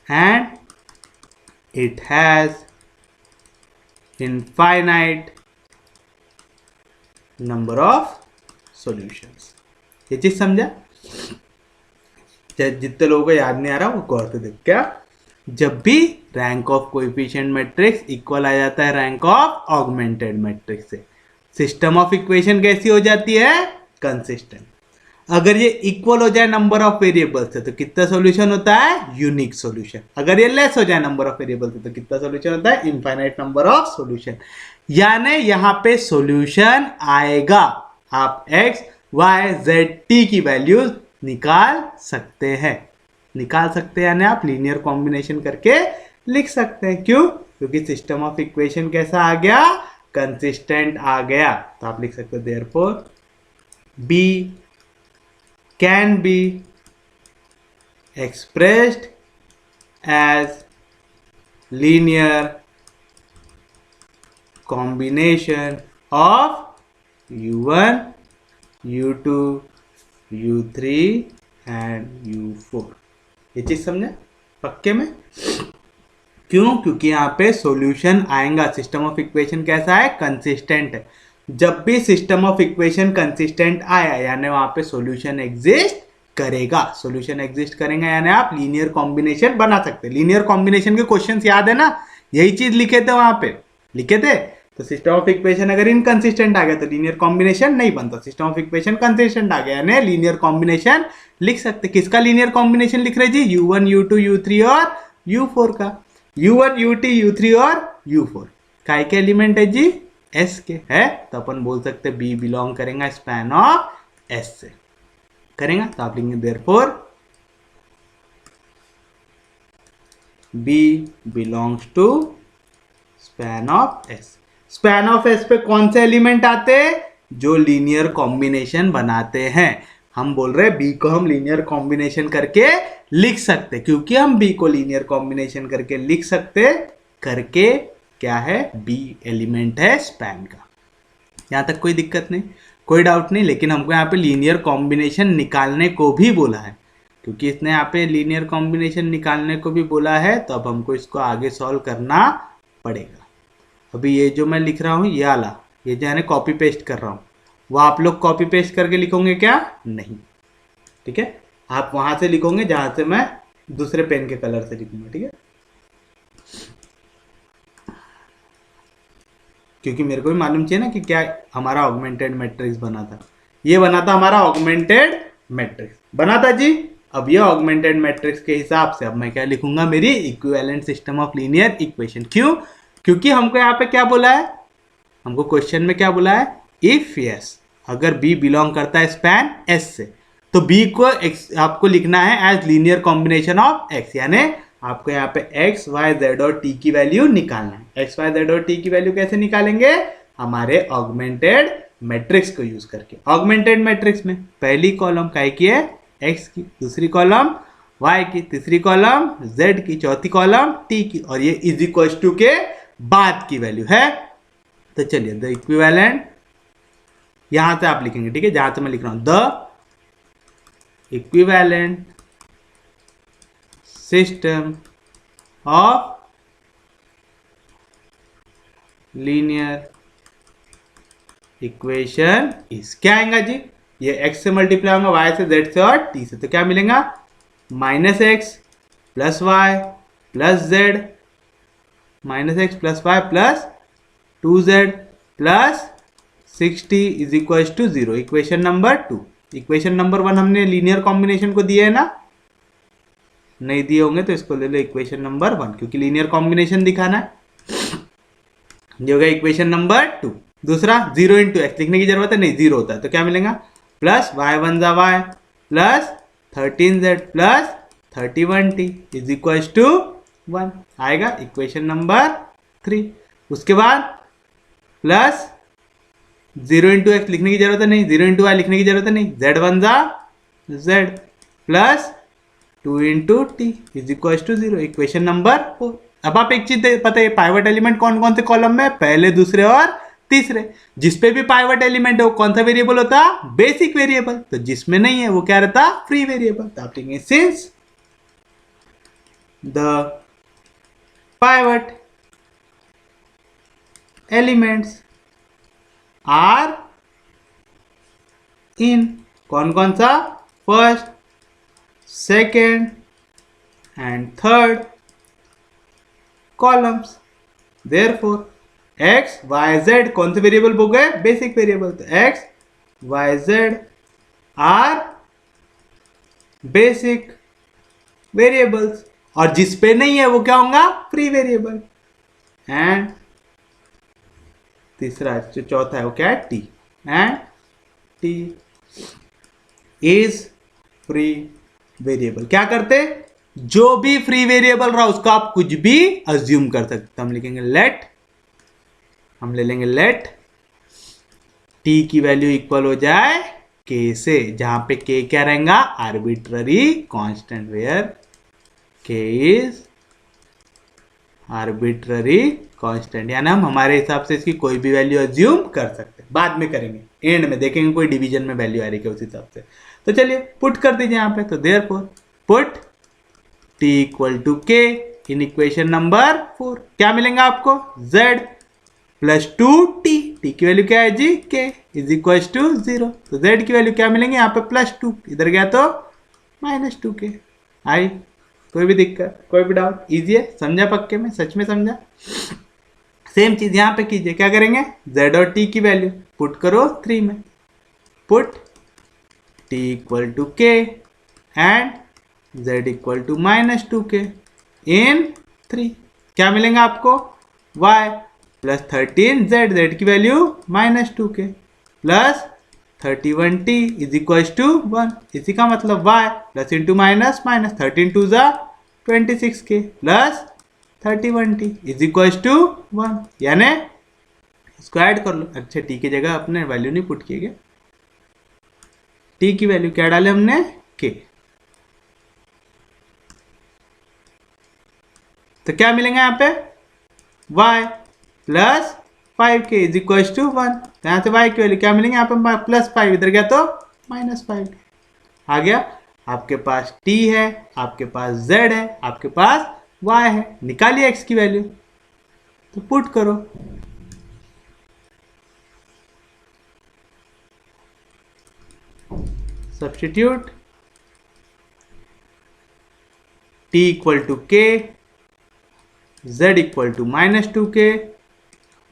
And it has infinite number of solutions. ये चीज समझा? जितने लोगों को याद नहीं आ रहा वो गौर से देख। क्या? जब भी rank of coefficient matrix equal आ जाता है रैंक ऑफ ऑगमेंटेड मैट्रिक्स से, सिस्टम ऑफ इक्वेशन कैसी हो जाती है? कंसिस्टेंट। अगर ये इक्वल हो जाए नंबर ऑफ वेरिएबल से तो कितना सॉल्यूशन होता है? Unique solution. अगर ये लेस हो जाए नंबर ऑफ वेरिएबल से तो कितना सॉल्यूशन होता है? Infinite number of solution. यानी यहां पे सॉल्यूशन आएगा। आप x, y, z, t की वैल्यूज निकाल सकते हैं। निकाल सकते हैं यानी आप लीनियर कॉम्बिनेशन करके लिख सकते हैं। क्यों? क्योंकि सिस्टम ऑफ इक्वेशन कैसा आ गया? कंसिस्टेंट आ गया। तो आप लिख सकते हैं therefore b can be expressed as linear combination of u1, u2, u3 and u4। ये चीज समझे पक्के में? क्यों? क्योंकि यहाँ पे सॉल्यूशन आएगा। सिस्टम ऑफ इक्वेशन कैसा है? कंसिस्टेंट है। जब भी सिस्टम ऑफ इक्वेशन कंसिस्टेंट आया यानी वहां पे सॉल्यूशन एग्जिस्ट करेगा। सॉल्यूशन एग्जिस्ट करेगा यानी आप लीनियर कॉम्बिनेशन बना सकते हैं। लीनियर कॉम्बिनेशन के क्वेश्चंस याद है ना? यही चीज लिखे थे वहां पे, लिखे थे। तो सिस्टम ऑफ इक्वेशन अगर इनकंसिस्टेंट आ गया तो लीनियर कॉम्बिनेशन नहीं बनता। सिस्टम ऑफ इक्वेशन कंसिस्टेंट आ गया यानी लीनियर कॉम्बिनेशन लिख सकते। किसका लीनियर कॉम्बिनेशन लिख रहे जी? u1, u2, u3 और u4 का। u1, u2, u3 और u4 काय के एलिमेंट है जी? s के है। तो अपन बोल सकते b बिलोंग करेगा स्पैन ऑफ s से, करेगा। तो आप लिखेंगे therefore b belongs to span of s। Span of s पे कौन से एलिमेंट आते हैं? जो लीनियर कॉम्बिनेशन बनाते हैं। हम बोल रहे हैं b को हम लीनियर कॉम्बिनेशन करके लिख सकते, क्योंकि हम b को लीनियर कॉम्बिनेशन करके लिख सकते। करके क्या है? b एलिमेंट है स्पैन का। यहां तक कोई दिक्कत नहीं, कोई डाउट नहीं। लेकिन हमको यहाँ पे लीनियर कॉम्बिनेशन निकालने को भी बोला है, क्योंकि इसने यहाँ पे लीनियर कॉम्बिनेशन निकालने को भी बोला है। तो अब हमको इसको आगे सॉल्व करना पड़ेगा। अभी ये जो मैं लिख रहा हूँ ये वाला, ये जो है कॉपी पेस्ट कर रहा हूँ, वो आप लोग कॉपी पेस्ट करके लिखोगे क्या? नहीं, ठीक है। आप वहां से लिखोगे जहां से मैं दूसरे पेन के कलर से लिखूंगा, ठीक है। क्योंकि मेरे को भी मालूम चाहिए ना कि क्या हमारा ऑगमेंटेड मैट्रिक्स बना था। ये बना था हमारा ऑगमेंटेड मैट्रिक्स बना था जी। अब ये ऑगमेंटेड मैट्रिक्स के हिसाब से अब मैं क्या लिखूंगा? मेरी equivalent system of linear equation. क्यों? क्योंकि हमको यहाँ पे क्या बोला है, हमको क्वेश्चन में क्या बोला है, इफ यस, अगर बी बिलोंग करता है स्पैन एस से, तो बी को आपको लिखना है as linear combination of x, यानी आपको यहाँ पे एक्स वाई जेड और टी की वैल्यू निकालना है। एक्स वाई जेड और टी की वैल्यू कैसे निकालेंगे, हमारे ऑगमेंटेड मैट्रिक्स को यूज करके। ऑगमेंटेड मैट्रिक्स में पहली कॉलम काय की है, एक्स की, दूसरी कॉलम वाई की, तीसरी कॉलम जेड की, चौथी कॉलम टी की, और ये इज इक्वल टू के बाद की वैल्यू है। तो चलिए द इक्विवेलेंट यहां से आप लिखेंगे, ठीक है, जहां से मैं लिख रहा हूं, the equivalent system of linear equation is, क्या आएगा जी, ये x से मल्टीप्लाई होगा y से, z से और t से, तो क्या मिलेगा, minus x plus y plus z, minus x plus y plus 2z plus 60 is equal to 0। Equation number 2। Equation number 1 हमने लीनियर कॉम्बिनेशन को दिया है ना, नहीं दिए होंगे तो इसको ले लो इक्वेशन नंबर 1, क्योंकि लीनियर कॉम्बिनेशन दिखाना है। ये होगा इक्वेशन नंबर 2। दूसरा 0 इंटू एक्स लिखने की जरूरत है नहीं, 0 होता है, तो क्या मिलेगा, प्लस वाई वन जा y plus 13z plus 31t is equal to 1 आएगा इक्वेशन नंबर 3। उसके बाद प्लस 0 इंटू एक्स लिखने की जरूरत है नहीं, 0 इंटू वाई लिखने की जरूरत है नहीं, z वन जा z plus 2 into t is equal to 0 equation number 4। अब आप एक चीज पता है, पाइवट एलिमेंट कौन कौन से कॉलम में, पहले, दूसरे और तीसरे। जिसपे भी पाइवट एलिमेंट है वो कौन सा वेरिएबल होता, बेसिक वेरिएबल, तो जिसमें नहीं है वो क्या रहता, फ्री वेरिएबल। तो आप लिखेंगे since the pivot elements are in, कौन कौन सा, first, second and third columns, therefore x y z कौन से वेरिएबल हो गए, बेसिक वेरिएबल, तो x y z are basic variables, और जिस पे नहीं है वो क्या होगा, फ्री वेरिएबल। एंड तीसरा जो चौथा है वो क्या है, t, and t is free variable. क्या करते, जो भी फ्री वेरिएबल रहा उसका आप कुछ भी अज्यूम कर सकते। हम लिखेंगे लेट, हम ले लेंगे लेट t की वैल्यू इक्वल हो जाए k से, जहां पे k क्या रहेगा, arbitrary constant, where k is arbitrary constant, यानी हम हमारे हिसाब से इसकी कोई भी वैल्यू अज्यूम कर सकते हैं, बाद में करेंगे, एंड में देखेंगे कोई डिवीजन में वैल्यू आ रही है उस हिसाब से। तो चलिए पुट कर दीजिए यहाँ पे, तो therefore put t equal to k in equation number 4, क्या मिलेगा आपको, z प्लस 2t, t की वैल्यू क्या है जी, k इज इक्वल टू 0, तो z की वैल्यू क्या मिलेंगे यहाँ पे प्लस 2, इधर गया तो माइनस 2k। आई कोई भी दिक्कत, कोई भी डाउट, इजी है, समझा पक्के में, सच में समझा। सेम चीज यहाँ पे कीजिए, क्या करेंगे, z और t की वैल्यू पुट करो 3 में, put t equal to k and z equal to minus 2k in 3, क्या मिलेंगे आपको, y प्लस 13z, z की value minus 2k plus 31t is equal to 1, इसी का मतलब y plus into minus minus, 13 two जा 26k plus 31t is equal to 1, यानी इसको ऐड कर लो। अच्छा t की जगह अपने वैल्यू नहीं पुट किए गए, t की वैल्यू क्या डाले हमने, k, तो क्या मिलेगा यहाँ पे, y plus 5k is equal to 1, तो यहाँ से y की वैल्यू क्या मिलेंगे, यहाँ पे प्लस 5, इधर गया तो माइनस 5 आ गया। आपके पास t है, आपके पास z है, आपके पास y है, निकालिए x की वैल्यू, तो पुट करो, substitute t equal to k, z equal to minus 2k,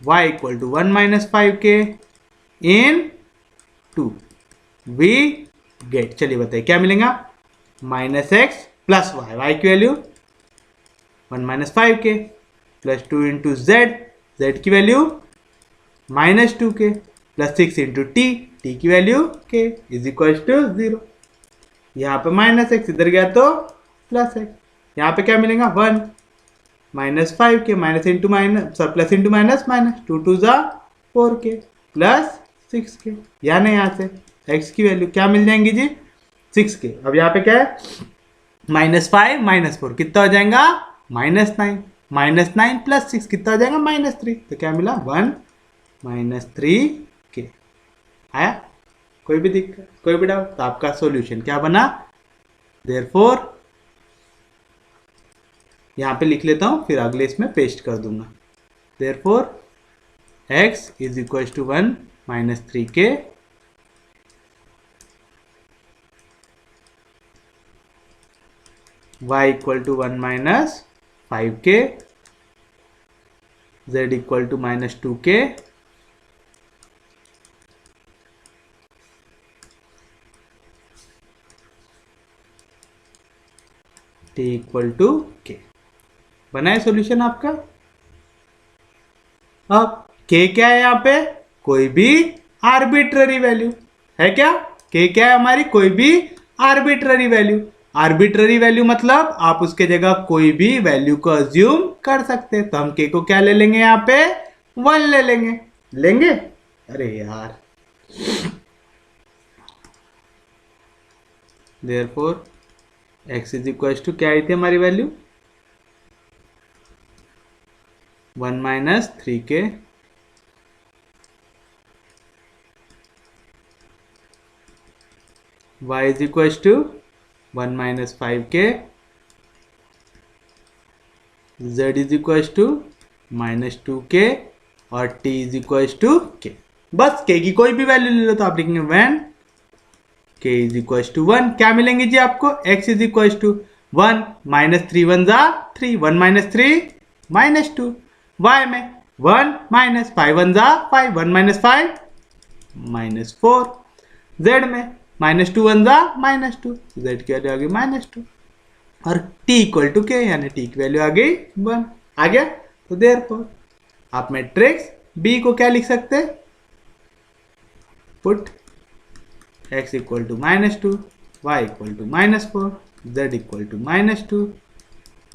y equal to 1 minus 5k in 2, we get, चलिए बताइए क्या मिलेगा, minus x plus y, y की value 1 minus 5k plus 2 into z, z की value -2k, plus 6 into t, t की value k is equal to 0। यहाँ पे -x इधर गया तो +x, यहाँ पे क्या मिलेगा 1 -5k, minus into minus plus into minus minus, 2 2 जा 4k प्लस 6k, यानी यहाँ से x की वैल्यू क्या मिल जाएंगी जी 6k। अब यहाँ पे क्या है -5 -4 कितना हो जाएगा -9, -9 प्लस 6 कितना हो जाएगा -3, तो क्या मिला 1 -3k। आया कोई भी दिक्कत, कोई भी डाउट? तो आपका सॉल्यूशन क्या बना, देयरफॉर यहाँ पे लिख लेता हूँ, फिर अगले इसमें पेस्ट कर दूंगा। Therefore x is equal to 1 -3k, y equal to 1 -5k, z equal to -2k, t equal to k। बनाए सॉल्यूशन आपका। अब k क्या है यहाँ पे, कोई भी आर्बिट्ररी वैल्यू है क्या, k क्या है हमारी, कोई भी आर्बिट्ररी वैल्यू। आर्बिट्ररी वैल्यू मतलब आप उसके जगह कोई भी वैल्यू को अज्यूम कर सकते हैं, तो हम k को क्या ले लेंगे यहाँ पे 1 ले लेंगे। अरे यार, therefore x is equal to क्या आई थी हमारी value 1 -3k, y is equal to 1 -5k, z is equal to -2k और t is equal to k। बस k की कोई भी वैल्यू ले लो तो आप लिखेंगे when k is equal to 1, क्या मिलेंगे जी आपको, x इज इक्वल टू 1 -3 1 जा 3, 1 -3 -2, y में 1 -5 1 जा 5, 1 -5 -4, z में -2 1 जा -2, z की वैल्यू आ गई -2 और t इक्वल टू k, यानी t की वैल्यू आ गई 1। आ गया, तो देयरफॉर आप मैट्रिक्स B को क्या लिख सकते हैं, put x equal to -2, y equal to -4, z equal to -2,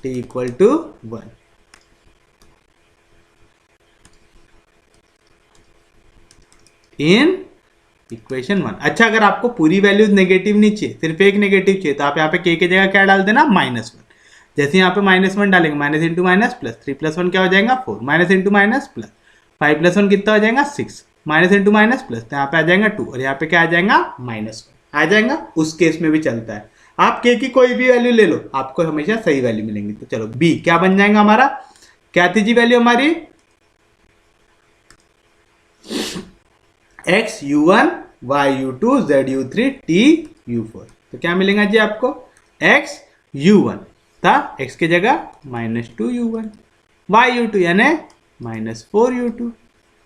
t equal to 1। In equation 1। अच्छा, अगर आपको पूरी वैल्यूज नेगेटिव नहीं चाहिए, सिर्फ एक नेगेटिव चाहिए, तो आप यहाँ पे k की जगह क्या डाल देना -1। जैसे यहाँ पे -1 डालेंगे, माइनस इंटू माइनस प्लस, 3 + 1 क्या हो जाएगा 4, माइनस इंटू माइनस प्लस, 5 + 1 कितना हो जाएगा 6, माइनस इंटू माइनस प्लस, तो यहाँ पे आ जाएगा 2 और यहाँ पे क्या आ जाएगा -1 आ जाएगा। उस केस में भी चलता है, आप k की कोई भी वैल्यू ले लो, आपको हमेशा सही वैल्यू मिलेंगी। तो चलो b क्या बन जाएगा हमारा, क्या थी जी वैल्यू हमारी x u1 y u2 z u3 t u4, तो क्या मिलेगा जी आपको x u1 था, x के जगह -2 u1, y u2 यानी -4 u2,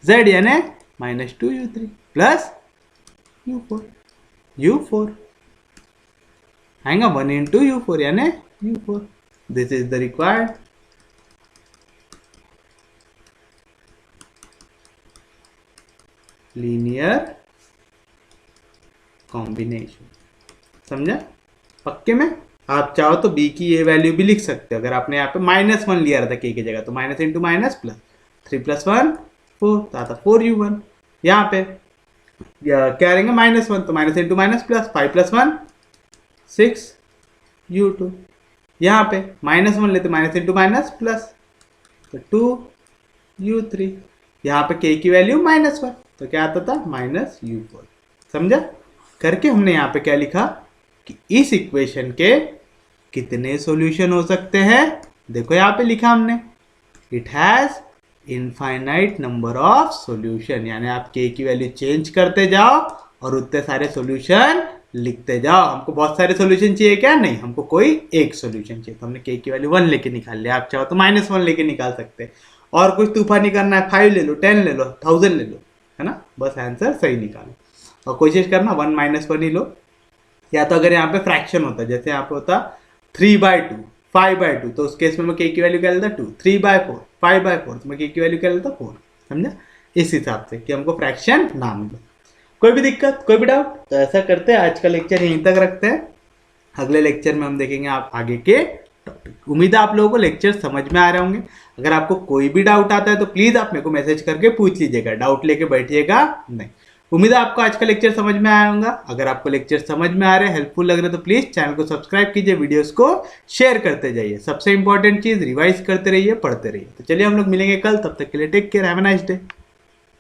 z यानी -2 u3 प्लस u4 आएगा 1 इंटू u4 यानी u4। This is the required linear combination. समझा? पक्के में आप चाहो तो b की ये वैल्यू भी लिख सकते हो। अगर आपने यहाँ पे -1 लिया रहा था k की जगह, तो माइनस इंटू माइनस प्लस, 3 + 1 4, तो आता 4 u1। यहाँ पे क्या रहेंगे -1, तो minus into minus plus, 5 + 1 6 u2। यहाँ पे -1 लेते, माइनस इंटू माइनस प्लस, तो 2 u3। यहाँ पे k की वैल्यू -1, तो क्या आता था -u4। समझा? करके हमने यहाँ पे क्या लिखा कि इस इक्वेशन के कितने सॉल्यूशन हो सकते हैं। देखो यहाँ पे लिखा हमने, it has infinite number of solution, यानी आप k की वैल्यू चेंज करते जाओ और उतने सारे सॉल्यूशन लिखते जाओ। हमको बहुत सारे सॉल्यूशन चाहिए क्या? नहीं, हमको कोई एक सॉल्यूशन चाहिए। तो हमने k की वैल्यू 1 लेके निकाल लिया, आप चाहो तो -1 लेके निकाल सकते हैं। और कुछ तूफान नहीं करना है, 5 ले लो, 10 ले लो, 1000 ले लो, है ना, बस आंसर सही निकालो। और कोशिश करना 1 - 1 ही लो, या तो अगर यहाँ पे फ्रैक्शन होता, जैसे यहाँ पे होता 3/2, 5/2, तो उस केस में मैं k की वैल्यू क्या लेता 2, 3/4, 5/4, तो मैं k की वैल्यू क्या लेता 4, समझा। इस हिसाब से कि हमको फ्रैक्शन ना मिले। कोई भी दिक्कत, कोई भी डाउट, तो ऐसा करते हैं आज का लेक्चर यहीं तक रखते हैं। अगले लेक्चर में हम देखेंगे आप आगे के टॉपिक। उम्मीद है आप लोगों को लेक्चर समझ में आ रहे होंगे। अगर आपको कोई भी डाउट आता है तो प्लीज आप मेरे को मैसेज करके पूछ लीजिएगा, डाउट लेके बैठिएगा नहीं। उम्मीद है आपको आज का लेक्चर समझ में आया होगा। अगर आपको लेक्चर समझ में आ रहे हैं, हेल्पफुल लग रहे तो प्लीज चैनल को सब्सक्राइब कीजिए, वीडियोस को शेयर करते जाइए। सबसे इंपॉर्टेंट चीज, रिवाइज करते रहिए, पढ़ते रहिए। तो चलिए हम लोग मिलेंगे कल, तब तक के लिए take care, have a nice day.